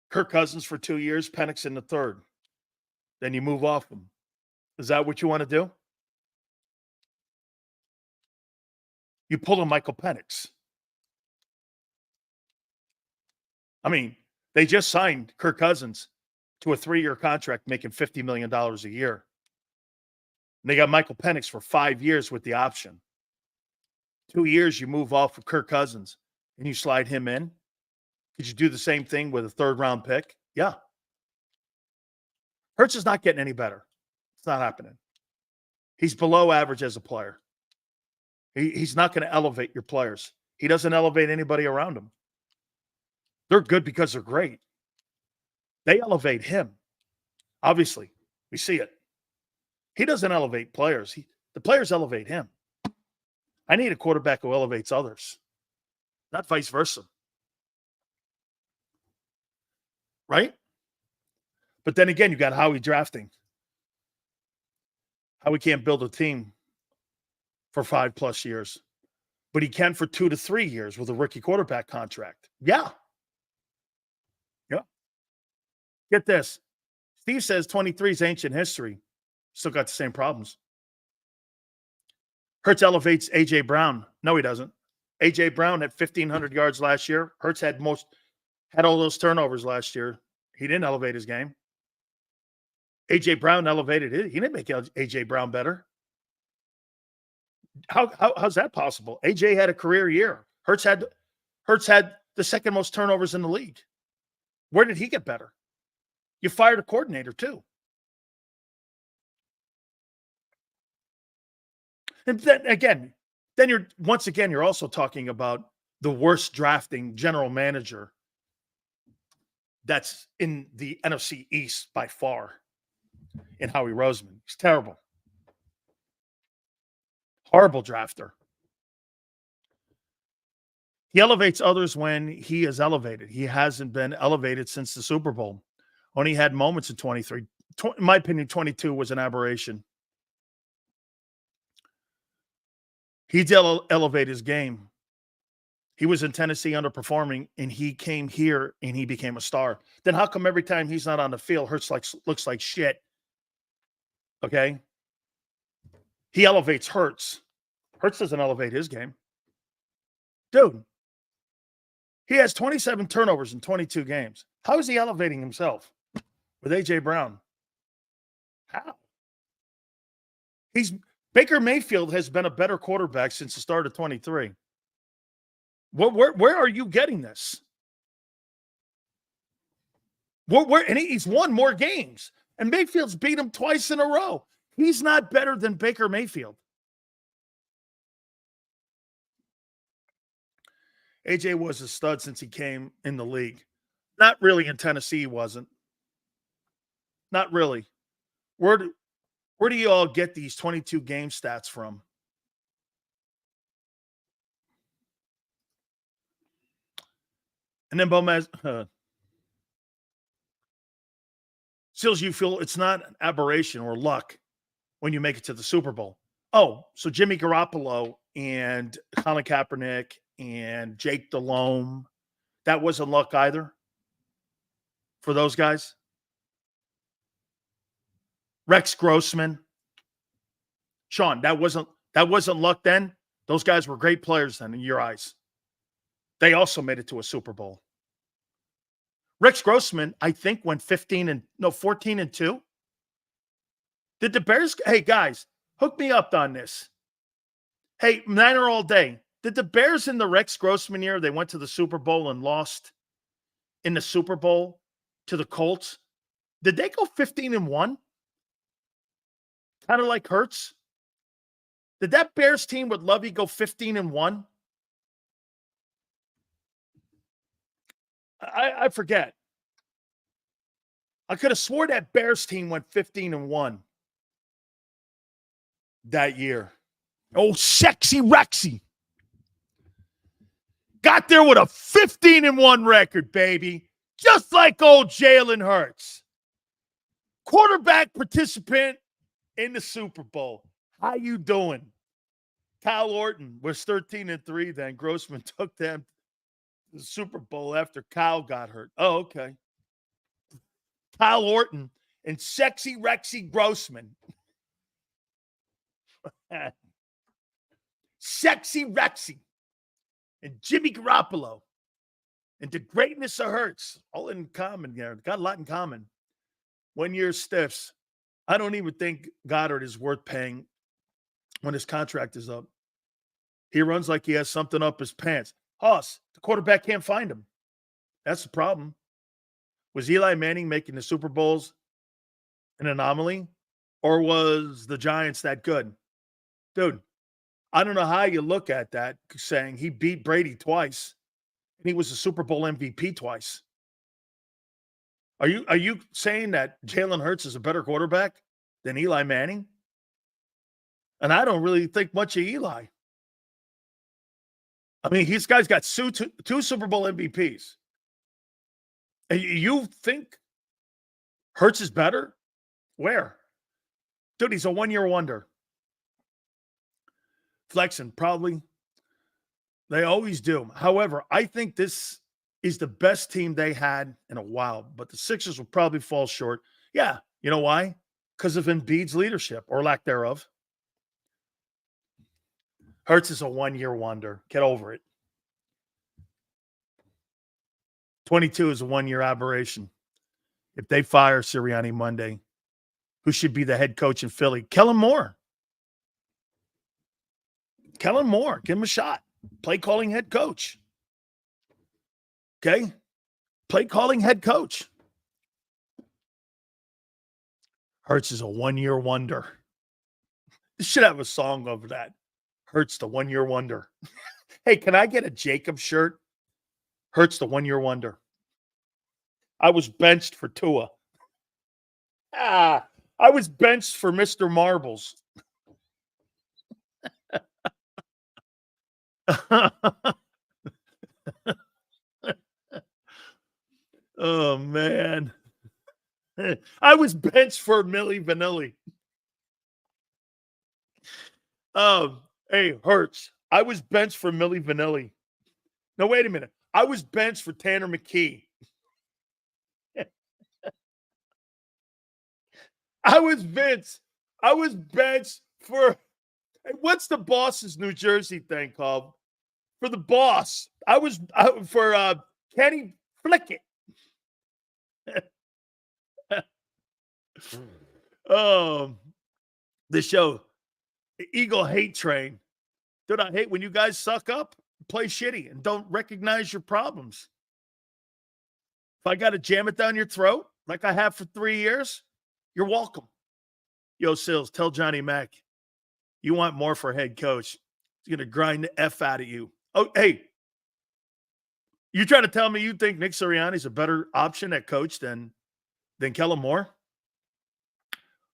Kirk Cousins for 2 years, Penix in the 3rd. Then you move off him. Is that what you want to do? You pull a Michael Penix. I mean, they just signed Kirk Cousins to a 3-year contract making $50 million a year. And they got Michael Penix for 5 years with the option. 2 years, you move off of Kirk Cousins and you slide him in. Could you do the same thing with a 3rd round pick? Yeah. Hurts is not getting any better. It's not happening. He's below average as a player. He's not going to elevate your players. He doesn't elevate anybody around him. They're good because they're great. They elevate him. Obviously, we see it. He doesn't elevate players. The players elevate him. I need a quarterback who elevates others. not vice versa. Right? But then again, you got Howie drafting. Howie can't build a team for 5+ years, but he can for 2 to 3 years with a rookie quarterback contract. Yeah. Yeah. Get this. Steve says 23 is ancient history. Still got the same problems. Hurts elevates A.J. Brown. No, he doesn't. A.J. Brown had 1,500 yards last year. Hurts had all those turnovers last year. He didn't elevate his game. A.J. Brown elevated it. He didn't make A.J. Brown better. How's that possible? A.J. had a career year. Hurts had the second most turnovers in the league. Where did he get better? You fired a coordinator too. And then you're also talking about the worst drafting general manager that's in the NFC East by far in Howie Roseman. He's terrible. Horrible drafter. He elevates others when he is elevated. He hasn't been elevated since the Super Bowl. Only had moments in 23. In my opinion, 22 was an aberration. He did elevate his game. He was in Tennessee underperforming, and he came here and he became a star. Then how come every time he's not on the field, Hurts looks like shit? Okay? He elevates Hurts. Hurts doesn't elevate his game. Dude, he has 27 turnovers in 22 games. How is he elevating himself with A.J. Brown? How? Baker Mayfield has been a better quarterback since the start of 23. Where are you getting this? And he's won more games. And Mayfield's beat him twice in a row. He's not better than Baker Mayfield. AJ was a stud since he came in the league. Not really in Tennessee, he wasn't. Not really. Where do you all get these 22 game stats from? And then Bomez, Seals, you feel it's not an aberration or luck when you make it to the Super Bowl. Oh, so Jimmy Garoppolo and Colin Kaepernick and Jake Delhomme, that wasn't luck either for those guys? Rex Grossman. Sean, that wasn't luck then? Those guys were great players then in your eyes. They also made it to a Super Bowl. Rex Grossman, I think, went 14-2. Did the Bears? Hey, guys, hook me up on this. Hey, Niner all day. Did the Bears in the Rex Grossman year, they went to the Super Bowl and lost in the Super Bowl to the Colts? Did they go 15-1? Kind of like Hurts? Did that Bears team with Lovey go 15-1? I forget. I could have swore that Bears team went 15-1 that year. Oh, sexy Rexy. Got there with a 15-1 record, baby. Just like old Jalen Hurts. Quarterback participant in the Super Bowl. How you doing? Kyle Orton was 13-3 then. Grossman took them to the Super Bowl after Kyle got hurt. Oh, okay. Kyle Orton and sexy Rexy Grossman. Sexy Rexy and Jimmy Garoppolo and the greatness of Hurts. All in common there. Got a lot in common. 1 year stiffs. I don't even think Goddard is worth paying when his contract is up. He runs like he has something up his pants. Hoss, the quarterback can't find him. That's the problem. Was Eli Manning making the Super Bowls an anomaly? Or was the Giants that good? Dude, I don't know how you look at that saying he beat Brady twice and he was a Super Bowl MVP twice. Are you saying that Jalen Hurts is a better quarterback than Eli Manning? And I don't really think much of Eli. I mean, this guy's got two Super Bowl MVPs. And you think Hurts is better? Where? Dude, he's a one-year wonder. Flexing, probably. They always do. However, I think this is the best team they had in a while, but the Sixers will probably fall short. Yeah, you know why? Because of Embiid's leadership or lack thereof. Hurts is a one-year wonder. Get over it. 22 is a one-year aberration. If they fire Sirianni Monday, who should be the head coach in Philly? Kellen Moore. Kellen Moore. Give him a shot. Play calling head coach. Okay? Play calling head coach. Hurts is a one-year wonder. You should have a song over that. Hurts the one-year wonder. Hey, can I get a JAKIB shirt? Hurts the one-year wonder. I was benched for Tua. I was benched for Mr. Marbles. Oh, man. I was benched for Milli Vanilli. Hey, Hurts. I was benched for Milli Vanilli. No, wait a minute. I was benched for Tanner McKee. I was benched for, what's the boss's New Jersey thing called? For the boss. I was for Kenny Flickett. The show, the Eagle Hate Train. Dude, I hate when you guys suck up, play shitty, and don't recognize your problems. If I got to jam it down your throat like I have for 3 years, you're welcome. Yo, Sills, tell Johnny Mac you want more for head coach. He's going to grind the F out of you. Oh, hey, you trying to tell me you think Nick Sirianni's a better option at coach than Kellen Moore?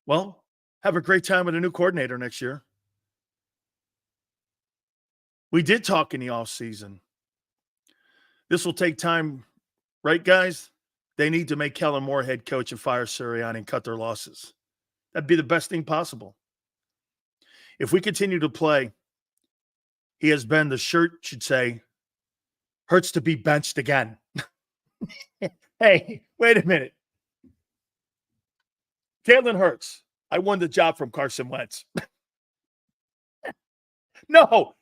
Well, have a great time with a new coordinator next year. We did talk in the offseason. This will take time, right, guys? They need to make Kellen Moore head coach and fire Sirianni and cut their losses. That'd be the best thing possible. If we continue to play, he has been, the shirt should say, Hurts to be benched again. Hey, wait a minute. Jalen Hurts. I won the job from Carson Wentz. No,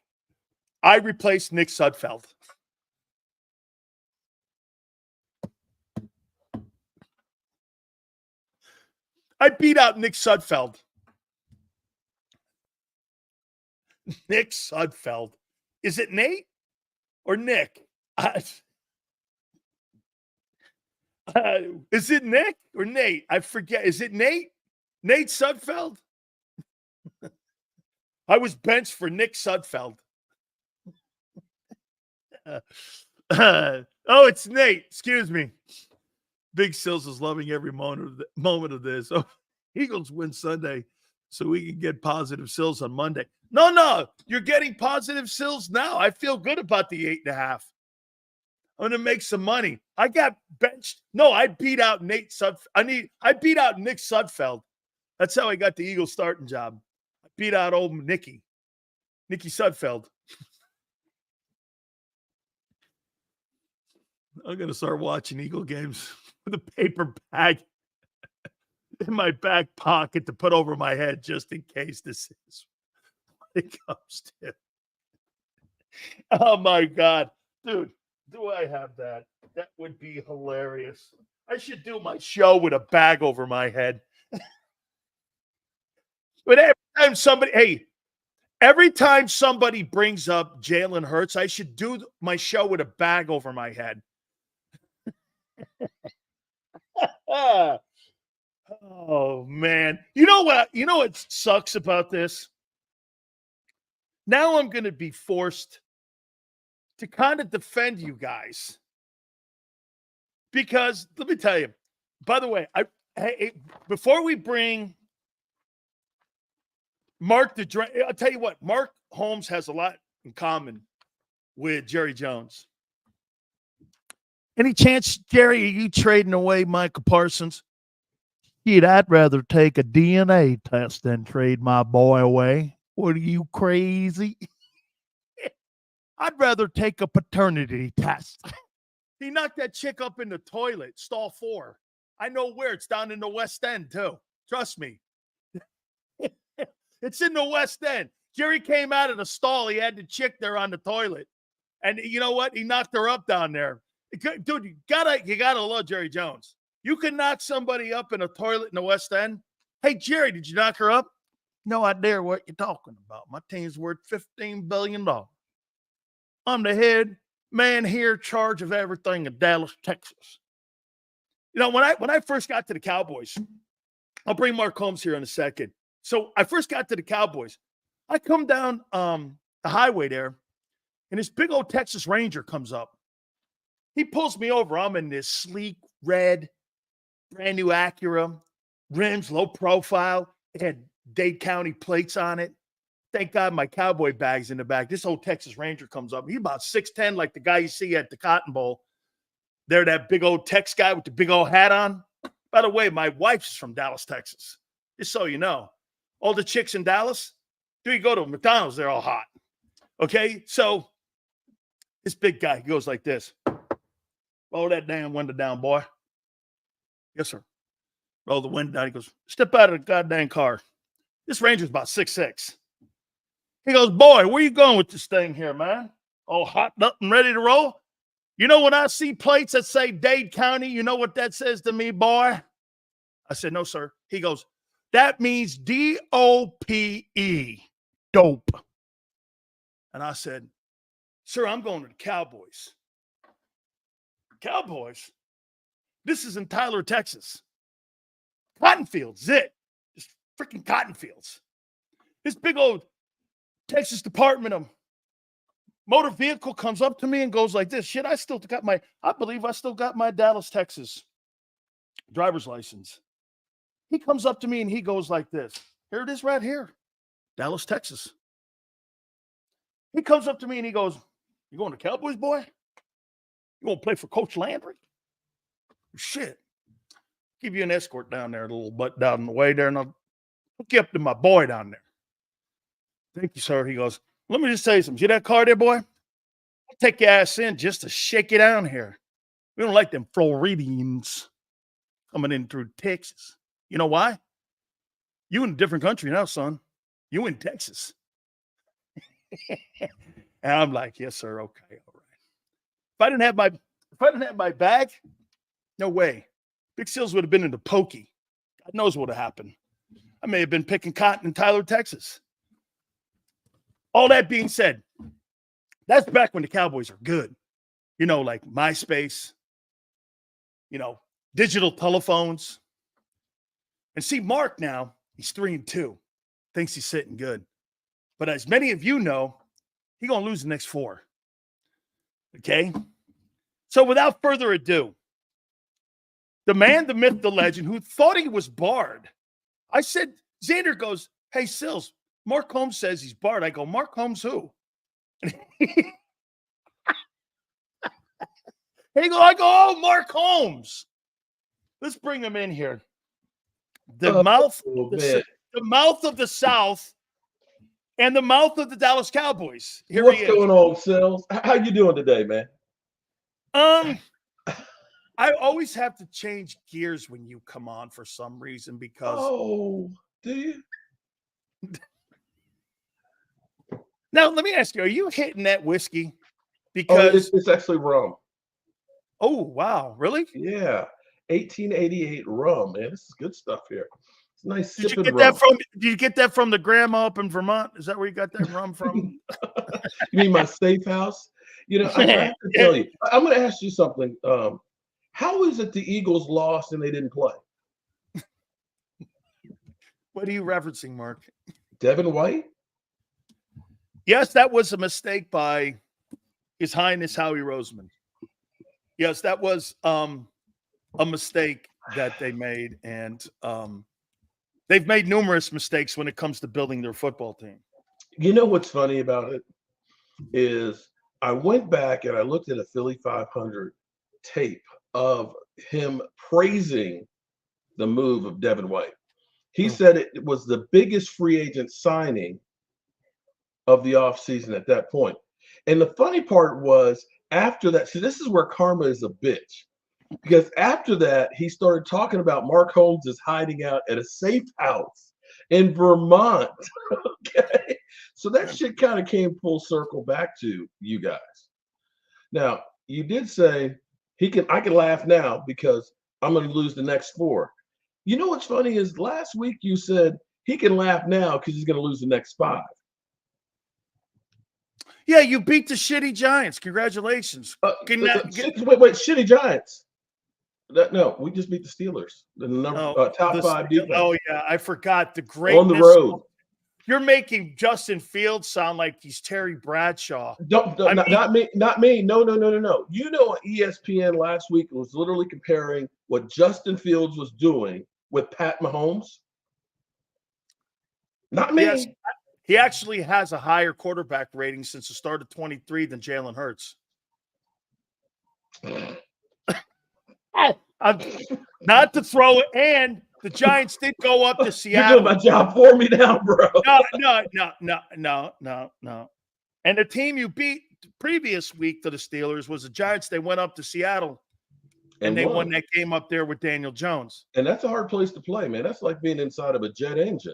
I replaced Nick Sudfeld. I beat out Nick Sudfeld. Nick Sudfeld. Is it Nate or Nick? Is it Nick or Nate? I forget. Is it Nate? Nate Sudfeld? I was benched for Nick Sudfeld. Oh, it's Nate. Excuse me. Big Sills is loving every moment of this. Oh, Eagles win Sunday so we can get positive Sills on Monday. No. You're getting positive Sills now. I feel good about the 8.5. I'm going to make some money. I got benched. No, I beat out Nate Sudfeld. I beat out Nick Sudfeld. That's how I got the Eagles starting job. I beat out old Nicky Sudfeld. I'm going to start watching Eagle games with a paper bag in my back pocket to put over my head just in case this is what it comes to. Oh, my God. Dude, do I have that? That would be hilarious. I should do my show with a bag over my head. But every time somebody brings up Jalen Hurts, I should do my show with a bag over my head. Oh, man. You know what sucks about this? Now I'm going to be forced to kind of defend you guys. Because, let me tell you, by the way, before we bring Mark I'll tell you what, Mark Holmes has a lot in common with Jerry Jones. Any chance, Jerry, are you trading away Michael Parsons? Shit, I'd rather take a DNA test than trade my boy away. What are you, crazy? I'd rather take a paternity test. He knocked that chick up in the toilet, stall 4. I know where. It's down in the West End, too. Trust me. It's in the West End. Jerry came out of the stall. He had the chick there on the toilet. And you know what? He knocked her up down there. Dude, you gotta love Jerry Jones. You can knock somebody up in a toilet in the West End. Hey, Jerry, did you knock her up? No idea what you're talking about. My team's worth $15 billion. I'm the head man here, charge of everything in Dallas, Texas. You know, when I first got to the Cowboys, I'll bring Mark Holmes here in a second. So I first got to the Cowboys. I come down the highway there, and this big old Texas Ranger comes up. He pulls me over. I'm in this sleek, red, brand new Acura, rims, low profile. It had Dade County plates on it. Thank God my cowboy bag's in the back. This old Texas Ranger comes up. He's about 6'10", like the guy you see at the Cotton Bowl. They're that big old Tex guy with the big old hat on. By the way, my wife's from Dallas, Texas. Just so you know. All the chicks in Dallas, do you go to McDonald's, they're all hot. Okay, so this big guy, he goes like this. Roll that damn window down, boy. Yes, sir. Roll the window down. He goes, step out of the goddamn car. This Ranger's about 6'6". He goes, boy, where you going with this thing here, man? All hot up and ready to roll? You know, when I see plates that say Dade County, you know what that says to me, boy? I said, no, sir. He goes, that means D-O-P-E, dope. And I said, sir, I'm going to the Cowboys. Cowboys? This is in Tyler, Texas. Cotton fields, it. Just freaking cotton fields. This big old Texas Department of Motor Vehicle comes up to me and goes like this. Shit, I believe I still got my Dallas, Texas driver's license. He comes up to me and he goes like this. Here it is right here. Dallas, Texas. He comes up to me and he goes, you going to Cowboys, boy? You want to play for Coach Landry? Shit. Give you an escort down there, a little butt down the way there, and I'll hook you up to my boy down there. Thank you, sir. He goes, let me just tell you something. See that car there, boy? I'll take your ass in just to shake you down here. We don't like them Floridians coming in through Texas. You know why? You in a different country now, son. You in Texas. And I'm like, yes, sir. Okay, all right. If I didn't have my bag, no way. Big Seals would have been in the pokey. God knows what would have happened. I may have been picking cotton in Tyler, Texas. All that being said, that's back when the Cowboys are good. You know, like MySpace, you know, digital telephones. And see, Mark now, he's 3-2. Thinks he's sitting good. But as many of you know, he's going to lose the next 4. Okay? So without further ado, the man, the myth, the legend, who thought he was barred. I said, Xander goes, hey, Sills, Mark Holmes says he's barred. I go, Mark Holmes who? I go, oh, Mark Holmes. Let's bring him in here. The mouth of the South and the mouth of the Dallas Cowboys. Here What's going on, Sills? How you doing today, man? I always have to change gears when you come on for some reason because. Oh, do you? Now, let me ask you, are you hitting that whiskey? Because it's actually rum. Oh, wow. Really? Yeah. 1888 rum, man. This is good stuff here. It's nice. Did you get that from the grandma up in Vermont? Is that where you got that rum from? You mean my safe house? You know, I have to tell you, I'm going to ask you something. How is it the Eagles lost and they didn't play? What are you referencing, Mark? Devin White? Yes, that was a mistake by His Highness Howie Roseman. Yes, that was a mistake that they made, and they've made numerous mistakes when it comes to building their football team. You know what's funny about it is I went back and I looked at a Philly 500 tape of him praising the move of Devin White. He said it was the biggest free agent signing of the offseason at that point. And the funny part was after that, see, this is where karma is a bitch. Because after that, he started talking about Mark Holmes is hiding out at a safe house in Vermont. Okay. So that shit kind of came full circle back to you guys. Now, you did say I can laugh now because I'm going to lose the next 4. You know what's funny is last week you said he can laugh now because he's going to lose the next 5. Yeah, you beat the shitty Giants. Congratulations. Wait, shitty Giants. No, we just beat the Steelers. The top 5 defense. Oh, yeah, I forgot the greatness. On the road. You're making Justin Fields sound like he's Terry Bradshaw. Not me. No. You know, ESPN last week was literally comparing what Justin Fields was doing with Pat Mahomes. Not me. Yes, he actually has a higher quarterback rating since the start of 23 than Jalen Hurts. Not to throw it, and the Giants did go up to Seattle. You're doing my job for me now, bro. No. And the team you beat the previous week to the Steelers was the Giants. They went up to Seattle, and they won that game up there with Daniel Jones. And that's a hard place to play, man. That's like being inside of a jet engine.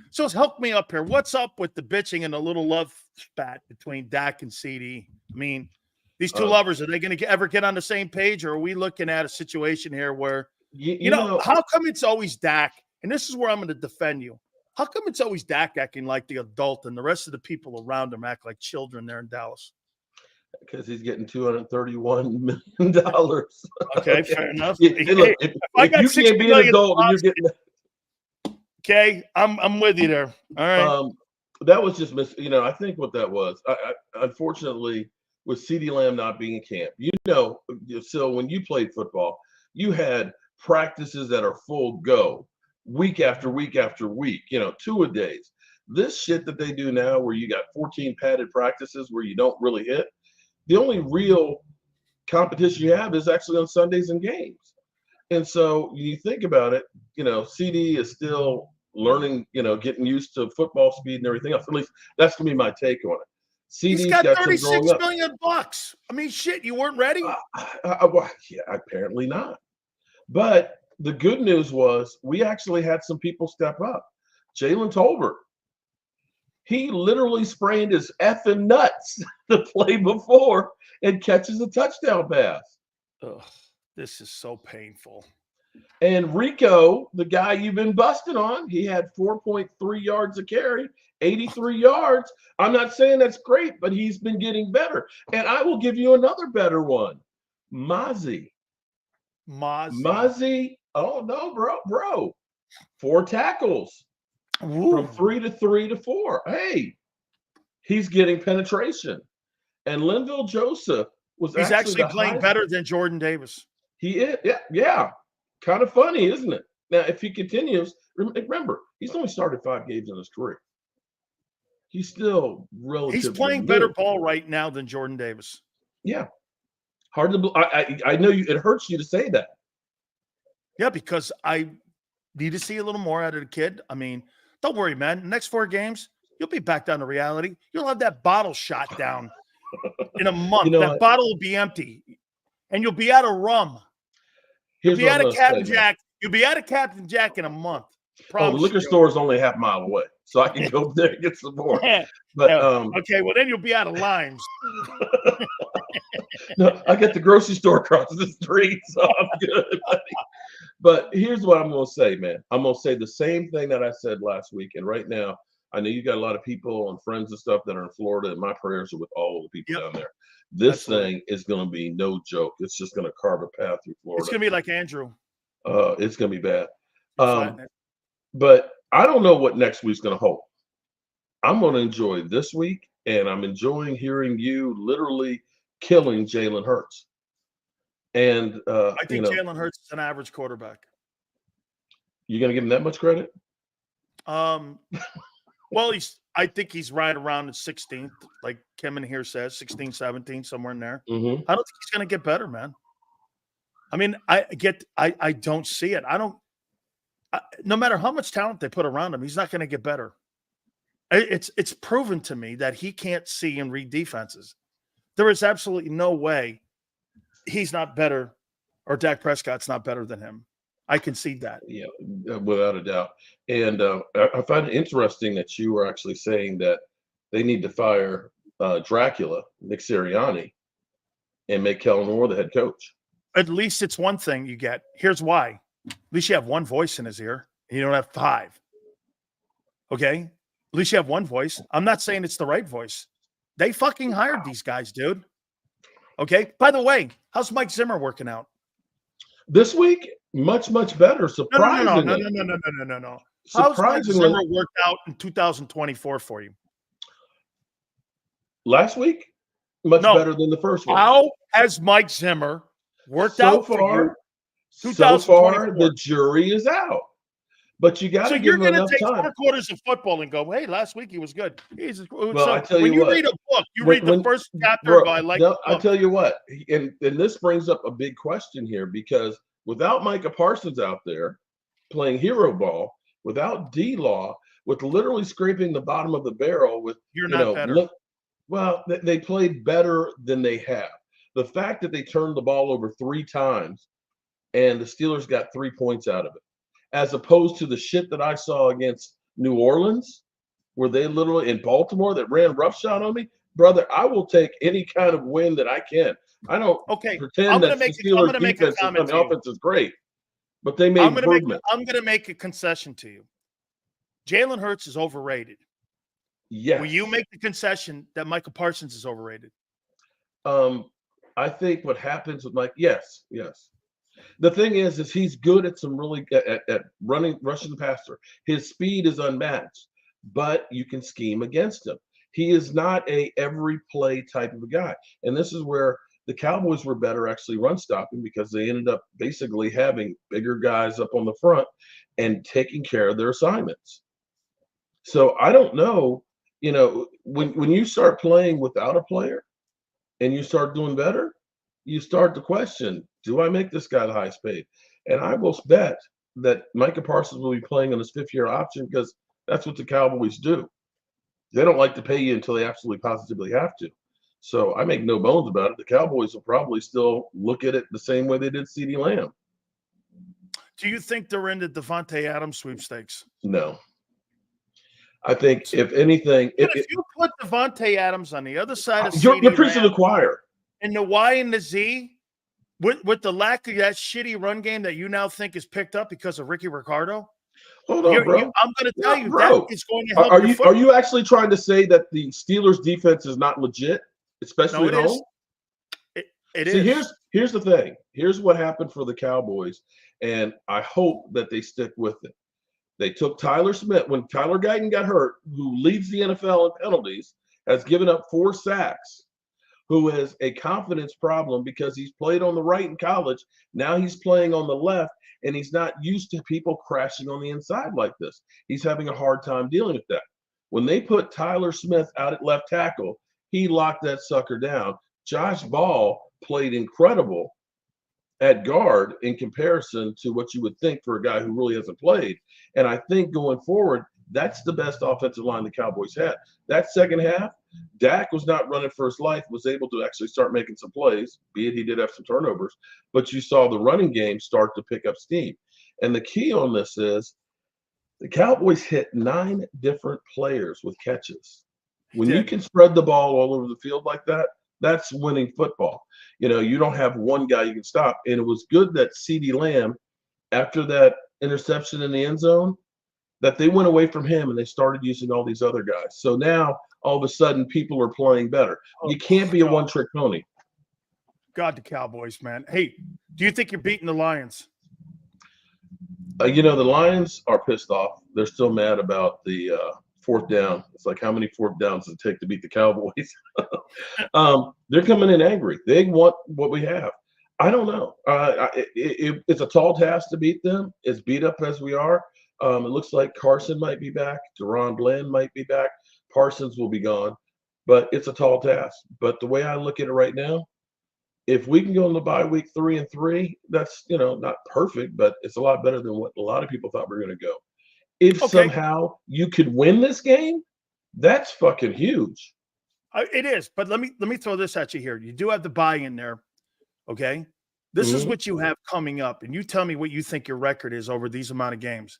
So help me up here. What's up with the bitching and the little love spat between Dak and CD? I mean, these two lovers, are they going to ever get on the same page, or are we looking at a situation here where, you know, how come it's always Dak? And this is where I'm going to defend you. How come it's always Dak acting like the adult and the rest of the people around him act like children there in Dallas? Because he's getting $231 million. Okay, fair enough. Look, if I got you can't be an adult and you're getting okay, I'm with you there. All right. That was just I think what that was. I unfortunately, with CeeDee Lamb not being in camp, so when you played football, you had practices that are full go week after week after week, 2-a-days. This shit that they do now where you got 14 padded practices where you don't really hit, the only real competition you have is actually on Sundays and games. And so you think about it, CD is still learning, getting used to football speed and everything else. At least that's going to be my take on it. CD's got $36 million. I mean, shit, you weren't ready? Yeah, apparently not. But the good news was we actually had some people step up. Jalen Tolbert, he literally sprained his effing nuts the play before and catches a touchdown pass. Ugh, this is so painful. And Rico, the guy you've been busting on, he had 4.3 yards a carry, 83 yards. I'm not saying that's great, but he's been getting better. And I will give you another better one. Mozzie. Oh, no, bro. 4 tackles. Ooh. From 3 to 3 to 4. Hey, he's getting penetration. And Linville Joseph he's actually playing better than Jordan Davis. He is. Yeah. Kind of funny, isn't it? Now, if he continues, remember, he's only started 5 games in his career. He's still relatively He's playing better ball right now than Jordan Davis. Yeah. Hard to I know it hurts you to say that. Yeah, because I need to see a little more out of the kid. I mean, don't worry, man. The next 4 games, you'll be back down to reality. You'll have that bottle shot down in a month. That bottle will be empty. And you'll be out of rum. You'll be out of Captain Jack. You'll be out of Captain Jack in a month. The liquor store is only half a mile away, so I can go up there and get some more. But okay, well then you'll be out of limes. No, I get the grocery store across the street, so I'm good, buddy. But here's what I'm going to say, man. I'm going to say the same thing that I said last week. And right now, I know you got a lot of people and friends and stuff that are in Florida, and my prayers are with all of the people down there. This thing is going to be no joke. It's just going to carve a path through Florida. It's going to be like Andrew. It's going to be bad. But I don't know what next week's going to hold. I'm going to enjoy this week, and I'm enjoying hearing you literally killing Jalen Hurts. And I think Jalen Hurts is an average quarterback. You're going to give him that much credit? Well, I think he's right around the 16th, like Kim in here says, 16, 17, somewhere in there. I don't think he's going to get better, man. I mean, I don't see it. No matter how much talent they put around him, he's not going to get better. It's proven to me that he can't see and read defenses. There is absolutely no way he's not better, or Dak Prescott's not better than him. I concede that. Yeah, without a doubt. And I find it interesting that you were actually saying that they need to fire Dracula, Nick Sirianni, and make Kellen Moore the head coach. At least it's one thing you get. Here's why. At least you have one voice in his ear, and you don't have 5. Okay? At least you have one voice. I'm not saying it's the right voice. They fucking hired these guys, dude. Okay? By the way, how's Mike Zimmer working out? This week, much better. Surprisingly. No. How's Mike Zimmer worked out in 2024 for you? Last week, much better than the first one. How has Mike Zimmer worked out for you? So far, the jury is out. But you got to give him enough time. So you're going to take 4 quarters of football and go, hey, last week he was good. Well, I tell when you what, read a book, you read the first chapter and go, I like the book. I'll tell you what, and this brings up a big question here, because without Micah Parsons out there playing hero ball, without D-Law, with literally scraping the bottom of the barrel with – You're not better. They played better than they have. The fact that they turned the ball over 3 times and the Steelers got 3 points out of it, as opposed to the shit that I saw against New Orleans, where they literally, in Baltimore, that ran roughshod on me. Brother, I will take any kind of win that I can. I don't pretend that the Steelers defense and offense is great, but they made improvements. I'm going to make a concession to you. Jalen Hurts is overrated. Yes. Will you make the concession that Michael Parsons is overrated? I think what happens with Mike, yes. The thing is he's good at some really at rushing the passer. His speed is unmatched, but you can scheme against him. He is not a every play type of a guy. And this is where the Cowboys were better actually run stopping, because they ended up basically having bigger guys up on the front and taking care of their assignments. So I don't know, when you start playing without a player and you start doing better, you start to question, do I make this guy the highest paid? And I will bet that Micah Parsons will be playing on his 5th-year option, because that's what the Cowboys do. They don't like to pay you until they absolutely positively have to. So I make no bones about it. The Cowboys will probably still look at it the same way they did CeeDee Lamb. Do you think they're in the Devonte Adams sweepstakes? No. I think, if anything, if you put Devonte Adams on the other side of you're preaching to the choir. And the Y and the Z, with the lack of that shitty run game that you now think is picked up because of Ricky Ricardo. Hold on, bro. I'm going to tell you that is going to help. Are you actually trying to say that the Steelers defense is not legit, especially at home? It is. Here's the thing. Here's what happened for the Cowboys, and I hope that they stick with it. They took Tyler Smith when Tyler Guyton got hurt, who leads the NFL in penalties, has given up 4 sacks, who has a confidence problem because he's played on the right in college. Now he's playing on the left, and he's not used to people crashing on the inside like this. He's having a hard time dealing with that. When they put Tyler Smith out at left tackle, he locked that sucker down. Josh Ball played incredible at guard in comparison to what you would think for a guy who really hasn't played. And I think going forward, that's the best offensive line the Cowboys had. That second half, Dak was not running for his life, was able to actually start making some plays, be it he did have some turnovers, but you saw the running game start to pick up steam. And the key on this is the Cowboys hit 9 different players with catches. When you can spread the ball all over the field like that, that's winning football. You don't have one guy you can stop. And it was good that CeeDee Lamb, after that interception in the end zone, that they went away from him and they started using all these other guys. So now all of a sudden people are playing better. You can't be a one-trick pony. God, the Cowboys, man. Hey, do you think you're beating the Lions? The Lions are pissed off. They're still mad about the 4th down. It's like, how many 4th downs does it take to beat the Cowboys? They're coming in angry. They want what we have. I don't know. It's a tall task to beat them. As beat up as we are, It looks like Carson might be back. Deron Bland might be back. Parsons will be gone. But it's a tall task. But the way I look at it right now, if we can go in the bye week 3-3, that's, not perfect, but it's a lot better than what a lot of people thought we were going to go. If somehow you could win this game, that's fucking huge. It is. But let me throw this at you here. You do have the bye in there. Okay. This is what you have coming up. And you tell me what you think your record is over these amount of games.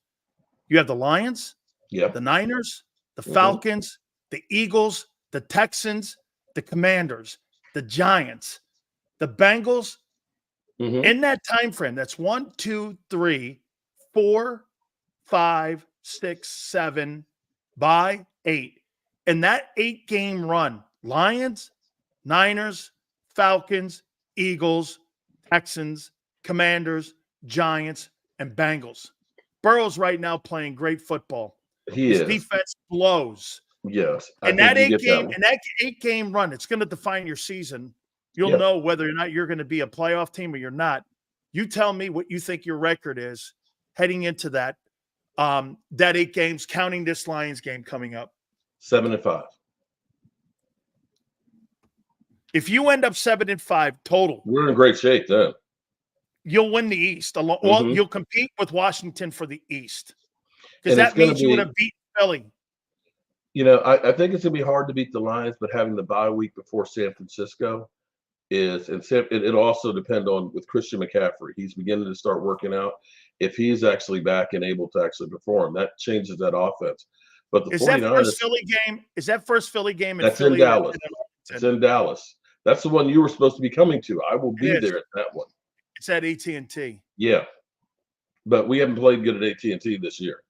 You have the Lions, the Niners, the Falcons, the Eagles, the Texans, the Commanders, the Giants, the Bengals. In that time frame, that's 1, 2, 3, 4, 5, 6, 7, by 8. In that 8-game run, Lions, Niners, Falcons, Eagles, Texans, Commanders, Giants, and Bengals. Burrow's right now playing great football. His defense blows. Yes. And that 8-game run, it's going to define your season. You'll know whether or not you're going to be a playoff team or you're not. You tell me what you think your record is heading into that 8 games, counting this Lions game coming up. 7-5. If you end up 7-5 total, we're in great shape then. You'll win the East. Well, you'll compete with Washington for the East. Because that means you would have beaten Philly. I think it's going to be hard to beat the Lions, but having the bye week before San Francisco it'll also depend on with Christian McCaffrey. He's beginning to start working out. If he's actually back and able to actually perform, that changes that offense. But the 49ers, that first Philly game in that's Philly? In Dallas. It's in Dallas. That's the one you were supposed to be coming to. I will be there at that one. It's at AT&T. Yeah. But we haven't played good at AT&T this year.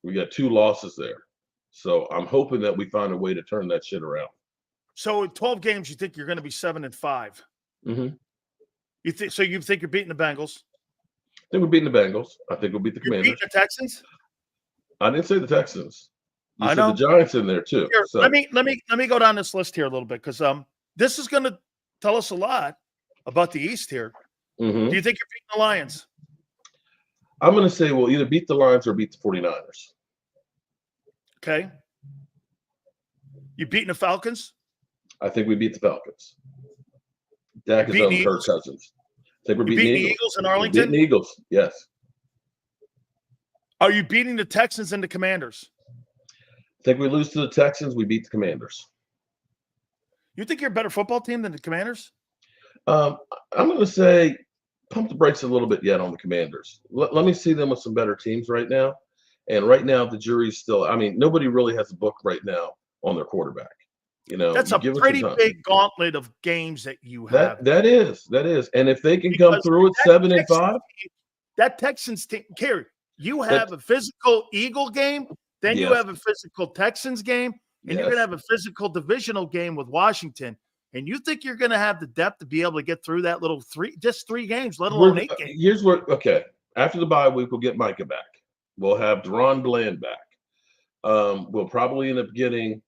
We got 2 losses there. So I'm hoping that we find a way to turn that shit around. So in 12 games, you think you're going to be 7-5? You think you're beating the Bengals? I think we're beating the Bengals. I think we'll beat the Commanders. Beating the Texans? I didn't say the Texans. You I said know the Giants in there too. Here, so. let me go down this list here a little bit because this is going to tell us a lot about the East here. Do you think you're beating the Lions? I'm going to say we'll either beat the Lions or beat the 49ers. Okay. You beating the Falcons? I think we beat the Falcons. Dak is on Kirk Cousins. I think we're beating the Eagles in Arlington? Beating the Eagles, yes. Are you beating the Texans and the Commanders? I think we lose to the Texans. We beat the Commanders. You think you're a better football team than the Commanders? I'm going to say pump the brakes a little bit yet on the Commanders. Let me see them with some better teams right now. And right now, the jury's still – nobody really has a book right now on their quarterback. That's a pretty big gauntlet of games that you have. That is. And if they can come through at 7-5 – that Texans team, Kerry, you have a physical Eagle game, then you have a physical Texans game, and you're going to have a physical divisional game with Washington. And you think you're going to have the depth to be able to get through that little 3 games, let alone 8 games? Here's where after the bye week, we'll get Micah back. We'll have Deron Bland back. We'll probably end up getting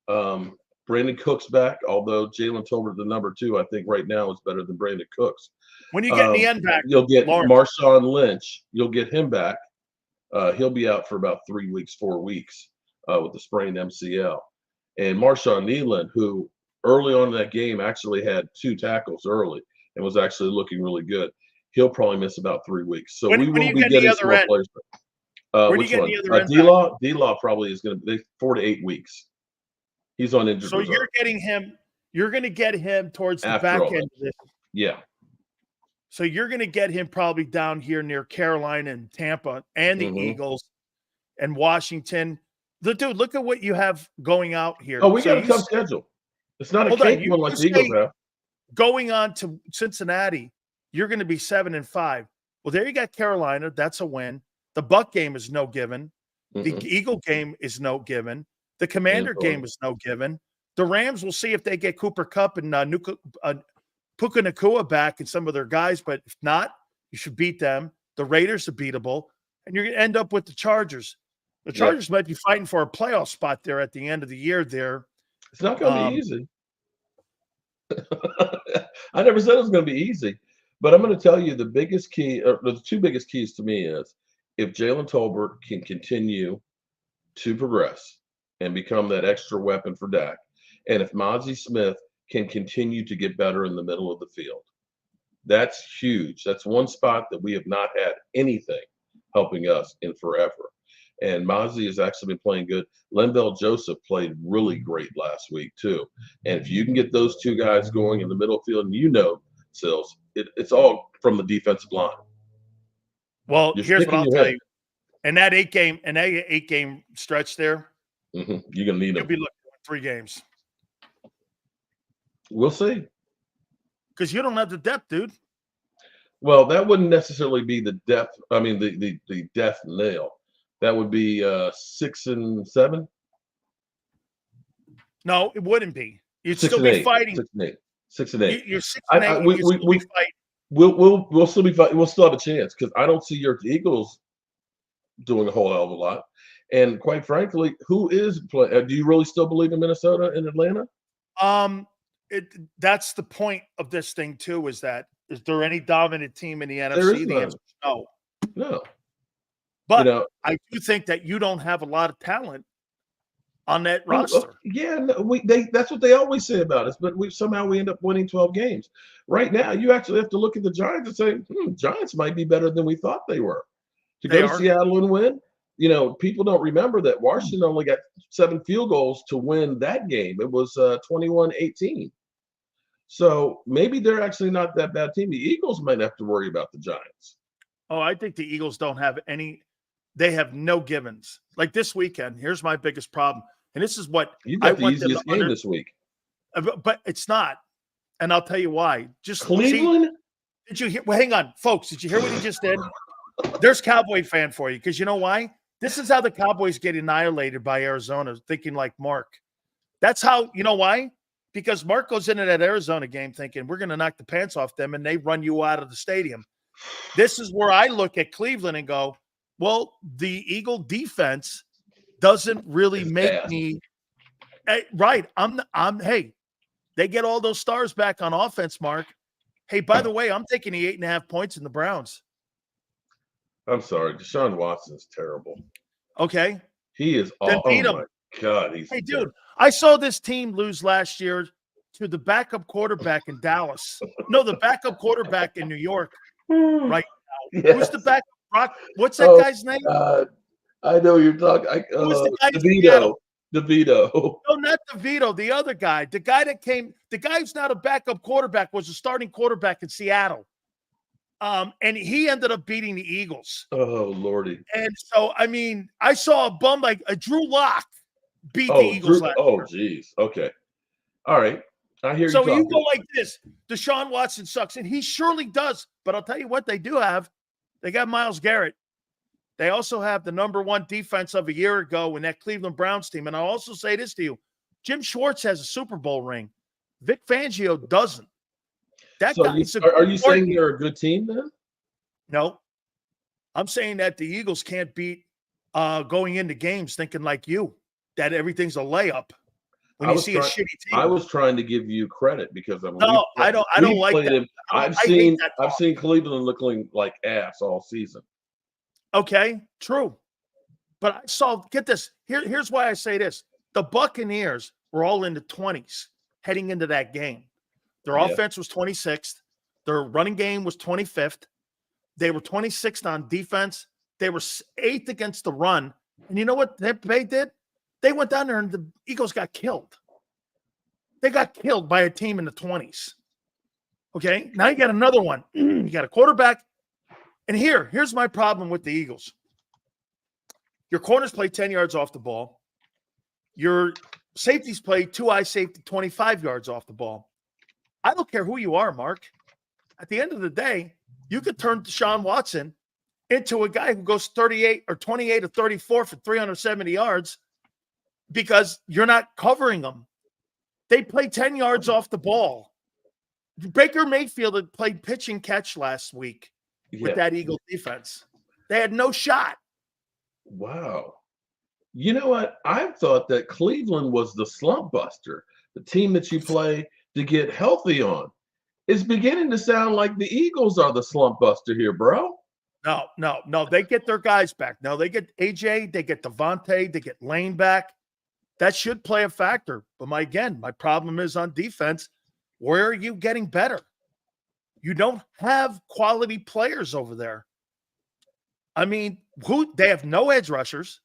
Brandon Cooks back, although Jalen Tolbert, the number 2, I think right now is better than Brandon Cooks. When you get the end back, you'll get Marshawn Lynch. You'll get him back. He'll be out for about 3 weeks, 4 weeks with the sprained MCL. And Marshawn Nealon, who early on in that game actually had 2 tackles early and was actually looking really good. He'll probably miss about 3 weeks. So we will be getting some more players. Where do you get the other end? D-Law probably is going to be 4 to 8 weeks. He's on injured reserve. You're getting him. You're going to get him towards the back end of this. Yeah. So you're going to get him probably down here near Carolina and Tampa and the Eagles and Washington. Dude, look at what you have going out here. Oh, we got a tough schedule. It's not a cake one like the Eagles have. Going on to Cincinnati, you're going to be 7-5. Well, there you got Carolina. That's a win. The Buck game is no given. The Eagle game is no given. The Commander game is no given. The Rams, will see if they get Cooper Kupp and Puka Nacua back and some of their guys, but if not, you should beat them. The Raiders are beatable, and you're going to end up with the Chargers. The Chargers might be fighting for a playoff spot there at the end of the year there. It's not going to be easy. I never said it was going to be easy, but I'm going to tell you the biggest key, or the 2 biggest keys to me is if Jalen Tolbert can continue to progress and become that extra weapon for Dak, and if Mozzie Smith can continue to get better in the middle of the field, that's huge. That's one spot that we have not had anything helping us in forever. And Mozzie has actually been playing good. Linval Joseph played really great last week, too. And if you can get those two guys going in the middle field, and Sills, it's all from the defensive line. Well, here's what I'll tell you. In that eight game stretch there, you're going to need them. You'll be looking at 3 games. We'll see. Because you don't have the depth, dude. Well, that wouldn't necessarily be the depth. I mean, the death nail. That would be 6 and 7. No, it wouldn't be. You'd still be fighting. 6 and 8. 6 and 8. You're 6 and 8. We fight. We'll still be fighting. We'll still have a chance because I don't see your Eagles doing a whole hell of a lot. And quite frankly, who is playing? Do you really still believe in Minnesota and Atlanta? That's the point of this thing too. Is there any dominant team in the NFC? There is the none. answer is no. No. But I do think that you don't have a lot of talent on that roster. Yeah, no, that's what they always say about us, but somehow we end up winning 12 games. Right now, you actually have to look at the Giants and say, Giants might be better than we thought they were. To go to Seattle and win, people don't remember that Washington only got 7 field goals to win that game. It was 21-18. So maybe they're actually not that bad team. The Eagles might have to worry about the Giants. Oh, I think the Eagles don't have any. They have no givens. Like this weekend, here's my biggest problem. And this is what you got the easiest game this week. But it's not. And I'll tell you why. Just Cleveland? Did you hear? Well, hang on, folks. Did you hear what he just did? There's Cowboy fan for you. Because you know why? This is how the Cowboys get annihilated by Arizona, thinking like Mark. That's how, you know why? Because Mark goes into that Arizona game thinking we're going to knock the pants off them and they run you out of the stadium. This is where I look at Cleveland and go, well, the Eagle defense doesn't really make me right. Hey, they get all those stars back on offense, Mark. Hey, by the way, I'm taking the 8.5 points in the Browns. I'm sorry. Deshaun Watson's terrible. Okay. He is all my God. Hey, dude, I saw this team lose last year to the backup quarterback in Dallas. No, the backup quarterback in New York right now. Yes. Who's the backup? What's that guy's name? I know you're talking. DeVito. No, not DeVito. The other guy. The guy who's not a backup quarterback was a starting quarterback in Seattle. And he ended up beating the Eagles. Oh, Lordy. And so, I mean, I saw a bum like a Drew Lock beat the Eagles last year. Geez. Okay. All right. I hear you. So you go like this. Deshaun Watson sucks, and he surely does. But I'll tell you what they do have. They got Myles Garrett. They also have the #1 defense of a year ago in that Cleveland Browns team. And I'll also say this to you. Jim Schwartz has a Super Bowl ring. Vic Fangio doesn't. Are you saying they're a good team then? No. I'm saying that the Eagles can't beat going into games thinking like you, that everything's a layup. When you see a shitty team. I was trying to give you credit because I don't like that. I've seen Cleveland looking like ass all season. Okay, true. But I saw, get this. Here's why I say this. The Buccaneers were all in the 20s heading into that game. Their offense was 26th. Their running game was 25th. They were 26th on defense. They were 8th against the run. And you know what they did? They went down there and the Eagles got killed. They got killed by a team in the 20s. Okay, now you got another one. You got a quarterback. And here's my problem with the Eagles. Your corners play 10 yards off the ball. Your safeties play 2-eye safety 25 yards off the ball. I don't care who you are, Mark. At the end of the day, you could turn Deshaun Watson into a guy who goes 38 or 28 or 34 for 370 yards because you're not covering them. They play 10 yards off the ball. Baker Mayfield had played pitch and catch last week with that Eagle defense. They had no shot. Wow. You know what? I thought that Cleveland was the slump buster, the team that you play to get healthy on. It's beginning to sound like the Eagles are the slump buster here, bro. No. They get their guys back. No, they get AJ, they get Devonte, they get Lane back. That should play a factor. But my problem is on defense. Where are you getting better? You don't have quality players over there. I mean, they have no edge rushers.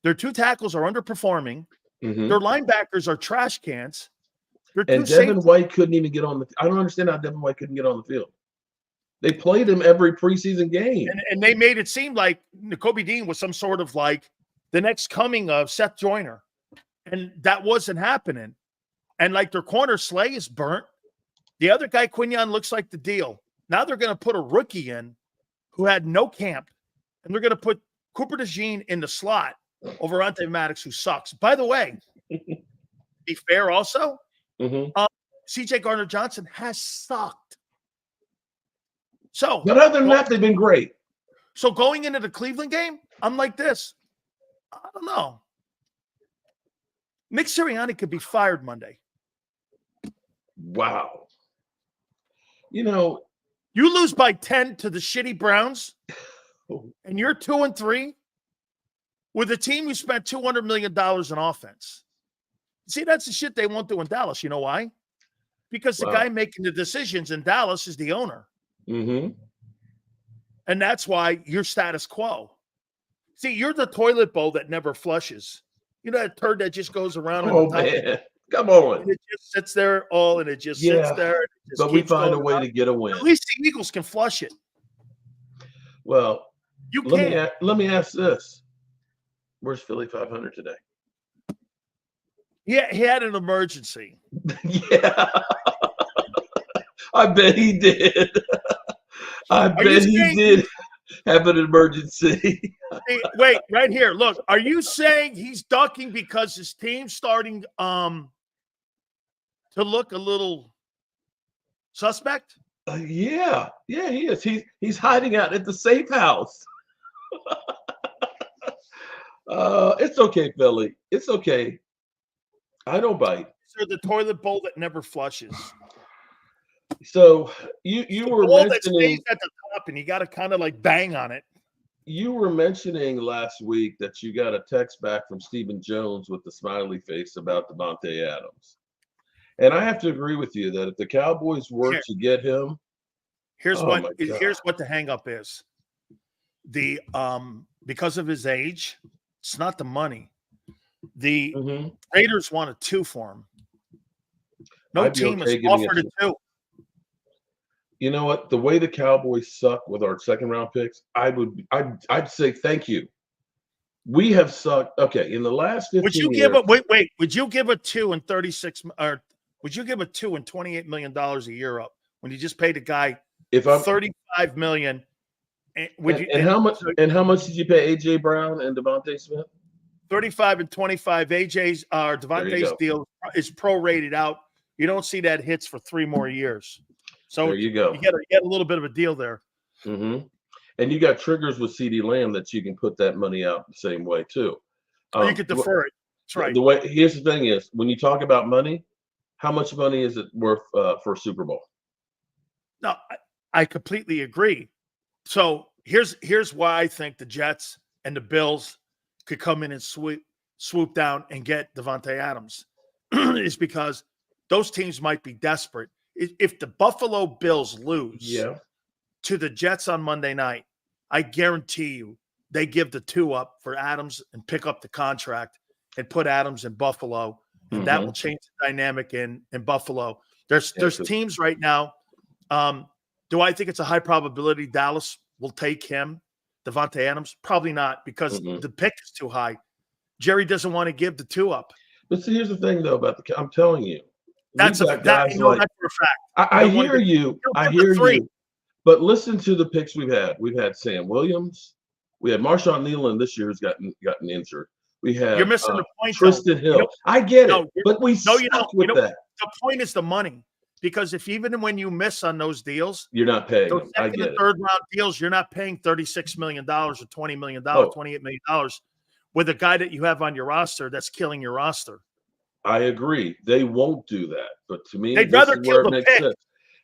Their 2 tackles are underperforming. Mm-hmm. Their linebackers are trash cans. And Devin White couldn't even get on the – I don't understand how Devin White couldn't get on the field. They played him every preseason game. And they made it seem like Nakobe Dean was some sort of like the next coming of Seth Joyner. And that wasn't happening. And like their corner Slay is burnt. The other guy, Quinion, looks like the deal. Now they're going to put a rookie in who had no camp. And they're going to put Cooper DeJean in the slot over Ante Maddox, who sucks. By the way, be fair also, CJ Gardner-Johnson has sucked. So, but other than that, they've been great. So going into the Cleveland game, I'm like this. I don't know. Nick Sirianni could be fired Monday. Wow. You know, you lose by 10 to the shitty Browns, and you're 2-3 with a team who spent $200 million in offense. See, that's the shit they won't do in Dallas. You know why? Because the guy making the decisions in Dallas is the owner. Mm-hmm. And that's why you're status quo. See, you're the toilet bowl that never flushes. You know that turd that just goes around. Oh, man. Come on. And it just sits there and it just sits there. And it just but we find a way to get a win. At least the Eagles can flush it. Well, you can. Let me ask this. Where's Philly 500 today? Yeah, he had an emergency. Yeah. I bet he did. I bet he did have an emergency. Hey, wait, right here. Look, are you saying he's ducking because his team's starting to look a little suspect? Yeah, he is. He's hiding out at the safe house. It's okay, Philly. It's okay. I don't bite. So the toilet bowl that never flushes. So you were mentioning that stays at the top, and you got to kind of like bang on it. You were mentioning last week that you got a text back from Stephen Jones with the smiley face about Devonte Adams, and I have to agree with you that if the Cowboys were to get him, here's what the hang up is. The because of his age, it's not the money. The Raiders want a 2 for him. No team has offered a 2. You know what? The way the Cowboys suck with our second-round picks, I'd say thank you. We have sucked. Okay, in the last 15 would you years, give would you give a 2 and 36 or would you give a 2 and $28 million a year up when you just paid a guy $35 million? How much did you pay AJ Brown and Devontae Smith? 35 and 25. AJ's Devontae's deal is prorated out. You don't see that hits for 3 more years. So there you go. You get a little bit of a deal there. Mm-hmm. And you got triggers with CeeDee Lamb that you can put that money out the same way too. You could defer it. That's right. Here's the thing is when you talk about money, how much money is it worth for a Super Bowl? No, I completely agree. So here's why I think the Jets and the Bills could come in and swoop down and get Devonte Adams is because those teams might be desperate. If the Buffalo Bills lose to the Jets on Monday night, I guarantee you they give the 2 up for Adams and pick up the contract and put Adams in Buffalo, and that will change the dynamic in Buffalo. There's teams right now. Do I think it's a high probability Dallas will take him, Devonte Adams? Probably not, because the pick is too high. Jerry doesn't want to give the 2 up. But see, here's the thing, though, I'm telling you. That's for a fact. I hear you. I hear you. But listen to the picks we've had. We've had Sam Williams. We had Marshawn Nealon this year who's gotten injured. We had you're missing the point. Tristan Hill. I get it, but we suck with that. The point is the money. Because if even when you miss on those deals, you're not paying. Those second and third round deals, you're not paying $36 million or $20 million, $28 million with a guy that you have on your roster that's killing your roster. I agree. They won't do that. But to me, they'd rather kill the pick. Sense.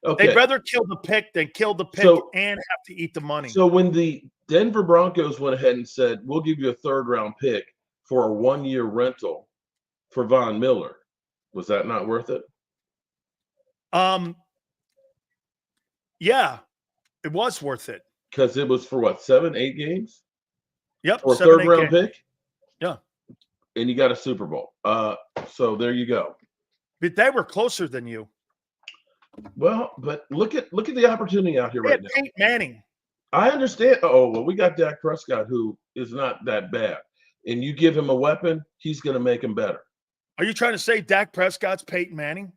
Okay. They'd rather kill the pick than kill the pick and have to eat the money. So when the Denver Broncos went ahead and said, we'll give you a 3rd-round pick for a 1-year rental for Von Miller, was that not worth it? Yeah, it was worth it. Because it was for what, 7, 8 games? Yep. For a 3rd-round pick? Yeah. And you got a Super Bowl. So there you go. But they were closer than you. Well, but look at the opportunity out here right now. Peyton Manning. I understand. Oh, well, we got Dak Prescott, who is not that bad. And you give him a weapon, he's going to make him better. Are you trying to say Dak Prescott's Peyton Manning?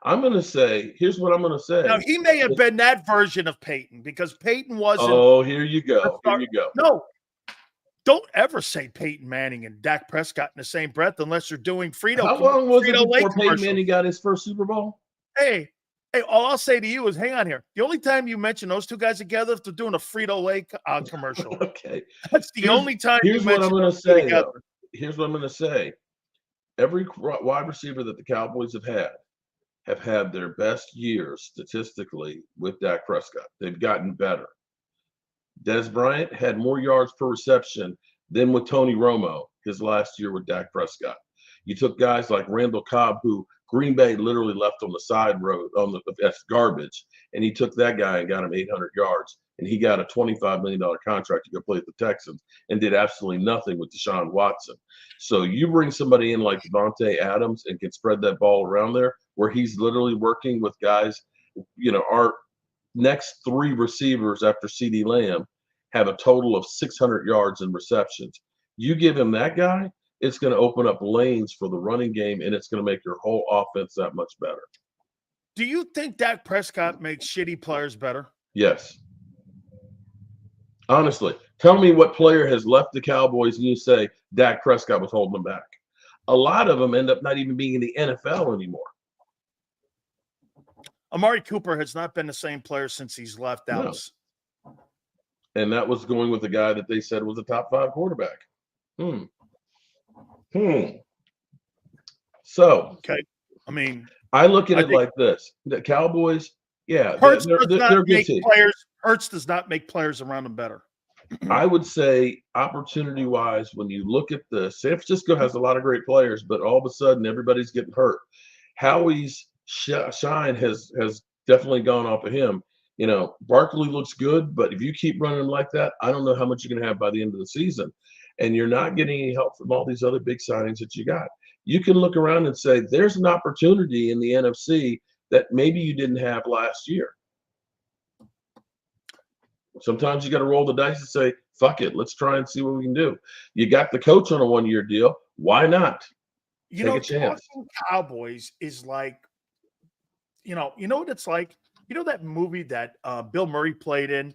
I'm going to say, here's what I'm going to say. Now, he may have been that version of Peyton because Peyton wasn't. Oh, here you go. Here you go. No. Don't ever say Peyton Manning and Dak Prescott in the same breath unless you're doing Frito. How long was it before Peyton commercial. Manning got his first Super Bowl? Hey, all I'll say to you is, hang on here. The only time you mention those two guys together is they're doing a Frito-Lay commercial. Okay. That's the only time Here's you what mention I'm going to those two say, together. though. Here's what I'm going to say. Every wide receiver that the Cowboys have had their best years statistically with Dak Prescott. They've gotten better. Des Bryant had more yards per reception than with Tony Romo his last year with Dak Prescott. You took guys like Randall Cobb, who Green Bay literally left on the side road that's garbage, and he took that guy and got him 800 yards, and he got a $25 million contract to go play with the Texans and did absolutely nothing with Deshaun Watson. So you bring somebody in like Devonte Adams and can spread that ball around there, where he's literally working with guys. Our next 3 receivers after CeeDee Lamb have a total of 600 yards in receptions. You give him that guy, it's going to open up lanes for the running game, and it's going to make your whole offense that much better. Do you think Dak Prescott makes shitty players better? Yes. Honestly, tell me what player has left the Cowboys and you say Dak Prescott was holding them back. A lot of them end up not even being in the NFL anymore. Amari Cooper has not been the same player since he's left Dallas. No. And that was going with the guy that they said was a top 5 quarterback. So, okay. I mean, I look at it like this: the Cowboys, yeah, Hurts they're not good make team. players. Hurts does not make players around him better. I would say, opportunity-wise, when you look at the San Francisco has a lot of great players, but all of a sudden everybody's getting hurt. Howie's shine has definitely gone off of him. Barkley looks good, but if you keep running like that, I don't know how much you're going to have by the end of the season. And you're not getting any help from all these other big signings that you got. You can look around and say, there's an opportunity in the NFC that maybe you didn't have last year. Sometimes you got to roll the dice and say, fuck it, let's try and see what we can do. You got the coach on a 1-year deal. Why not? Take a chance. Talking Cowboys is like, you know what it's like? You know that movie that Bill Murray played in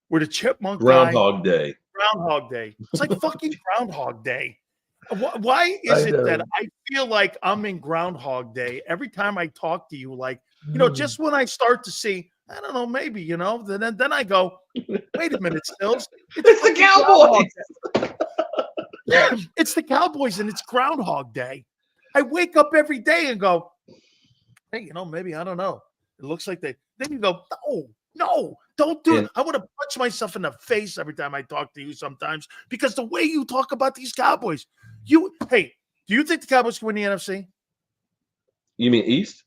where the chipmunk Groundhog Day. Groundhog Day. It's like fucking Groundhog Day. Why is it that I feel like I'm in Groundhog Day every time I talk to you? Like, just when I start to see, I don't know, maybe, then I go, wait a minute, Stills. It's the Cowboys. It's the Cowboys and it's Groundhog Day. I wake up every day and go, hey, maybe, I don't know. It looks like then you go, no, don't do it. I want to punch myself in the face every time I talk to you sometimes because the way you talk about these Cowboys, do you think the Cowboys can win the NFC? You mean East?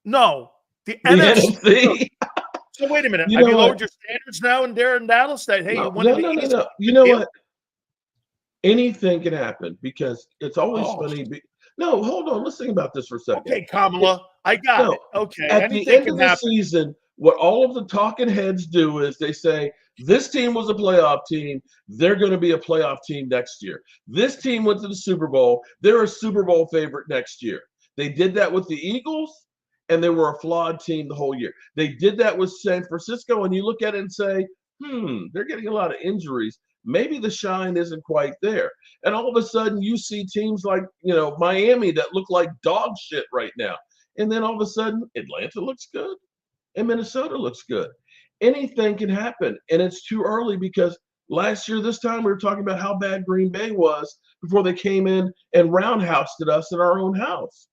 No, the NFC. So wait a minute. Have you lowered your standards now in Dallas? That No. You know what? Anything can happen because it's always funny. No, hold on. Let's think about this for a second. Okay, Kamala, I got it. Okay, at the end of the season, what all of the talking heads do is they say, this team was a playoff team. They're going to be a playoff team next year. This team went to the Super Bowl. They're a Super Bowl favorite next year. They did that with the Eagles, and they were a flawed team the whole year. They did that with San Francisco, and you look at it and say, they're getting a lot of injuries. Maybe the shine isn't quite there. And all of a sudden, you see teams like, Miami that look like dog shit right now. And then all of a sudden, Atlanta looks good. And Minnesota looks good. Anything can happen. And it's too early because last year, this time, we were talking about how bad Green Bay was before they came in and roundhoused us in our own house.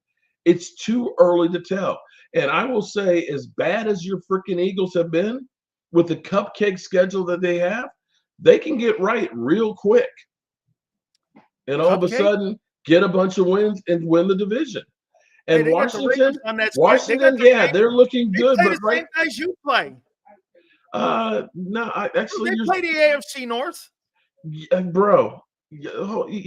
It's too early to tell. And I will say, as bad as your freaking Eagles have been with the cupcake schedule that they have, they can get right real quick. And all of a sudden, get a bunch of wins and win the division. And Hey, Washington, Washington, they're looking good. They play But the same guys you play. No, actually, They play the AFC North. Bro,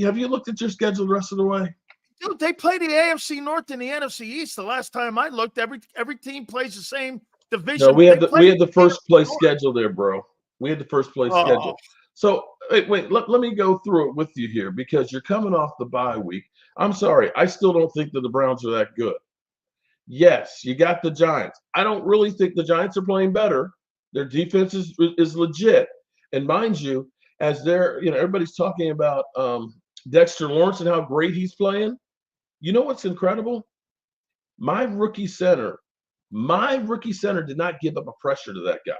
have you looked at your schedule the rest of the way? Dude, they play the AFC North and the NFC East. The last time I looked, every team plays the same division. No, we have They the first place schedule there, bro. We had the first place schedule. So wait, let me go through it with you here, because you're coming off the bye week. I'm sorry, I still don't think that the Browns are that good. Yes, you got the Giants. I don't really think the Giants are playing better. Their defense is legit. And mind you, as everybody's talking about Dexter Lawrence and how great he's playing. You know what's incredible? My rookie center did not give up a pressure to that guy.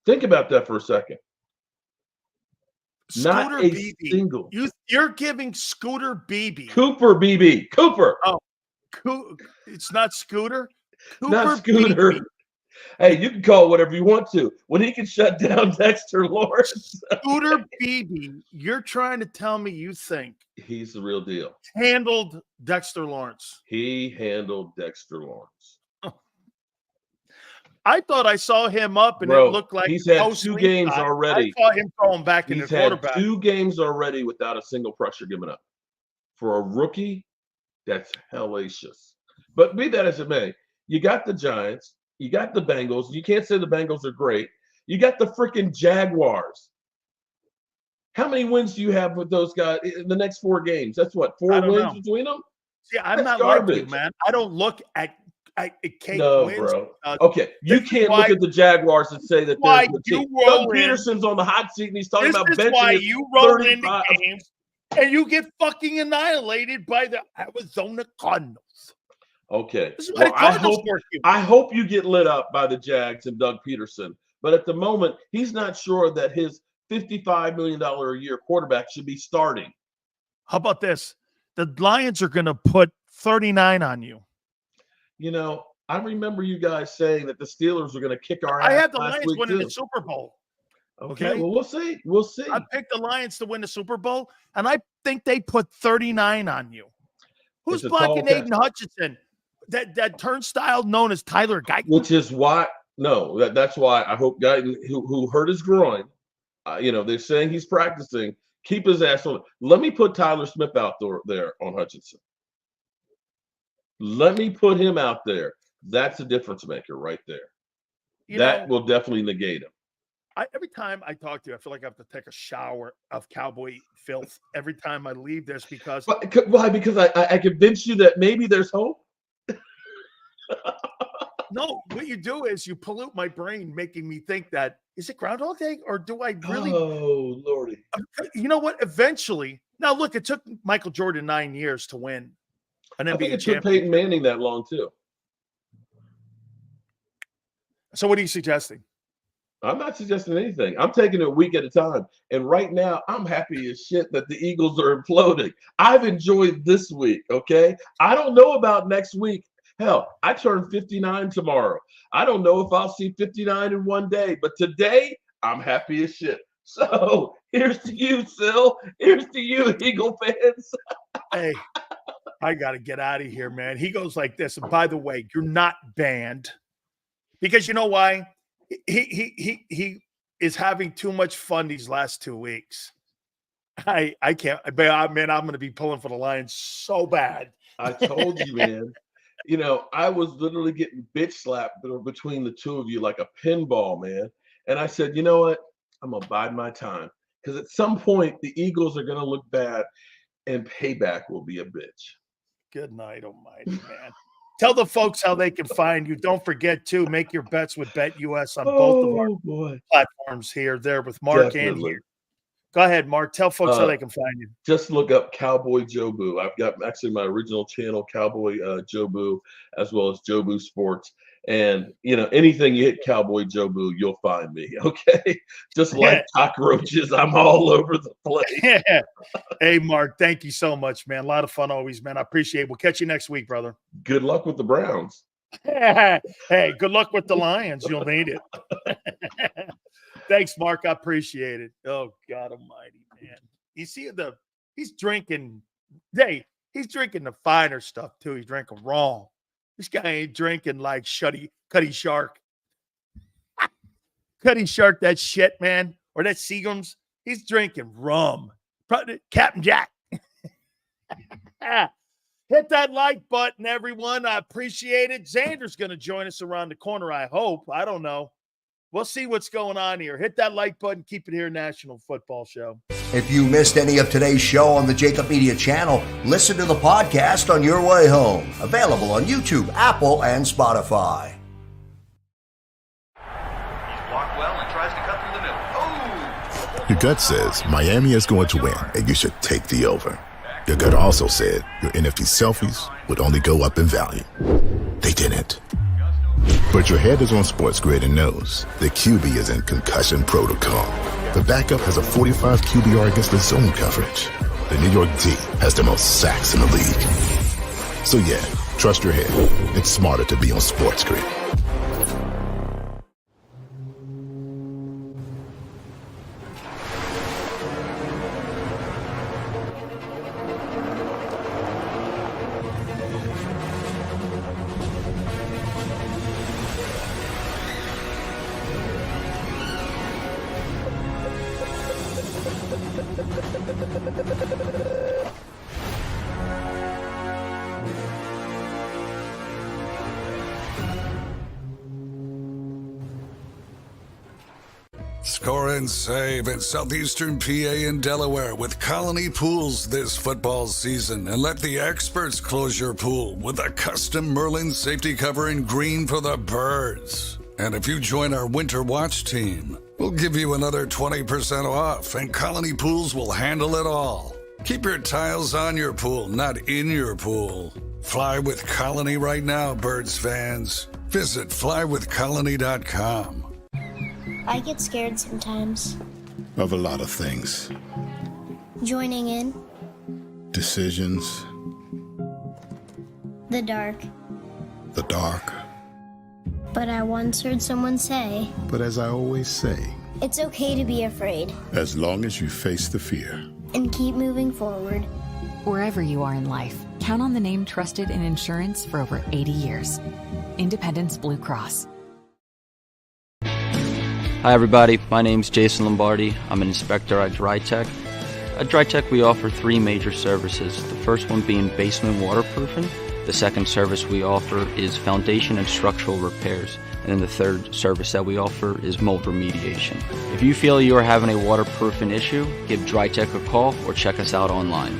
Think about that for a second. Not a single. You're giving Scooter Beebe. Cooper Beebe. Cooper. Oh, it's not Scooter. Cooper not Scooter. Beebe. Hey, you can call it whatever you want to. When he can shut down Dexter Lawrence. Scooter Beebe, you're trying to tell me you think he's the real deal. Handled Dexter Lawrence. He handled Dexter Lawrence. I thought I saw him up, and Bro, it looked like he's had 2 games already. I saw him throwing back in the quarterback. 2 games already without a single pressure given up. For a rookie, that's hellacious. But be that as it may, you got the Giants, you got the Bengals. You can't say the Bengals are great. You got the freaking Jaguars. How many wins do you have with those guys in the next 4 games? That's what, 4 wins between them? See, I'm that's not garbage. like you, man. I don't look at Kate no, wins. bro. Okay, you can't look at the Jaguars and say that they're the team. Doug Peterson's on the hot seat and he's talking about benching. This is why you roll into games and you get fucking annihilated by the Arizona Cardinals. Okay. Well, I hope you get lit up by the Jags and Doug Peterson. But at the moment, he's not sure that his $55 million a year quarterback should be starting. How about this? The Lions are going to put 39 on you. You know, I remember you guys saying that the Steelers were going to kick our ass. I had the last Lions week winning too. the Super Bowl. Okay, well, we'll see. We'll see. I picked the Lions to win the Super Bowl, and I think they put 39 on you. Who's blocking Aiden Hutchinson? That turnstile known as Tyler Guyton? Which is why, that's why I hope Guyton, who hurt his groin, they're saying he's practicing, keep his ass on it. Let me put Tyler Smith out there on Hutchinson. Let me put him out there. That's a difference maker right there. That will definitely negate him. Every time I talk to you, I feel like I have to take a shower of Cowboy filth every time I leave this because why? Because I convinced you that maybe there's hope. No, what you do is you pollute my brain, making me think that is it Groundhog Day or do I really? Oh Lordy! You know what? Eventually, now look, it took Michael Jordan 9 years to win an NBA I think it championship. took Peyton Manning that long too. So what are you suggesting? I'm not suggesting anything. I'm taking it a week at a time. And right now, I'm happy as shit that the Eagles are imploding. I've enjoyed this week, okay? I don't know about next week. Hell, I turn 59 tomorrow. I don't know if I'll see 59 in one day. But today, I'm happy as shit. So here's to you, Sil. Here's to you, Eagle fans. Hey, I got to get out of here, man. He goes like this. And by the way, you're not banned. Because you know why? He is having too much fun these last 2 weeks. I can't, man, I'm going to be pulling for the Lions so bad. I told you, man. I was literally getting bitch slapped between the two of you like a pinball, man. And I said, you know what? I'm going to bide my time. Because at some point, the Eagles are going to look bad and payback will be a bitch. Good night, almighty, man. Tell the folks how they can find you. Don't forget to make your bets with BetUS on both of our platforms here, there with Mark and here. Go ahead, Mark. Tell folks how they can find you. Just look up Cowboy Jobu. I've got actually my original channel, Cowboy Jobu, as well as Jobu Sports. And anything you hit Cowboy Joe Boo, you'll find me. Okay, just like cockroaches, I'm all over the place. Hey, Mark, thank you so much, man. A lot of fun always, man. I appreciate it. We'll catch you next week, brother. Good luck with the Browns. Hey, good luck with the Lions. You'll need it. Thanks, Mark. I appreciate it. Oh, God almighty, man. You see he's drinking. Hey, he's drinking the finer stuff, too. He's drinking wrong. This guy ain't drinking like Cuddy Shark. Cuddy Shark, that shit, man. Or that Seagram's. He's drinking rum. Probably Captain Jack. Hit that like button, everyone. I appreciate it. Xander's going to join us around the corner, I hope. I don't know. We'll see what's going on here. Hit that like button. Keep it here, National Football Show. If you missed any of today's show on the JAKIB Media channel, listen to the podcast on your way home. Available on YouTube, Apple, and Spotify. He's blocked well and tries to cut through the middle. Oh! Your gut says Miami is going to win, and you should take the over. Your gut also said your NFT selfies would only go up in value. They didn't. But your head is on Sports Grid and knows the QB is in concussion protocol. The backup has a 45 QBR against the zone coverage. The New York D has the most sacks in the league. So yeah, trust your head. It's smarter to be on Sports Grid. Score and save in southeastern PA and Delaware with Colony Pools this football season, and let the experts close your pool with a custom Merlin safety cover in green for the birds. And if you join our Winter Watch team, we'll give you another 20% off, and Colony Pools will handle it all. Keep your tiles on your pool, not in your pool. Fly with Colony right now, Birds fans. Visit flywithcolony.com. I get scared sometimes. Of a lot of things. Joining in. Decisions. The dark. The dark. But I once heard someone say, But as I always say, it's okay to be afraid. as long as you face the fear. And keep moving forward. Wherever you are in life, count on the name trusted in insurance for over 80 years. Independence Blue Cross. Hi everybody, my name's Jason Lombardi. I'm an inspector at DryTech. At DryTech we offer three major services, the first one being basement waterproofing. The second service we offer is foundation and structural repairs. And then the third service that we offer is mold remediation. If you feel you are having a waterproofing issue, give DryTech a call or check us out online.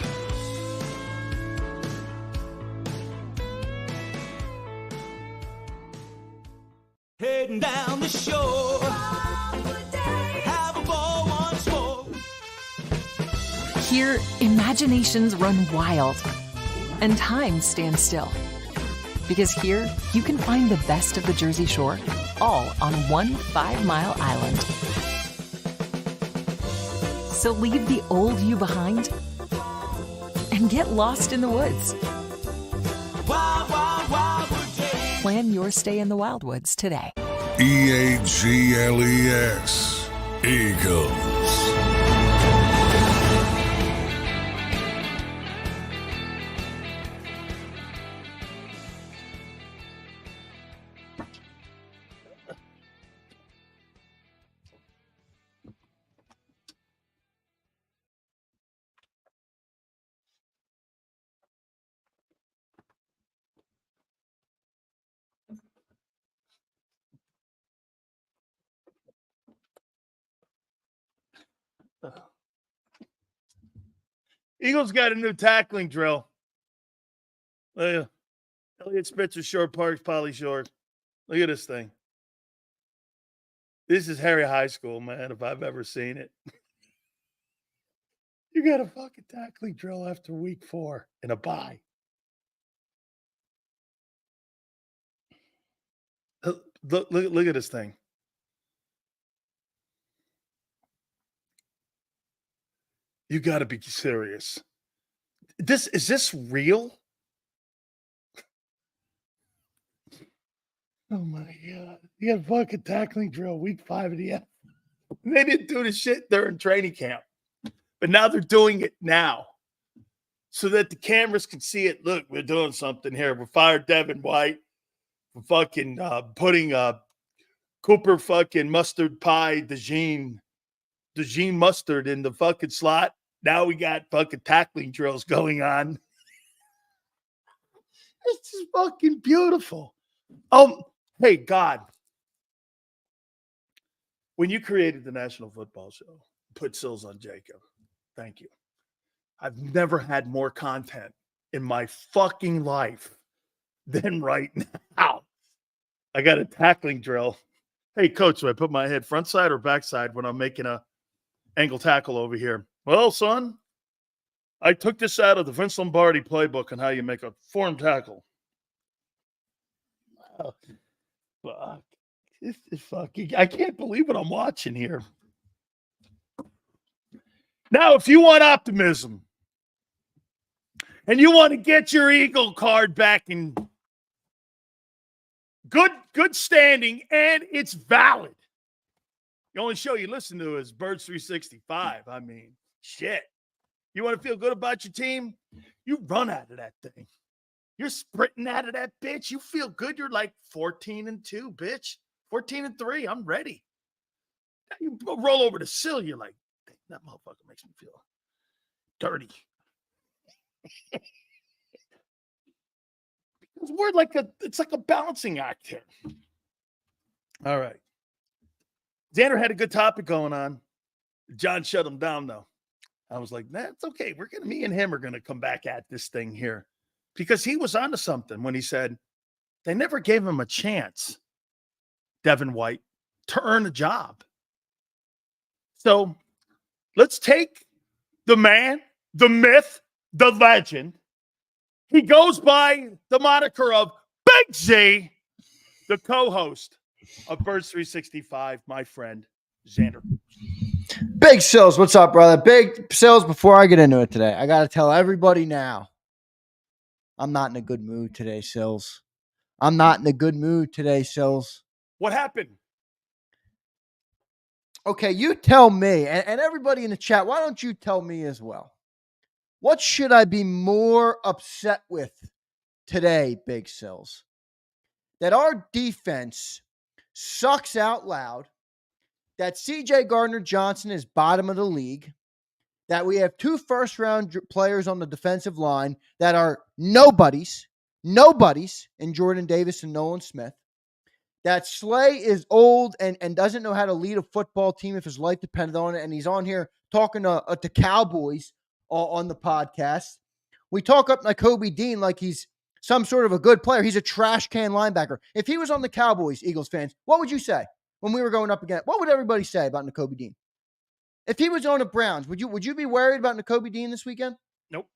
Heading down the shore. Have a ball once more. Here, imaginations run wild and time stands still. Because here, you can find the best of the Jersey Shore, all on one 5-mile island. So leave the old you behind and get lost in the woods. Wild, wild, wildwood days. Plan your stay in the Wildwoods today. EAGLES. Eagles. Eagles got a new tackling drill. Elliott Spitzer, short parks, Polly short. Look at this thing. This is Harry High School, man, if I've ever seen it. You got a fucking tackling drill after week 4 in a bye. Look at this thing. You got to be serious. Is this real? Oh my God. You got a fucking tackling drill week 5 of the NFL. They didn't do the shit during training camp, but now they're doing it now so that the cameras can see it. Look, we're doing something here. We fired Devin White. We're fucking putting Cooper fucking mustard pie, Dijon mustard in the fucking slot. Now we got fucking tackling drills going on. This is fucking beautiful. Hey, God. When you created the National Football Show, put Sills on JAKIB. Thank you. I've never had more content in my fucking life than right now. I got a tackling drill. Hey, coach, do I put my head front side or back side when I'm making a angle tackle over here? Well, son, I took this out of the Vince Lombardi playbook on how you make a form tackle. Oh, fuck. This is fucking, I can't believe what I'm watching here. Now, if you want optimism and you want to get your Eagle card back in good standing and it's valid, the only show you listen to is Birds 365. I mean, shit. You want to feel good about your team? You run out of that thing. You're sprinting out of that bitch. You feel good. You're like 14-2, bitch. 14-3. I'm ready. Now you roll over to Sill. You're like, that motherfucker makes me feel dirty. Because we're like it's like a balancing act here. All right. Xander had a good topic going on. John shut him down, though. I was like, that's okay. Me and him are going to come back at this thing here. Because he was onto something when he said they never gave him a chance, Devin White, to earn a job. So let's take the man, the myth, the legend. He goes by the moniker of Big Z, the co-host of Birds 365, my friend, Xander. Big Sills, what's up, brother? Big Sills, before I get into it today, I got to tell everybody now, I'm not in a good mood today, Sills. I'm not in a good mood today, Sills. What happened? Okay, you tell me, and everybody in the chat, why don't you tell me as well? What should I be more upset with today, Big Sills? That our defense sucks out loud, that C.J. Gardner-Johnson is bottom of the league, that we have 2 first-round players on the defensive line that are nobodies in Jordan Davis and Nolan Smith, that Slay is old and doesn't know how to lead a football team if his life depended on it, and he's on here talking to Cowboys on the podcast. We talk up Nakobe Dean like he's some sort of a good player. He's a trash can linebacker. If he was on the Cowboys, Eagles fans, what would you say when we were going up against? What would everybody say about Nakobe Dean? If he was on the Browns, would you be worried about Nakobe Dean this weekend? Nope.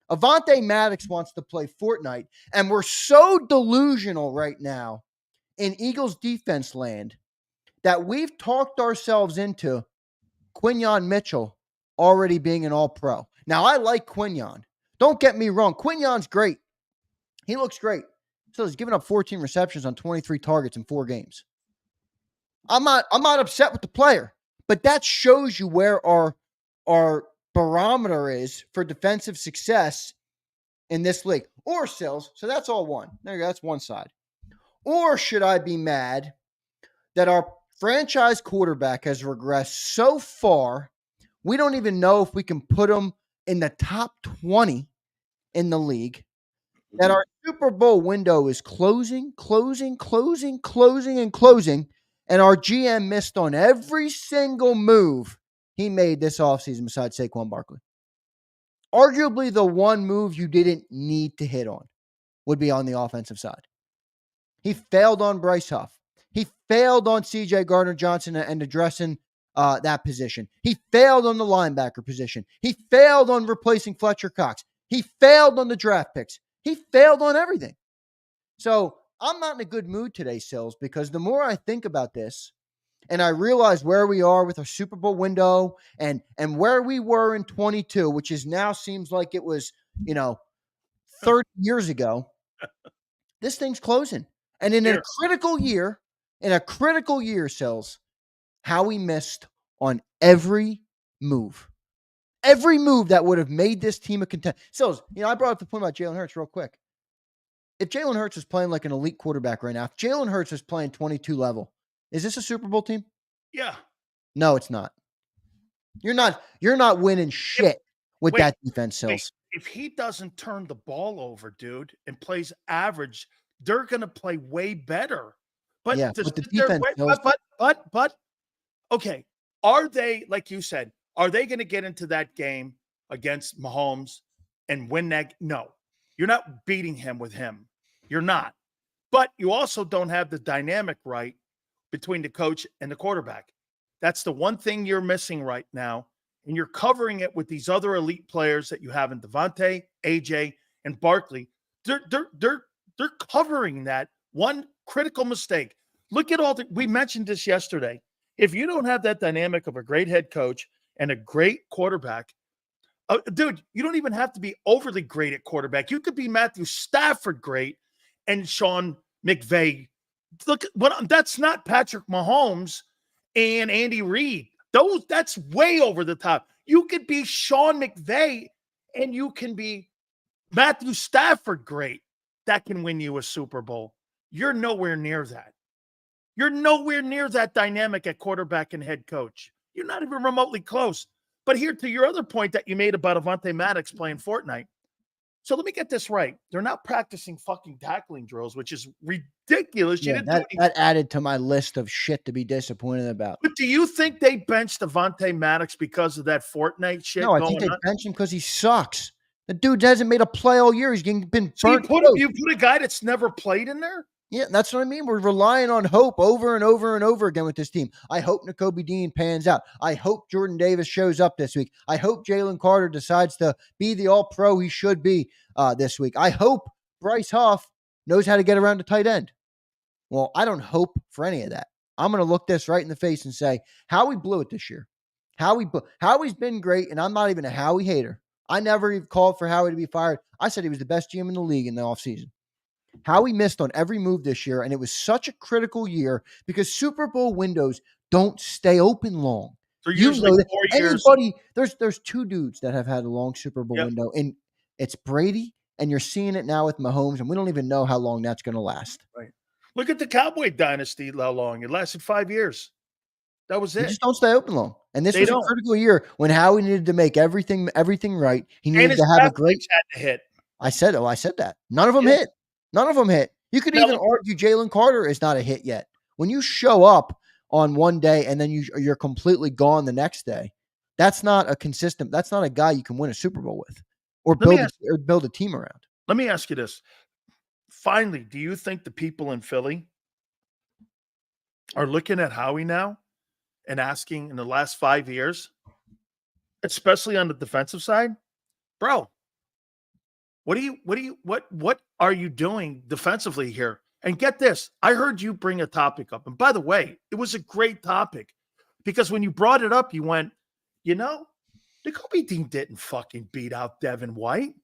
Avonte Maddox wants to play Fortnite, and we're so delusional right now in Eagles defense land that we've talked ourselves into Quinyon Mitchell already being an all-pro. Now, I like Quinyon. Don't get me wrong. Quinyon's great. He looks great. So he's given up 14 receptions on 23 targets in 4 games. I'm not upset with the player, but that shows you where our barometer is for defensive success in this league. Or Sills. So that's all one. There you go. That's one side. Or should I be mad that our franchise quarterback has regressed so far, we don't even know if we can put him in the top 20 in the league, that our Super Bowl window is closing, and our GM missed on every single move he made this offseason besides Saquon Barkley. Arguably the one move you didn't need to hit on would be on the offensive side. He failed on Bryce Huff. He failed on C.J. Gardner-Johnson and addressing that position. He failed on the linebacker position. He failed on replacing Fletcher Cox. He failed on the draft picks. He failed on everything. So I'm not in a good mood today, Sills, because the more I think about this and I realize where we are with our Super Bowl window and where we were in 22, which is now seems like it was, 30 years ago, this thing's closing. And in a critical year, Sills, Howie missed on every move. Every move that would have made this team a contender. Sills, I brought up the point about Jalen Hurts real quick. If Jalen Hurts is playing like an elite quarterback right now, if Jalen Hurts is playing 22 level, is this a Super Bowl team? Yeah. No, it's not. You're not winning shit with that defense, Sills. If he doesn't turn the ball over, dude, and plays average, they're going to play way better. But yeah, but the defense, but okay, are they, like you said, are they going to get into that game against Mahomes and win that? No, you're not beating him with him. You're not. But you also don't have the dynamic right between the coach and the quarterback. That's the one thing you're missing right now. And you're covering it with these other elite players that you have in Devonte, AJ, and Barkley. They're covering that one critical mistake. Look at we mentioned this yesterday. If you don't have that dynamic of a great head coach and a great quarterback, dude, you don't even have to be overly great at quarterback. You could be Matthew Stafford great and Sean McVay. Look, that's not Patrick Mahomes and Andy Reid. That's way over the top. You could be Sean McVay and you can be Matthew Stafford great. That can win you a Super Bowl. You're nowhere near that. You're nowhere near that dynamic at quarterback and head coach. You're not even remotely close. But here to your other point that you made about Avonte Maddox playing Fortnite. So let me get this right. They're not practicing fucking tackling drills, which is ridiculous. Yeah, that added to my list of shit to be disappointed about. But do you think they benched Avonte Maddox because of that Fortnite shit? No, I think they benched him because he sucks. The dude hasn't made a play all year. He's been burnt. So you put a guy that's never played in there? Yeah, that's what I mean. We're relying on hope over and over and over again with this team. I hope Nakobe Dean pans out. I hope Jordan Davis shows up this week. I hope Jalen Carter decides to be the all-pro he should be this week. I hope Bryce Huff knows how to get around to tight end. Well, I don't hope for any of that. I'm going to look this right in the face and say, Howie blew it this year. Howie's been great, and I'm not even a Howie hater. I never even called for Howie to be fired. I said he was the best GM in the league in the offseason. Howie missed on every move this year, and it was such a critical year because Super Bowl windows don't stay open long. So usually 4 years. There's two dudes that have had a long Super Bowl window, and it's Brady, and you're seeing it now with Mahomes, and we don't even know how long that's going to last. Right. Look at the Cowboy dynasty, how long. It lasted 5 years. That was it. They just don't stay open long. And this was a critical year when Howie needed to make everything right. He needed to have a great had to hit. I said that. None of them hit. None of them hit. You could even argue Jalen Carter is not a hit yet. When you show up on one day and then you're completely gone the next day, that's not a guy you can win a Super Bowl with or build a team around. Let me ask you this. Finally, do you think the people in Philly are looking at Howie now and asking in the last 5 years, especially on the defensive side, bro, what are you doing defensively here? And get this, I heard you bring a topic up. And by the way, it was a great topic because when you brought it up, you went, Nakobe Dean didn't fucking beat out Devin White.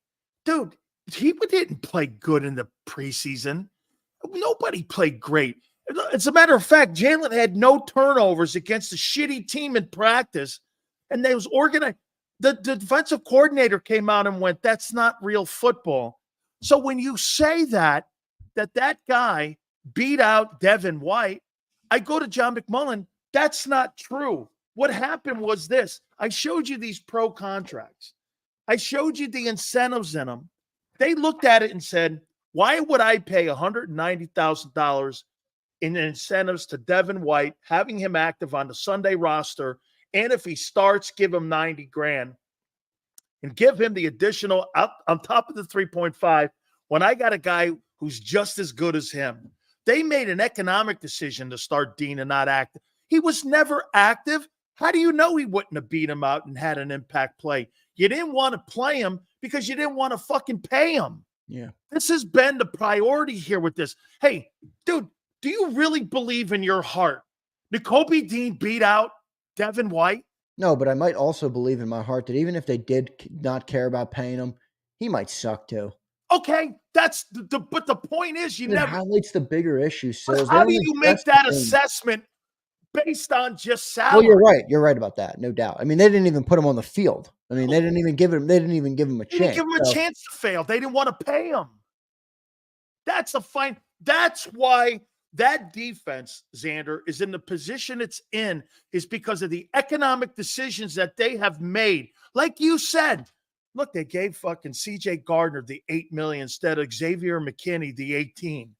Dude, he didn't play good in the preseason. Nobody played great. As a matter of fact, Jalen had no turnovers against a shitty team in practice. And they was organized. The defensive coordinator came out and went, that's not real football. So when you say that guy beat out Devin White, I go to John McMullen. That's not true. What happened was this. I showed you these pro contracts. I showed you the incentives in them. They looked at it and said, why would I pay $190,000 in incentives to Devin White, having him active on the Sunday roster, and if he starts, give him $90,000 and give him the additional on top of the 3.5 when I got a guy who's just as good as him. They made an economic decision to start Dean and not active. He was never active. How do you know he wouldn't have beat him out and had an impact play? You didn't want to play him because you didn't want to fucking pay him. Yeah. This has been the priority here with this. Hey, dude, do you really believe in your heart Nakobe Dean beat out Devin White? No, but I might also believe in my heart that even if they did not care about paying him, he might suck too. Okay, that's but the point is It highlights the bigger issue. So how do you make that assessment based on just salary? Well, you're right. You're right about that, no doubt. I mean, they didn't even put him on the field. I mean, they didn't even give him. They didn't even give him a They chance. didn't give him a chance to fail. They didn't want to pay him. That's a fine. That's why that defense, Xander, is in the position it's in, is because of the economic decisions that they have made. Like you said, look, they gave fucking CJ Gardner the $8 million instead of Xavier McKinney the 18.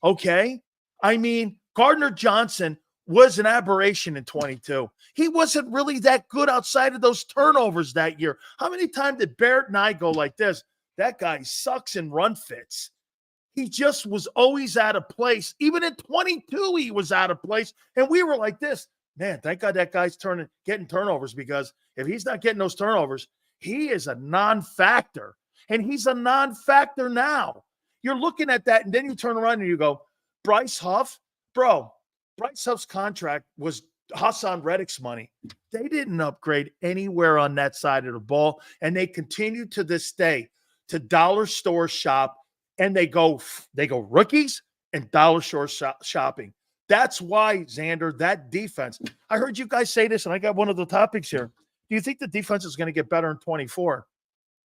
Okay? I mean, Gardner Johnson was an aberration in 22. He wasn't really that good outside of those turnovers that year. How many times did Barrett and I go like this? That guy sucks in run fits. He just was always out of place. Even in 22, he was out of place. And we were like this, man, thank God that guy's getting turnovers, because if he's not getting those turnovers, he is a non-factor. And he's a non-factor now. You're looking at that, and then you turn around and you go, Bryce Huff? Bro, Bryce Huff's contract was Hassan Reddick's money. They didn't upgrade anywhere on that side of the ball, and they continue to this day to dollar store shop, and they go rookies and dollar store shopping. That's why, Xander, that defense. I heard you guys say this, and I got one of the topics here. Do you think the defense is going to get better in 24?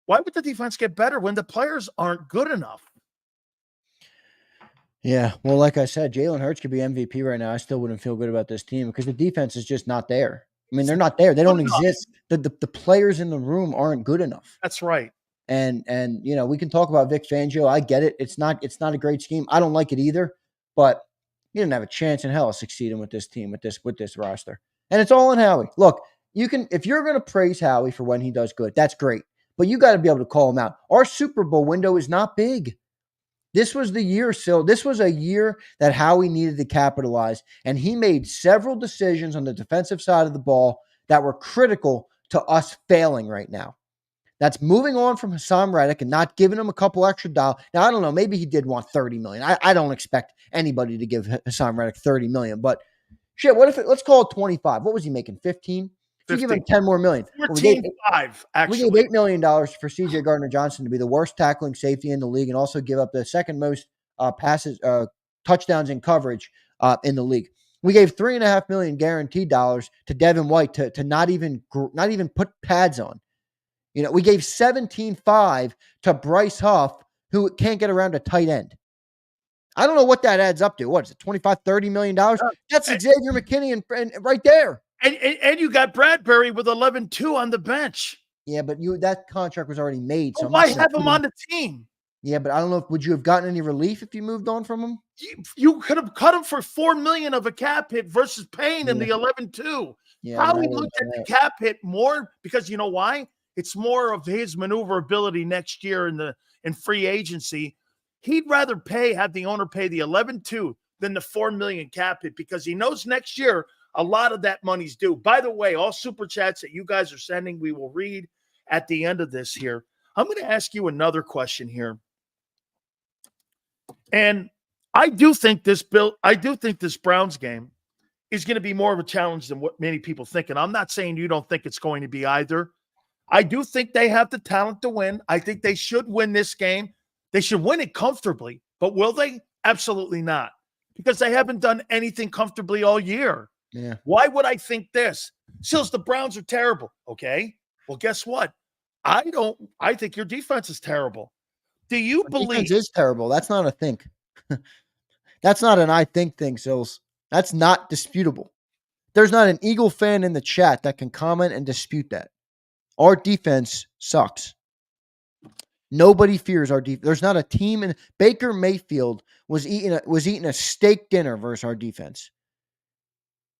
Why would the defense get better when the players aren't good enough? Yeah, well, like I said, Jalen Hurts could be MVP right now. I still wouldn't feel good about this team because the defense is just not there. I mean, they're not there. They don't exist. The players in the room aren't good enough. That's right. And you know, we can talk about Vic Fangio. I get it. It's not a great scheme. I don't like it either, but he didn't have a chance in hell of succeeding with this team, with this roster. And it's all on Howie. Look, you can, if you're going to praise Howie for when he does good, that's great. But you got to be able to call him out. Our Super Bowl window is not big. This was the year, Sil. This was a year that Howie needed to capitalize, and he made several decisions on the defensive side of the ball that were critical to us failing right now. That's moving on from Hassan Reddick and not giving him a couple extra dollars. Now, I don't know. Maybe he did want $30 million. I don't expect anybody to give Hassan Reddick $30 million, but shit, what if let's call it 25. What was he making? 15? If you give him 10 more million. 14.5, actually. We gave $8 million for CJ Gardner Johnson to be the worst tackling safety in the league and also give up the second most touchdowns in coverage in the league. We gave $3.5 million guaranteed dollars to Devin White to not even put pads on. You know, we gave $17.5 to Bryce Huff, who can't get around a tight end. I don't know what that adds up to. What is it, $25, $30 million? That's Xavier McKinney and right there. And you got Bradbury with 11-2 on the bench. Yeah, but that contract was already made. So why have him on the team? Yeah, but I don't know. Would you have gotten any relief if you moved on from him? You could have cut him for $4 million of a cap hit versus paying him the 11-2. Yeah, Probably looked at the cap hit more because you know why? It's more of his maneuverability next year in free agency. He'd rather have the owner pay the 11-2 than the $4 million cap hit because he knows next year a lot of that money's due. By the way, all super chats that you guys are sending, we will read at the end of this here. I'm going to ask you another question here. And I do think this Browns game is going to be more of a challenge than what many people think. And I'm not saying you don't think it's going to be either. I do think they have the talent to win. I think they should win this game. They should win it comfortably. But will they? Absolutely not. Because they haven't done anything comfortably all year. Yeah. Why would I think this? Sills, the Browns are terrible. Okay. Well, guess what? I think your defense is terrible. Do you believe defense is terrible? That's not a think. That's not an I think thing, Sills. That's not disputable. There's not an Eagle fan in the chat that can comment and dispute that. Our defense sucks. Nobody fears our defense. There's not a team in Baker Mayfield was eating a steak dinner versus our defense.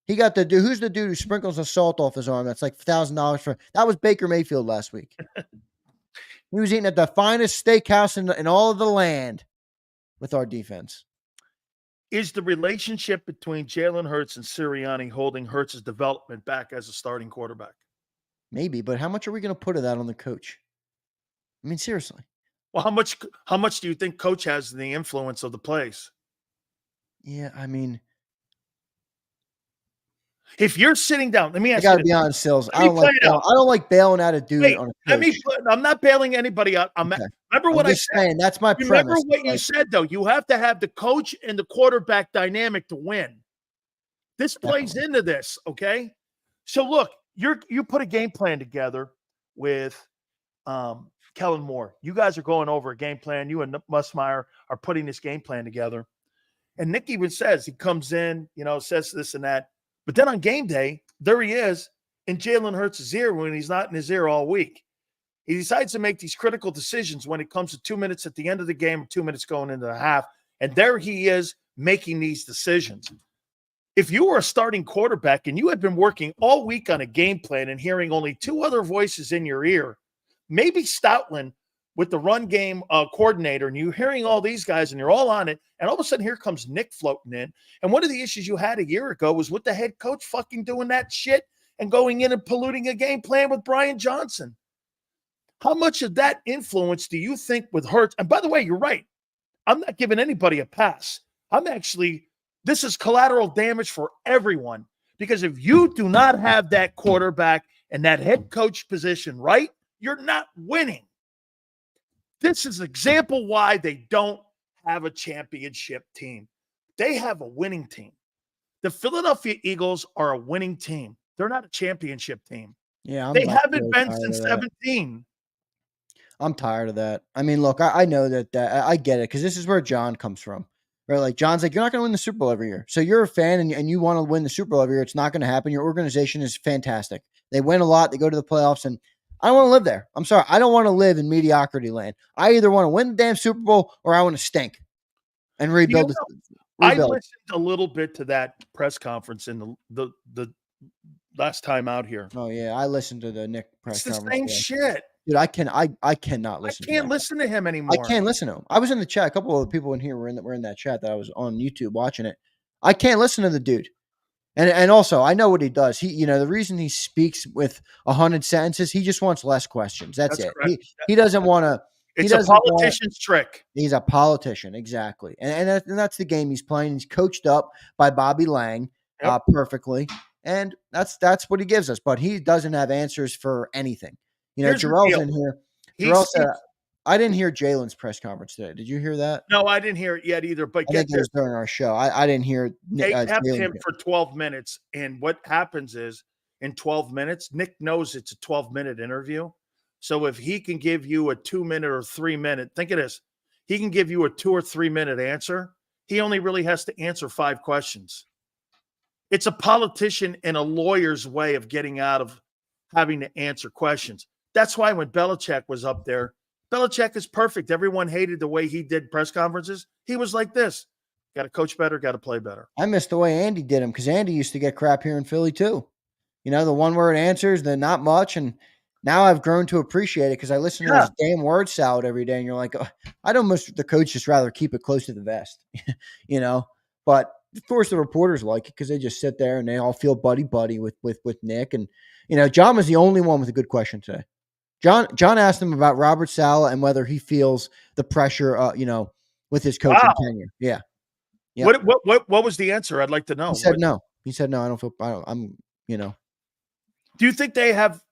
He got the dude. Who's the dude who sprinkles the salt off his arm? That's like $1,000 for. That was Baker Mayfield last week. He was eating at the finest steakhouse in all of the land with our defense. Is the relationship between Jalen Hurts and Sirianni holding Hurts' development back as a starting quarterback? Maybe, but how much are we going to put of that on the coach? I mean, seriously. Well, how much do you think coach has in the influence of the plays? Yeah, I mean, if you're sitting down, let me I ask gotta you be this. honest, Sills. Let me play it out. I don't like bailing out a dude Wait, on a coach. I'm not bailing anybody out. Okay. Remember what I'm I just said? saying, that's my Remember premise. what you said, though. You have to have the coach and the quarterback dynamic to win. This plays into this, okay? So look, you put a game plan together with Kellen Moore. You guys are going over a game plan. You and Musmeyer are putting this game plan together. And Nick even says, he comes in, says this and that. But then on game day, there he is in Jalen Hurts' ear when he's not in his ear all week. He decides to make these critical decisions when it comes to 2 minutes at the end of the game, 2 minutes going into the half. And there he is making these decisions. If you were a starting quarterback and you had been working all week on a game plan and hearing only two other voices in your ear, maybe Stoutland with the run game coordinator, and you're hearing all these guys and you're all on it, and all of a sudden here comes Nick floating in. And one of the issues you had a year ago was with the head coach fucking doing that shit and going in and polluting a game plan with Brian Johnson. How much of that influence do you think with Hurts? And by the way, you're right. I'm not giving anybody a pass. This is collateral damage for everyone, because if you do not have that quarterback and that head coach position right, you're not winning. This is example why they don't have a championship team. They have a winning team. The Philadelphia Eagles are a winning team. They're not a championship team. Yeah, they haven't been since 17. I'm tired of that. I mean, look, I know that I get it, because this is where John comes from. Right? Like, John's like, you're not going to win the Super Bowl every year. So you're a fan and you want to win the Super Bowl every year. It's not going to happen. Your organization is fantastic. They win a lot. They go to the playoffs, and I don't want to live there. I'm sorry. I don't want to live in mediocrity land. I either want to win the damn Super Bowl or I want to stink and rebuild. I listened a little bit to that press conference in the last time out here. Oh yeah, I listened to the Nick press conference. It's the same shit. Dude, I cannot listen. I can't listen to him anymore. I can't listen to him. I was in the chat. A couple of the people in here were in that chat that I was on YouTube watching it. I can't listen to the dude. And also, I know what he does. He, the reason he speaks with 100 sentences, he just wants less questions. That's it. He doesn't want to. It's a politician's trick. He's a politician, exactly. And that's the game he's playing. He's coached up by Bobby Lang perfectly, and that's what he gives us. But he doesn't have answers for anything. Jarrell's in here. Jarrell said, I didn't hear Jalen's press conference today. Did you hear that? No, I didn't hear it yet either. But I think it was during our show. I didn't hear. They kept him for 12 minutes. And what happens is, in 12 minutes, Nick knows it's a 12-minute interview. So if he can give you a 2-minute or 3-minute, think of this, he can give you a 2 or 3-minute answer. He only really has to answer 5 questions. It's a politician and a lawyer's way of getting out of having to answer questions. That's why when Belichick was up there, Belichick is perfect. Everyone hated the way he did press conferences. He was like this. Got to coach better, got to play better. I missed the way Andy did him, because Andy used to get crap here in Philly too. The one-word answers, the not much. And now I've grown to appreciate it, because I listen to this damn word salad every day. And you're like, oh, I'd almost, the coach just rather keep it close to the vest, But of course the reporters like it, because they just sit there and they all feel buddy-buddy with Nick. And, John was the only one with a good question today. John asked him about Robert Saleh and whether he feels the pressure, with his coaching tenure. Yeah. What was the answer? I'd like to know. He said no. He said no. Do you think they have?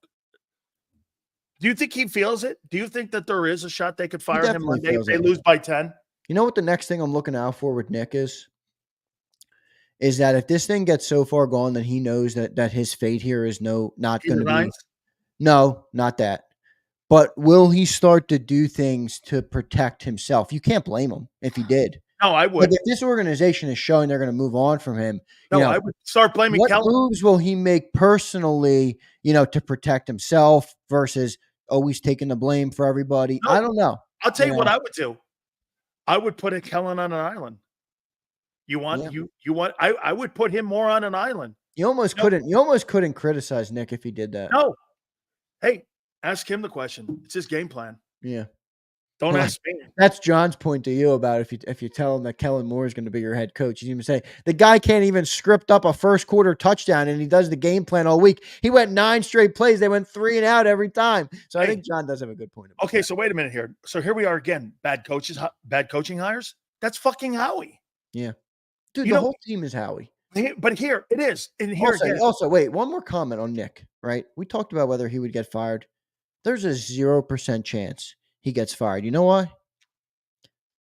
Do you think he feels it? Do you think that there is a shot they could fire him Monday if they lose by 10? You know what the next thing I'm looking out for with Nick is that if this thing gets so far gone that he knows that his fate here is not going to be. No, not that. But will he start to do things to protect himself? You can't blame him if he did. No, I would. But if this organization is showing they're going to move on from him, I would start blaming what Kellen. moves will he make personally, to protect himself versus always taking the blame for everybody? No, I don't know. I'll tell you what I would do. I would put a Kellen on an island. I would put him more on an island. You almost couldn't criticize Nick if he did that. No. Hey, ask him the question. It's his game plan. Yeah. Don't ask me. That's John's point to you about if you tell him that Kellen Moore is going to be your head coach. You even say the guy can't even script up a first quarter touchdown, and he does the game plan all week. He went 9 straight plays. They went 3 and out every time. So I think John does have a good point. Okay, so wait a minute here. So here we are again. Bad coaching hires. That's fucking Howie. Yeah, dude, the whole team is Howie. But here it is. And here also, wait, one more comment on Nick. Right, we talked about whether he would get fired. There's a 0% chance he gets fired. You know why?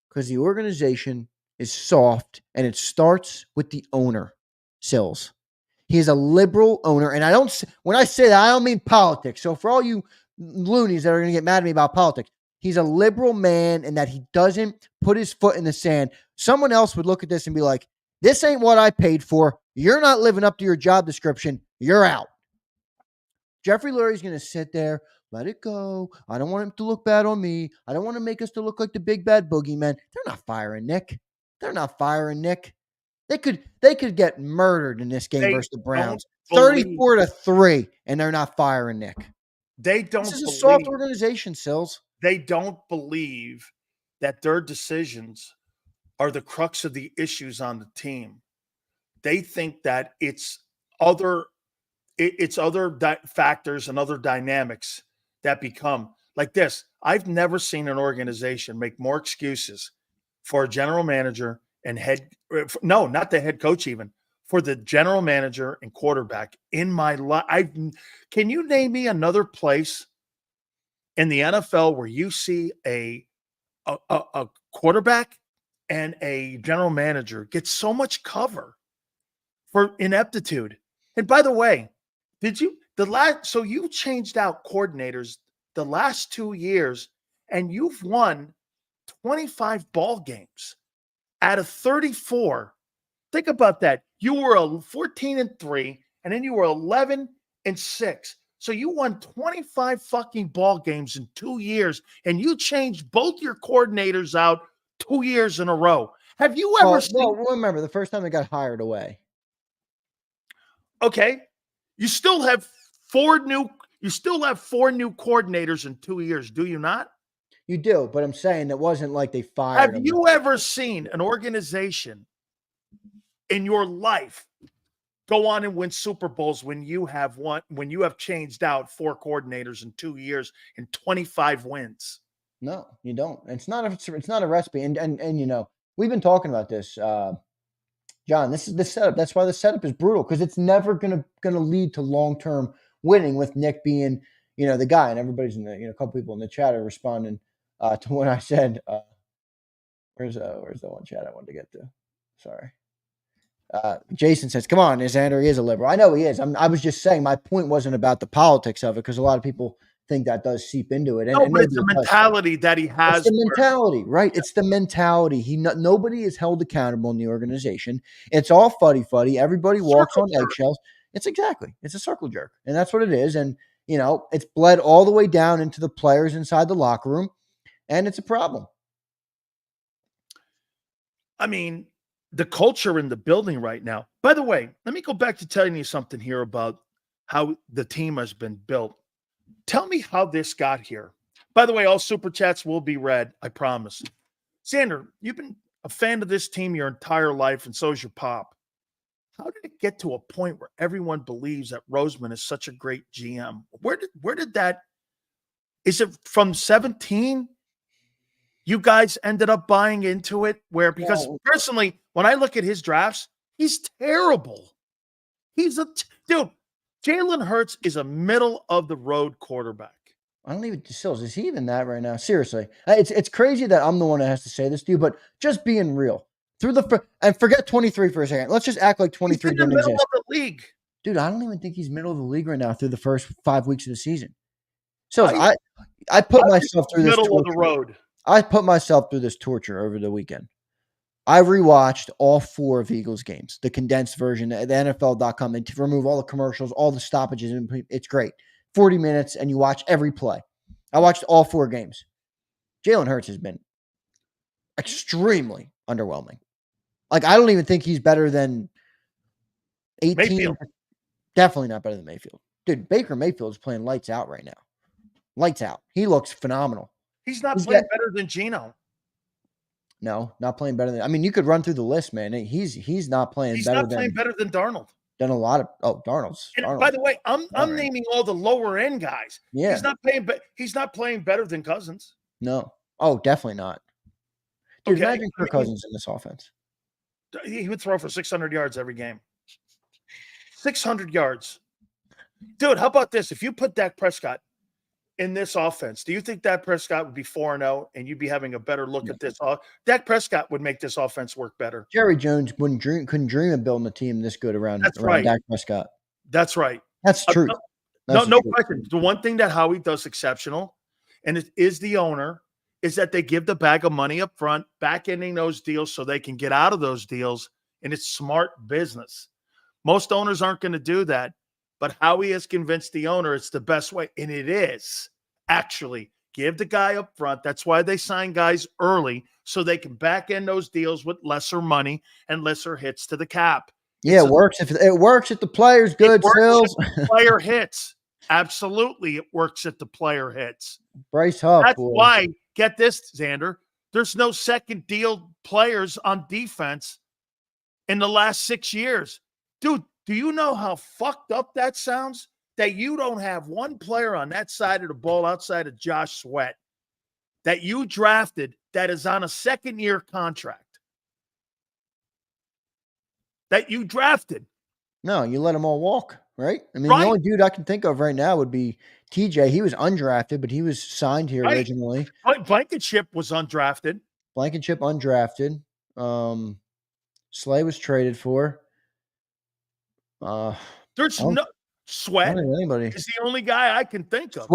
Because the organization is soft, and it starts with the owner, Sills. He is a liberal owner, and when I say that, I don't mean politics. So for all you loonies that are going to get mad at me about politics, he's a liberal man, and that he doesn't put his foot in the sand. Someone else would look at this and be like, this ain't what I paid for. You're not living up to your job description. You're out. Jeffrey Lurie's going to sit there. Let it go. I don't want him to look bad on me. I don't want to make us to look like the big bad boogeyman. They're not firing Nick. They're not firing Nick. They could get murdered in this game versus the Browns. 34-3, and they're not firing Nick. This is a soft organization, Sills. They don't believe that their decisions are the crux of the issues on the team. They think that it's other factors and other dynamics that become like this. I've never seen an organization make more excuses for a general manager and not the head coach, even for the general manager and quarterback in my life. Can you name me another place in the NFL where you see a quarterback and a general manager get so much cover for ineptitude? And by the way, so you changed out coordinators the last 2 years, and you've won 25 ball games out of 34. Think about that. You were 14-3, and then you were 11-6. So you won 25 fucking ball games in 2 years, and you changed both your coordinators out 2 years in a row. Have you ever seen? Well, remember the first time they got hired away. Okay. You still have 4 new coordinators in 2 years, do you not? You do, but I'm saying it wasn't like they fired. Have you ever seen an organization in your life go on and win Super Bowls when you have changed out 4 coordinators in 2 years and 25 wins? No, you don't. It's not a recipe. And you know, we've been talking about this. John, this is the setup. That's why the setup is brutal, because it's never gonna lead to long-term winning with Nick being, the guy. And everybody's in the, a couple people in the chat are responding to what I said. Where's the one chat I wanted to get to? Sorry. Jason says, "Come on, Xander, he is a liberal." I know he is. I was just saying my point wasn't about the politics of it, because a lot of people think that does seep into it. But it's the mentality that he has. It's the mentality, right? It's the mentality. Nobody is held accountable in the organization. It's all fuddy-fuddy. Everybody walks on eggshells. It's a circle jerk. And that's what it is. And, it's bled all the way down into the players inside the locker room. And it's a problem. I mean, the culture in the building right now. By the way, let me go back to telling you something here about how the team has been built. Tell me how this got here. By the way, all super chats will be read, I promise. Xander, you've been a fan of this team your entire life, and so is your pop. How did it get to a point where everyone believes that Roseman is such a great GM? Where did that? Is it from 17? You guys ended up buying into it? Because personally, when I look at his drafts, he's terrible. Dude. Jalen Hurts is a middle-of-the-road quarterback. I don't even, Sills, is he even that right now? Seriously. It's crazy that I'm the one that has to say this to you, but just being real. And forget 23 for a second. Let's just act like 23 didn't exist. He's in the middle of the league. Dude, I don't even think he's middle of the league right now through the first 5 weeks of the season. So I put myself through this middle of the road. I put myself through this torture over the weekend. I rewatched all 4 of Eagles games, the condensed version, the NFL.com, and to remove all the commercials, all the stoppages. It's great. 40 minutes, and you watch every play. I watched all 4 games. Jalen Hurts has been extremely underwhelming. Like, I don't even think he's better than 18. Mayfield. Definitely not better than Mayfield. Dude, Baker Mayfield is playing lights out right now. Lights out. He looks phenomenal. He's not He's playing got- better than Geno. No, not playing better than. I mean, you could run through the list, man. He's not playing He's better not playing better than Darnold. than a lot of. Oh, Darnold's. And by the way, I'm right. naming all the lower end guys. Yeah. He's not playing better than Cousins. No. Oh, definitely not. Dude, Okay, imagine Kirk Cousins in this offense. He would throw for 600 yards every game. 600 yards. Dude, how about this? If you put Dak Prescott in this offense, do you think Dak Prescott would be 4-0 and you'd be having a better look at this? Dak Prescott would make this offense work better. Jerry Jones couldn't dream of building a team this good around Dak Prescott. That's right. That's true. No question. The one thing that Howie does exceptional, and it is the owner, is that they give the bag of money up front, back-ending those deals so they can get out of those deals, and it's smart business. Most owners aren't going to do that, but Howie has convinced the owner it's the best way, and it is actually give the guy up front. That's why they sign guys early so they can back-end those deals with lesser money and lesser hits to the cap. Yeah, it works if the player's good. Sills. Player hits. Absolutely, it works if the player hits. Bryce Huff. That's why, get this, Xander, there's no second deal players on defense in the last 6 years. Dude, do you know how fucked up that sounds? That you don't have one player on that side of the ball outside of Josh Sweat that you drafted that is on a second-year contract. That you drafted. No, you let them all walk, right? I mean, the only dude I can think of right now would be TJ. He was undrafted, but he was signed here originally. Blankenship was undrafted. Blankenship undrafted. Slay was traded for. There's no Sweat. Anybody is the only guy I can think of.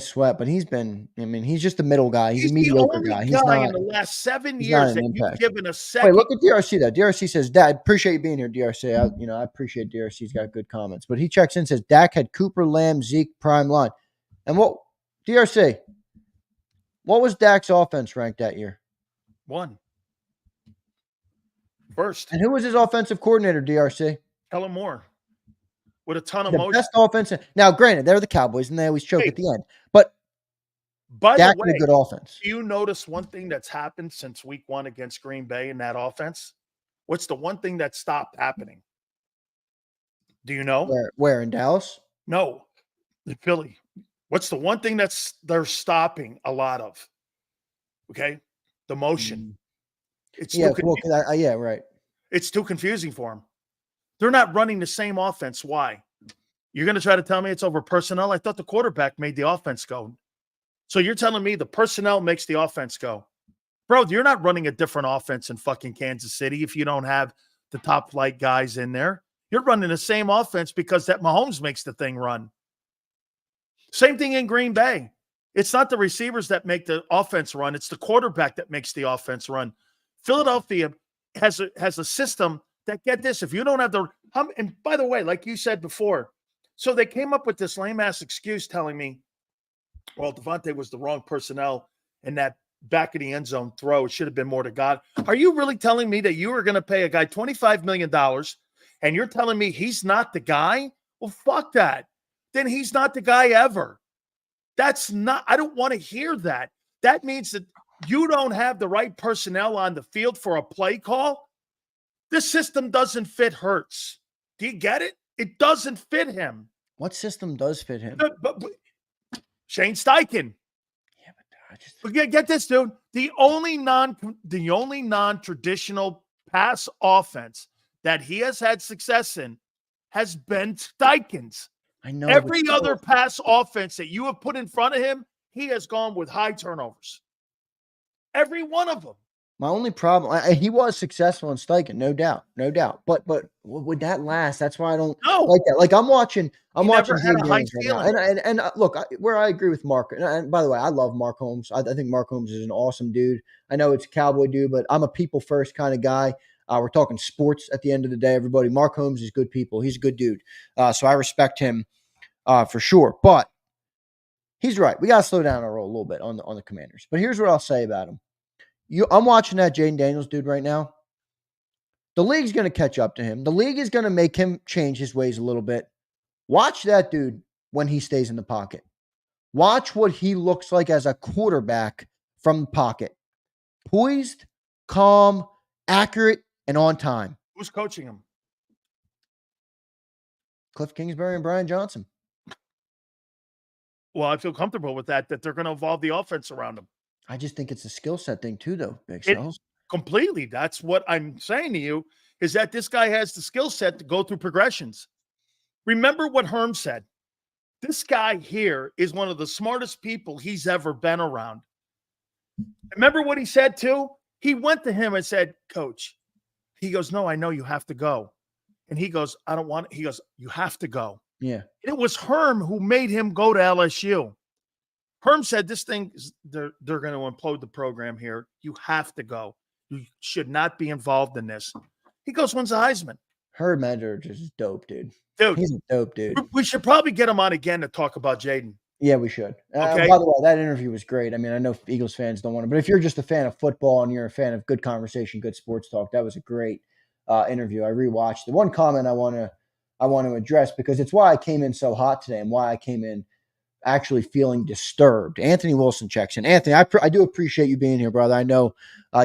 Sweat, but he's just a middle guy. He's a mediocre guy. He's not in the last 7 years that you've given a second. Wait, look at DRC though. DRC says, "Dad, appreciate you being here." DRC, I appreciate DRC's got good comments, but he checks in and says Dak had Cooper, Lamb, Zeke, prime line, and what DRC? What was Dak's offense ranked that year? 1. First. And who was his offensive coordinator? DRC. Kellen Moore. With a ton of the motion. best offense. Now, granted, they're the Cowboys and they always choke at the end. But by Dak the way, had a good offense. Do you notice one thing that's happened since week 1 against Green Bay in that offense? What's the one thing that stopped happening? Do you know? Where in Dallas? No, in Philly. What's the one thing they're stopping a lot of? Okay, the motion. It's right. It's too confusing for them. They're not running the same offense. Why? You're going to try to tell me it's over personnel? I thought the quarterback made the offense go. So you're telling me the personnel makes the offense go. Bro, you're not running a different offense in fucking Kansas City if you don't have the top flight guys in there. You're running the same offense because that Mahomes makes the thing run. Same thing in Green Bay. It's not the receivers that make the offense run. It's the quarterback that makes the offense run. Philadelphia has a system that, get this, if you don't have and by the way, like you said before, so they came up with this lame-ass excuse telling me, well, Devonte was the wrong personnel in that back of the end zone throw. It should have been more to God. Are you really telling me that you were going to pay a guy $25 million and you're telling me he's not the guy? Well, fuck that. Then he's not the guy ever. I don't want to hear that. That means that you don't have the right personnel on the field for a play call. This system doesn't fit Hurts. Do you get it? It doesn't fit him. What system does fit him? But Shane Steichen. Yeah, but get this, dude. The only non-traditional pass offense that he has had success in has been Steichen's. I know. Every other pass offense that you have put in front of him, he has gone with high turnovers. Every one of them. My only problem, he was successful in Steichen, no doubt. But would that last? That's why I don't like that. Like I'm watching Zig right now. And look, where I agree with Mark. And by the way, I love Mark Holmes. I think Mark Holmes is an awesome dude. I know it's a Cowboy dude, but I'm a people first kind of guy. We're talking sports at the end of the day, everybody. Mark Holmes is good people. He's a good dude. So I respect him for sure. But he's right. We got to slow down our roll a little bit on the Commanders. But here's what I'll say about him. I'm watching that Jaden Daniels dude right now. The league's going to catch up to him. The league is going to make him change his ways a little bit. Watch that dude when he stays in the pocket. Watch what he looks like as a quarterback from the pocket. Poised, calm, accurate, and on time. Who's coaching him? Cliff Kingsbury and Brian Johnson. Well, I feel comfortable with that they're going to evolve the offense around him. I just think it's a skill set thing too, though, Big It- Cells. Completely. That's what I'm saying to you, is that this guy has the skill set to go through progressions. Remember what Herm said. This guy here is one of the smartest people he's ever been around. Remember what he said too? He went to him and said, Coach, he goes, no, I know you have to go. And he goes, I don't want it. He goes, you have to go. Yeah. It was Herm who made him go to LSU. Herm said, this thing, they're going to implode the program here. You have to go. You should not be involved in this. He goes, when's the Heisman? Herb Medler is dope, dude. Dude. He's a dope dude. We should probably get him on again to talk about Jaden. Yeah, we should. Okay. By the way, that interview was great. I mean, I know Eagles fans don't want to, but if you're just a fan of football and you're a fan of good conversation, good sports talk, that was a great interview. I rewatched it. One comment I want to address, because it's why I came in so hot today and why I came in actually feeling disturbed. Anthony Wilson checks in. Anthony, I do appreciate you being here, brother. I know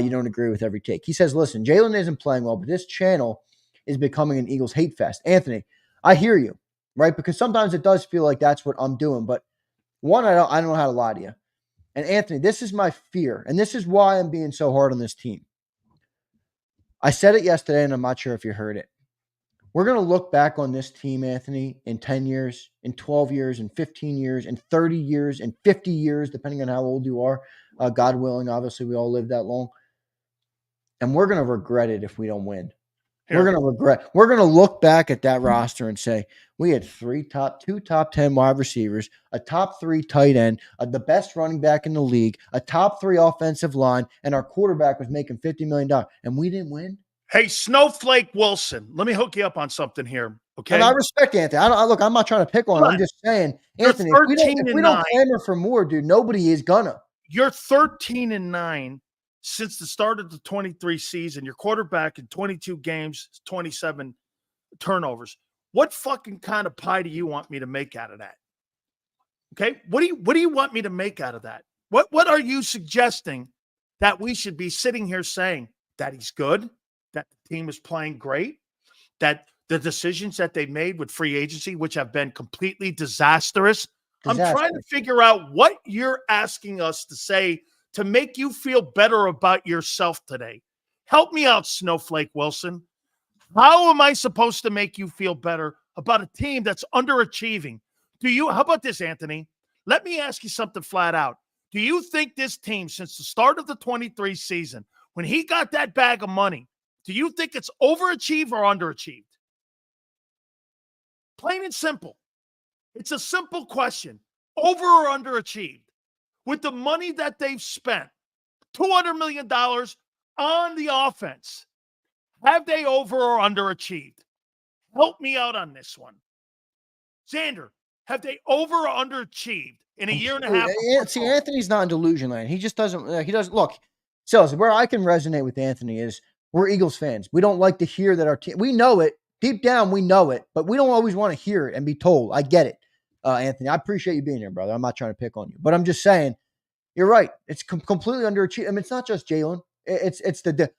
you don't agree with every take. He says, listen, Jalen isn't playing well, but this channel is becoming an Eagles hate fest. Anthony, I hear you, right? Because sometimes it does feel like that's what I'm doing. But one, I don't know how to lie to you. And Anthony, this is my fear. And this is why I'm being so hard on this team. I said it yesterday, and I'm not sure if you heard it. We're going to look back on this team, Anthony, in 10 years, in 12 years, in 15 years, in 30 years, in 50 years, depending on how old you are. God willing, obviously, we all live that long. And we're going to regret it if we don't win. Here. We're going to look back at that roster and say, we had two top 10 wide receivers, a top 3 tight end, the best running back in the league, a top 3 offensive line, and our quarterback was making $50 million. And we didn't win? Hey, Snowflake Wilson, let me hook you up on something here, okay? And I respect Anthony. Look, I'm not trying to pick on him. I'm just saying, Anthony, if we don't clamor for more, dude, nobody is gonna. You're 13-9 since the start of the 23 season. Your quarterback in 22 games, 27 turnovers. What fucking kind of pie do you want me to make out of that? Okay, what do you want me to make out of that? What are you suggesting that we should be sitting here saying? That he's good, that the team is playing great, that the decisions that they made with free agency, which have been completely disastrous. I'm trying to figure out what you're asking us to say to make you feel better about yourself today. Help me out, Snowflake Wilson. How am I supposed to make you feel better about a team that's underachieving? How about this, Anthony? Let me ask you something flat out. Do you think this team, since the start of the 23 season, when he got that bag of money, do you think it's overachieved or underachieved? Plain and simple. It's a simple question. Over or underachieved? With the money that they've spent, $200 million on the offense, have they over or underachieved? Help me out on this one. Xander, have they over or underachieved in a year and a half? See, Anthony's not in delusion land. He just doesn't. He doesn't look. So where I can resonate with Anthony is we're Eagles fans. We don't like to hear that our team. We know it deep down. We know it, but we don't always want to hear it and be told. I get it, Anthony. I appreciate you being here, brother. I'm not trying to pick on you, but I'm just saying you're right. It's completely underachieved. I mean, it's not just Jalen. It's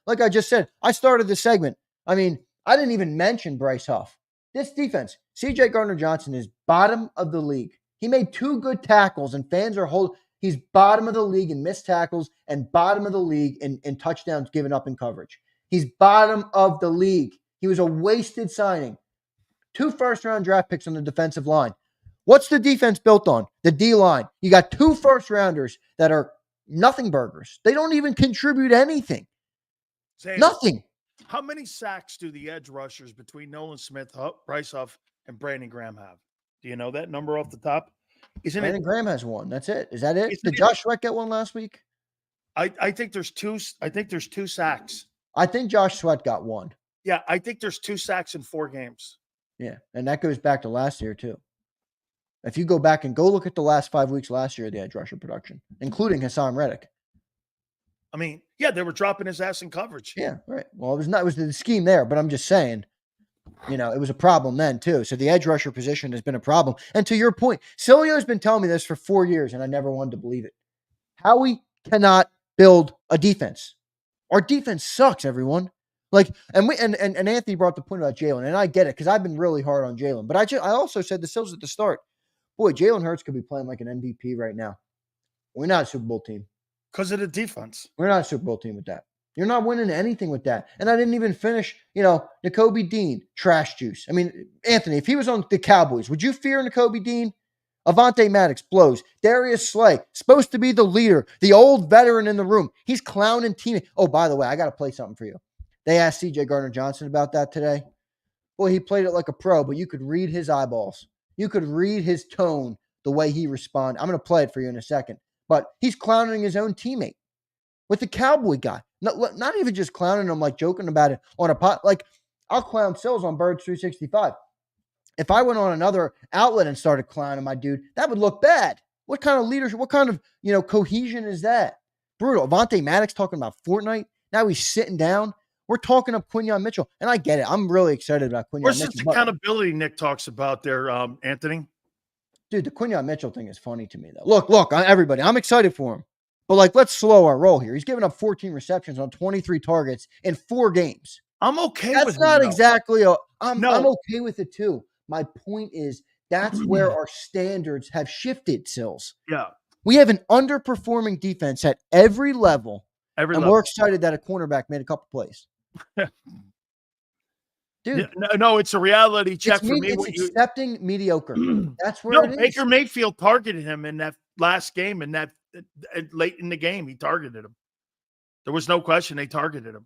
like I just said. I started this segment. I mean, I didn't even mention Bryce Huff. This defense, C.J. Gardner-Johnson is bottom of the league. He made 2 good tackles, and fans are holding. He's bottom of the league in missed tackles and bottom of the league in touchdowns given up in coverage. He's bottom of the league. He was a wasted signing. 2 first-round draft picks on the defensive line. What's the defense built on? The D-line. You got 2 first-rounders that are nothing burgers. They don't even contribute anything. Nothing. How many sacks do the edge rushers between Nolan Smith, Bryce Huff, and Brandon Graham have? Do you know that number off the top? Brandon Graham has 1. That's it. Is that it? Did Josh Sweat get 1 last week? I think there's 2. I think there's 2 sacks. I think Josh Sweat got 1. Yeah, I think there's 2 sacks in 4 games. Yeah, and that goes back to last year too. If you go back and go look at the last 5 weeks last year, the edge rusher production, including Hassan Reddick. I mean, yeah, they were dropping his ass in coverage. Yeah, right. Well, it was the scheme there, but I'm just saying, You know, it was a problem then too. So the edge rusher position has been a problem. And to your point, Sileo has been telling me this for 4 years, and I never wanted to believe it. Howie cannot build a defense. Our defense sucks, everyone. Like, and Anthony brought the point about Jalen, and I get it because I've been really hard on Jalen. But I also said to Sills at the start, boy, Jalen Hurts could be playing like an MVP right now. We're not a Super Bowl team. Because of the defense. We're not a Super Bowl team with that. You're not winning anything with that. And I didn't even finish, Nakobe Dean, trash juice. I mean, Anthony, if he was on the Cowboys, would you fear Nakobe Dean? Avonte Maddox blows. Darius Slay, supposed to be the leader, the old veteran in the room. He's clowning teammates. Oh, by the way, I got to play something for you. They asked CJ Gardner-Johnson about that today. Well, he played it like a pro, but you could read his eyeballs. You could read his tone, the way he responded. I'm going to play it for you in a second. But he's clowning his own teammate with the Cowboy guy. Not even just clowning him, like joking about it on a pot. Like, I'll clown Sills on Birds 365. If I went on another outlet and started clowning my dude, that would look bad. What kind of leadership, what kind of, cohesion is that? Brutal. Avonte Maddox talking about Fortnite. Now he's sitting down. We're talking up Quinyon Mitchell. And I get it. I'm really excited about Quinyon Where's Mitchell. this accountability Nick talks about there, Anthony? Dude, the Quinyon Mitchell thing is funny to me, though. Look, everybody, I'm excited for him. But, let's slow our roll here. He's given up 14 receptions on 23 targets in 4 games. I'm okay with it. That's not exactly I'm okay with it, too. My point is that's where our standards have shifted, Sills. Yeah. We have an underperforming defense at every level. We're excited that a cornerback made a couple plays. Dude. No, it's a reality check for me. It's accepting mediocre. That's where it is. Baker Mayfield targeted him in that last game, and that late in the game, he targeted him. There was no question they targeted him.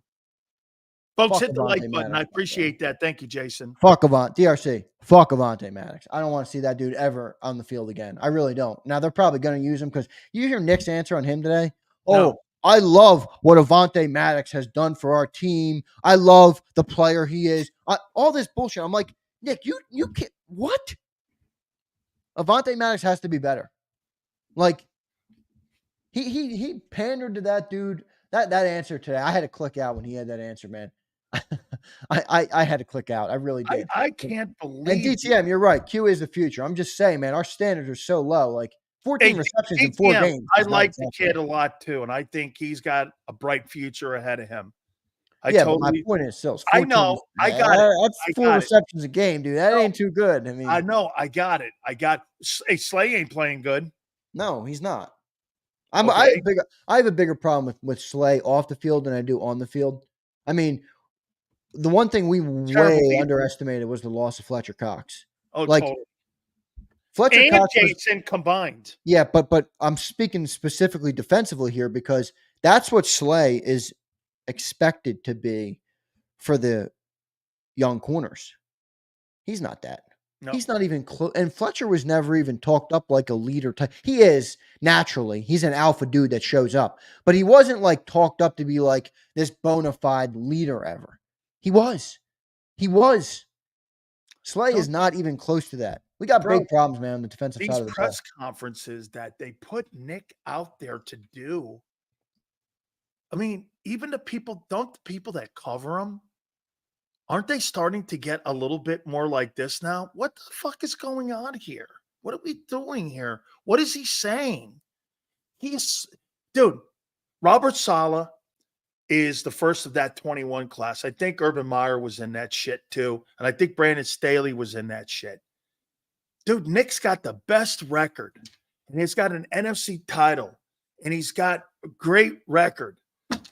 Folks, hit the like button. I appreciate that. Thank you, Jason. Fuck DRC. Fuck Avonte Maddox. I don't want to see that dude ever on the field again. I really don't. Now, they're probably going to use him because you hear Nick's answer on him today. No. I love what Avonte Maddox has done for our team. I love the player he is. All this bullshit. I'm like, Nick, you can't. What? Avonte Maddox has to be better. Like, he pandered to that dude. That answer today, I had to click out when he had that answer, man. I had to click out. I really did. I can't believe. And DTM, you're right. Q is the future. I'm just saying, man, our standards are so low. Like 14 receptions in 4 games. I like the kid a lot too, and I think he's got a bright future ahead of him. But my point is, Sills. I know. I got it. That's 4 receptions a game, dude. That ain't too good. I mean, I know. I got it. Slay ain't playing good. No, he's not. I have a bigger problem with Slay off the field than I do on the field. I mean, the one thing we way underestimated was the loss of Fletcher Cox. Oh, totally. Fletcher and Cox Jason combined. Yeah, but I'm speaking specifically defensively here because that's what Slay is expected to be for the young corners. He's not that. No. He's not even close. And Fletcher was never even talked up like a leader type. He is naturally. He's an alpha dude that shows up. But he wasn't like talked up to be like this bona fide leader ever. He was. Slay is not even close to that. We got big problems, man, on the defensive side of the ball. These press conferences that they put Nick out there to do. I mean, even the people that cover him, aren't they starting to get a little bit more like this now? What the fuck is going on here? What are we doing here? What is he saying? Dude, Robert Saleh is the first of that 21 class. I think Urban Meyer was in that shit too. And I think Brandon Staley was in that shit. Dude, Nick's got the best record. And he's got an NFC title. And he's got a great record.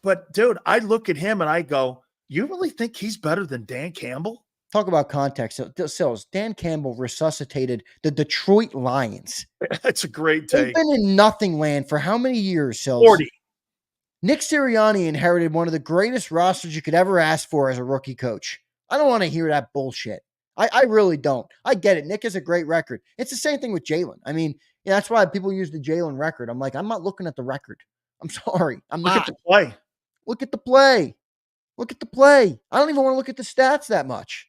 But, dude, I look at him and I go, you really think he's better than Dan Campbell? Talk about context. Sills, Dan Campbell resuscitated the Detroit Lions. That's a great take. They've been in nothing land for how many years, Sills? 40. Nick Sirianni inherited one of the greatest rosters you could ever ask for as a rookie coach. I don't want to hear that bullshit. I really don't. I get it. Nick has a great record. It's the same thing with Jalen. I mean, that's why people use the Jalen record. I'm like, I'm not looking at the record. I'm sorry. Look at the play. Look at the play. Look at the play. I don't even want to look at the stats that much.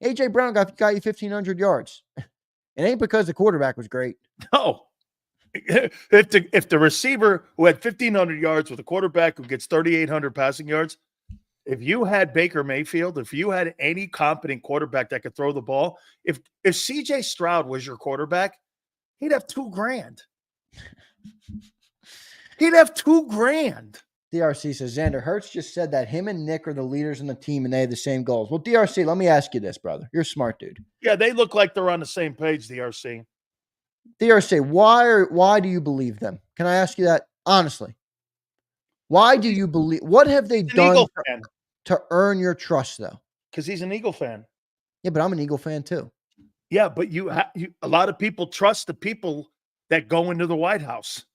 A.J. Brown got you 1,500 yards. It ain't because the quarterback was great. No. If the receiver who had 1,500 yards with a quarterback who gets 3,800 passing yards, if you had Baker Mayfield, if you had any competent quarterback that could throw the ball, if CJ Stroud was your quarterback, he'd have $2,000. He'd have $2,000. DRC says, Xander, Hurts just said that him and Nick are the leaders in the team and they have the same goals. Well, DRC, let me ask you this, brother. You're a smart dude. Yeah, they look like they're on the same page, DRC. DRC, why do you believe them? Can I ask you that honestly? Why do you believe? What have they done to earn your trust, though? Because he's an Eagle fan. Yeah, but I'm an Eagle fan too. Yeah, but a lot of people trust the people that go into the White House,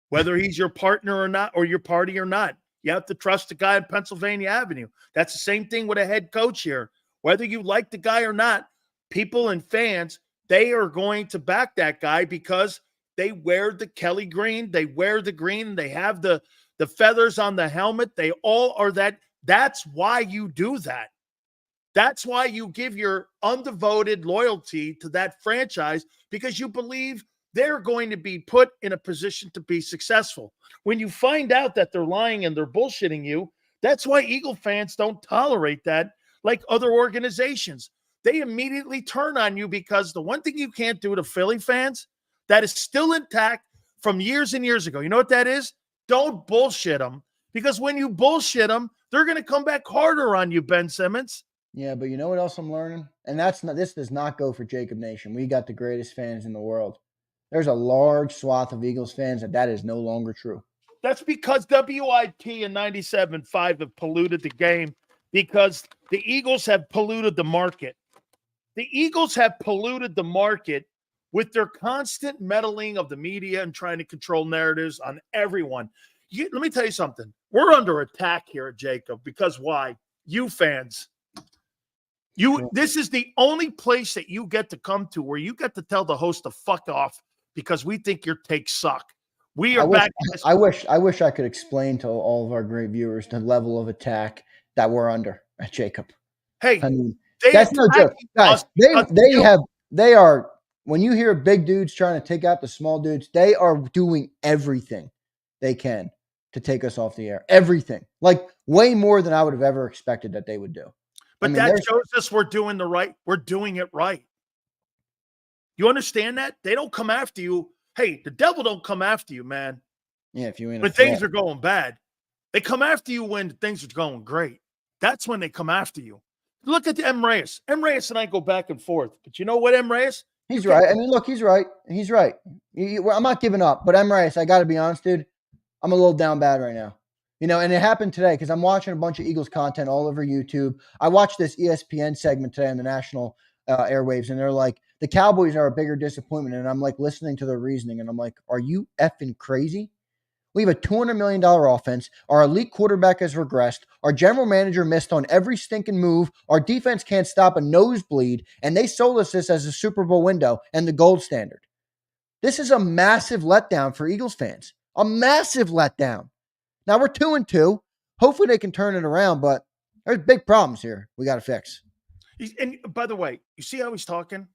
whether he's your partner or not, or your party or not. You have to trust the guy on Pennsylvania Avenue. That's the same thing with a head coach here. Whether you like the guy or not, people and fans, they are going to back that guy because they wear the Kelly green, they wear the green, they have the feathers on the helmet. They all are that. That's why you do that. That's why you give your undevoted loyalty to that franchise, because you believe they're going to be put in a position to be successful. When you find out that they're lying and they're bullshitting you, that's why Eagle fans don't tolerate that like other organizations. They immediately turn on you, because the one thing you can't do to Philly fans that is still intact from years and years ago, you know what that is? Don't bullshit them, because when you bullshit them, they're going to come back harder on you, Ben Simmons. Yeah, but you know what else I'm learning? And this does not go for JAKIB Nation. We got the greatest fans in the world. There's a large swath of Eagles fans that is no longer true. That's because WIP and 97.5 have polluted the game, because the Eagles have polluted the market. The Eagles have polluted the market with their constant meddling of the media and trying to control narratives on everyone. Let me tell you something. We're under attack here at JAKIB, because why? You fans. This is the only place that you get to come to where you get to tell the host to fuck off because we think your takes suck. We are back. I wish I could explain to all of our great viewers the level of attack that we're under at JAKIB. Hey, I mean, that's no joke, guys. They are. When you hear big dudes trying to take out the small dudes, they are doing everything they can to take us off the air. Everything, like way more than I would have ever expected that they would do. But that shows us we're doing it right. You understand that? They don't come after you. Hey, the devil don't come after you, man. Yeah, if you when things are going bad. They come after you when things are going great. That's when they come after you. Look at M. Reyes. M. Reyes and I go back and forth. But you know what, M. Reyes? He's right. I mean, look, he's right. He's right. I'm not giving up. But M. Reyes, I got to be honest, dude. I'm a little down bad right now. You know, and it happened today because I'm watching a bunch of Eagles content all over YouTube. I watched this ESPN segment today on the national airwaves, and they're like, the Cowboys are a bigger disappointment. And I'm like listening to their reasoning, and I'm like, are you effing crazy? We have a $200 million offense. Our elite quarterback has regressed. Our general manager missed on every stinking move. Our defense can't stop a nosebleed, and they sold us this as a Super Bowl window and the gold standard. This is a massive letdown for Eagles fans. A massive letdown. Now we're 2-2. Hopefully they can turn it around, but there's big problems here we got to fix. And by the way, you see how he's talking?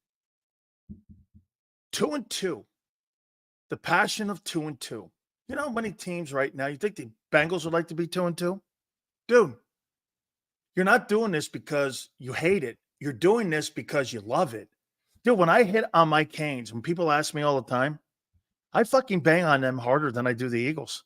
2-2. The passion of 2-2. You know how many teams right now, you think the Bengals would like to be 2-2? Dude, you're not doing this because you hate it. You're doing this because you love it. Dude, when I hit on my Canes, when people ask me all the time, I fucking bang on them harder than I do the Eagles.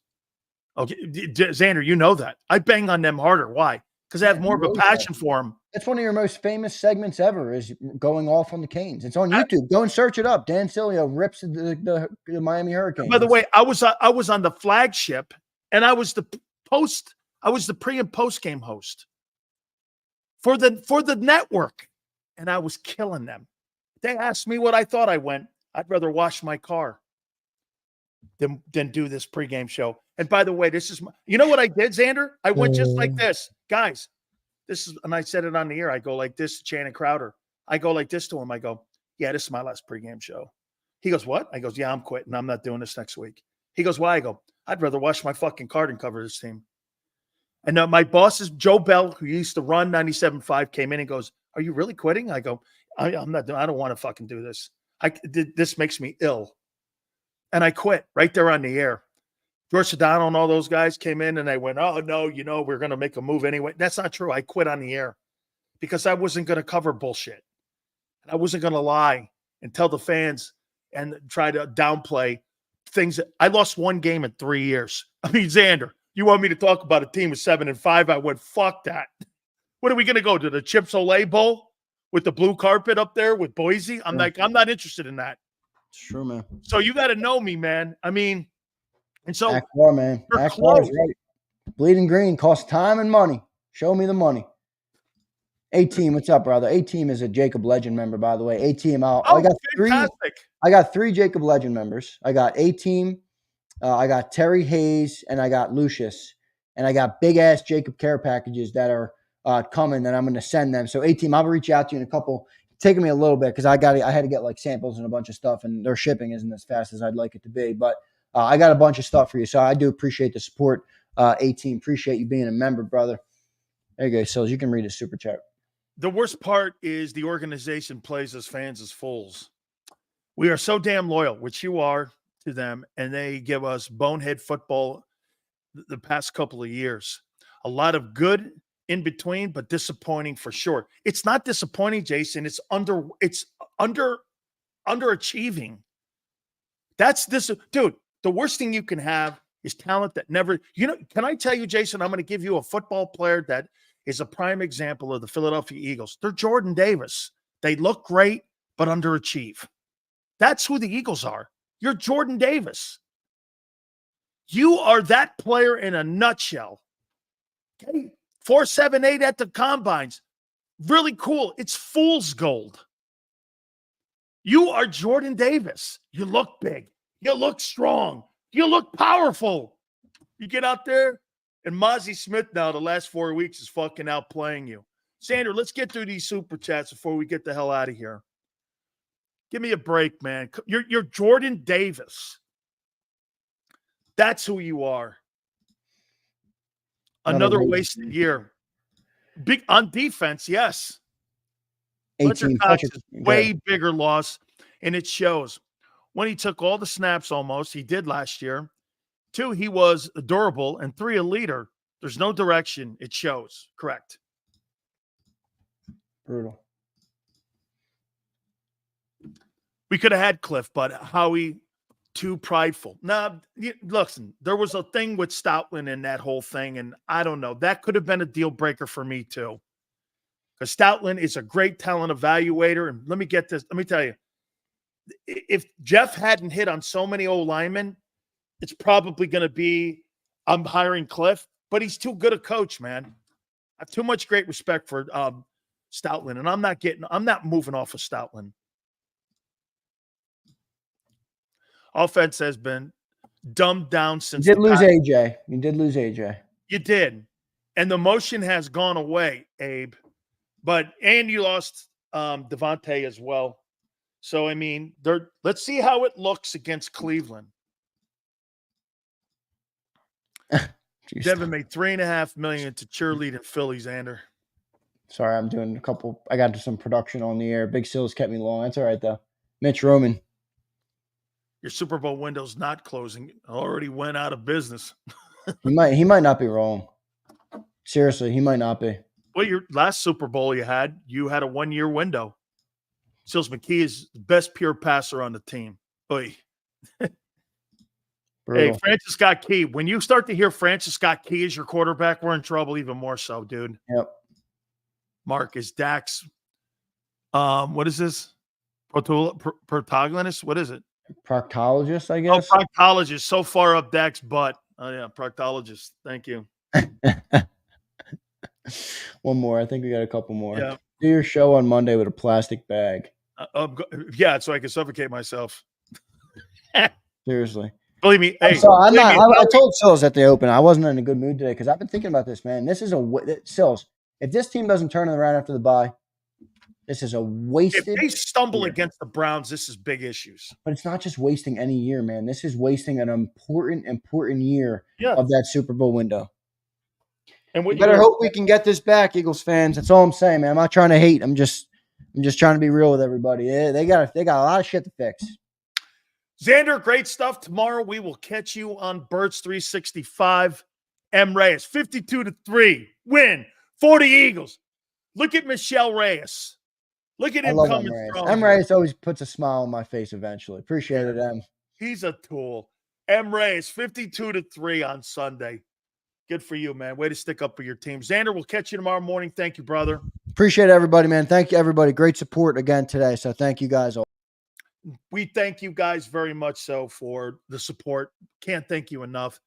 Okay, Xander, you know that. I bang on them harder. Why? Because I have more of a passion for them. That's one of your most famous segments ever, is going off on the Canes. It's on YouTube. Go and search it up. Dan Sileo rips the Miami Hurricanes. By the way, I was on the flagship, and I was the pre and post game host for the network, and I was killing them. They asked me what I thought. I went, I'd rather wash my car than do this pregame show. And by the way, you know what I did, Xander? I went just like this. Guys, and I said it on the air. I go like this to Channing Crowder. I go like this to him. I go, yeah, this is my last pregame show. He goes, what? I goes, yeah, I'm quitting. I'm not doing this next week. He goes, why? I go, I'd rather wash my fucking car than cover this team. And my boss is Joe Bell, who used to run 97.5, came in and goes, are you really quitting? I go, I'm not doing. I don't want to fucking do this. This makes me ill. And I quit right there on the air. George Sedano and all those guys came in and they went, oh, no, we're going to make a move anyway. That's not true. I quit on the air because I wasn't going to cover bullshit. I wasn't going to lie and tell the fans and try to downplay things. I lost one game in 3 years. I mean, Xander, you want me to talk about a team with 7-5? I went, fuck that. What are we going to go to, the Chips Olay Bowl with the blue carpet up there with Boise? I'm not interested in that. It's true, man. So you got to know me, man. I mean, and so Act war, man. Act war is right. Bleeding green costs time and money. Show me the money. A-Team, what's up, brother? A-Team is a JAKIB Legend member, by the way. A-Team, I got fantastic. I got 3 JAKIB Legend members. I got A-Team, I got Terry Hayes, and I got Lucius. And I got big-ass JAKIB care packages that are coming that I'm going to send them. So A-Team, I'll reach out to you in a couple. It's taking me a little bit because I had to get like samples and a bunch of stuff, and their shipping isn't as fast as I'd like it to be. But I got a bunch of stuff for you. So I do appreciate the support, A-Team. Appreciate you being a member, brother. There you go, Sills. You can read his super chat. The worst part is the organization plays us fans as fools. We are so damn loyal, which you are to them, and they give us bonehead football the past couple of years. A lot of good in between, but disappointing for sure. It's not disappointing, Jason. It's underachieving. That's this, dude. The worst thing you can have is talent that never. Can I tell you, Jason? I'm going to give you a football player that is a prime example of the Philadelphia Eagles. They're Jordan Davis. They look great, but underachieve. That's who the Eagles are. You're Jordan Davis. You are that player in a nutshell. Okay? 4.78 at the combines. Really cool. It's fool's gold. You are Jordan Davis. You look big. You look strong. You look powerful. You get out there, and Mozzie Smith now the last 4 weeks is fucking outplaying you. Sandra, let's get through these super chats before we get the hell out of here. Give me a break, man. You're Jordan Davis. That's who you are. Another wasted year. Big on defense, yes. Fletcher Cox is way bigger loss, and it shows. When he took all the snaps almost, he did last year. 2, he was durable, and 3, a leader. There's no direction. It shows. Correct. Brutal. We could have had Cliff, but Howie, too prideful. Now, listen, there was a thing with Stoutland in that whole thing, and I don't know. That could have been a deal breaker for me, too. Because Stoutland is a great talent evaluator, and let me tell you, if Jeff hadn't hit on so many old linemen, it's probably going to be, I'm hiring Cliff, but he's too good a coach, man. I have too much great respect for Stoutland, and I'm not moving off of Stoutland. Offense has been dumbed down since you did lose AJ. You did lose AJ. You did. And the motion has gone away, Abe. And you lost Devonte as well. So, I mean, let's see how it looks against Cleveland. Devin made $3.5 million to cheerlead in Philly, Xander. Sorry, I'm doing I got some production on the air. Big Sills kept me long. That's all right, though. Mitch Roman. Your Super Bowl window's not closing. Already went out of business. He might not be wrong. Seriously, he might not be. Well, your last Super Bowl you had a 1-year window. Sills McKee is the best pure passer on the team. Oy. Hey, Francis Scott Key. When you start to hear Francis Scott Key as your quarterback, we're in trouble even more so, dude. Yep. Mark is Dak's. What is this? Protagonist? What is it? Proctologist, I guess. Oh, proctologist. So far up Dak's butt. Oh, yeah, proctologist. Thank you. One more. I think we got a couple more. Yeah. Do your show on Monday with a plastic bag. Yeah, so I can suffocate myself. Seriously. Believe me. Hey, I told Sills at the open I wasn't in a good mood today because I've been thinking about this, man. This is Sills. If this team doesn't turn it around after the bye, this is a wasted. If they stumble against the Browns, this is big issues. But it's not just wasting any year, man. This is wasting an important year of that Super Bowl window. And we better hope we can get this back, Eagles fans. That's all I'm saying, man. I'm not trying to hate. I'm just trying to be real with everybody. They got a lot of shit to fix. Xander, great stuff. Tomorrow we will catch you on Birds 365. M. Reyes, 52-3. Win. 40 Eagles. Look at Michelle Reyes. Look at I him love coming M. strong. M. Reyes always puts a smile on my face eventually. Appreciate it, M. He's a tool. M. Reyes, 52-3 on Sunday. Good for you, man. Way to stick up for your team. Xander, we'll catch you tomorrow morning. Thank you, brother. Appreciate everybody, man. Thank you, everybody. Great support again today. So thank you guys all. We thank you guys very much so for the support. Can't thank you enough.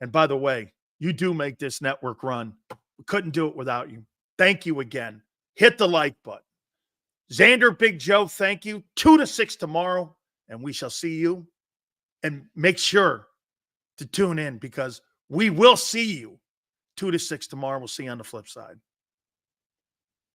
And by the way, you do make this network run. We couldn't do it without you. Thank you again. Hit the like button. Xander, Big Joe, thank you. 2-6 tomorrow, and we shall see you. And make sure to tune in because we will see you 2-6 tomorrow. We'll see you on the flip side.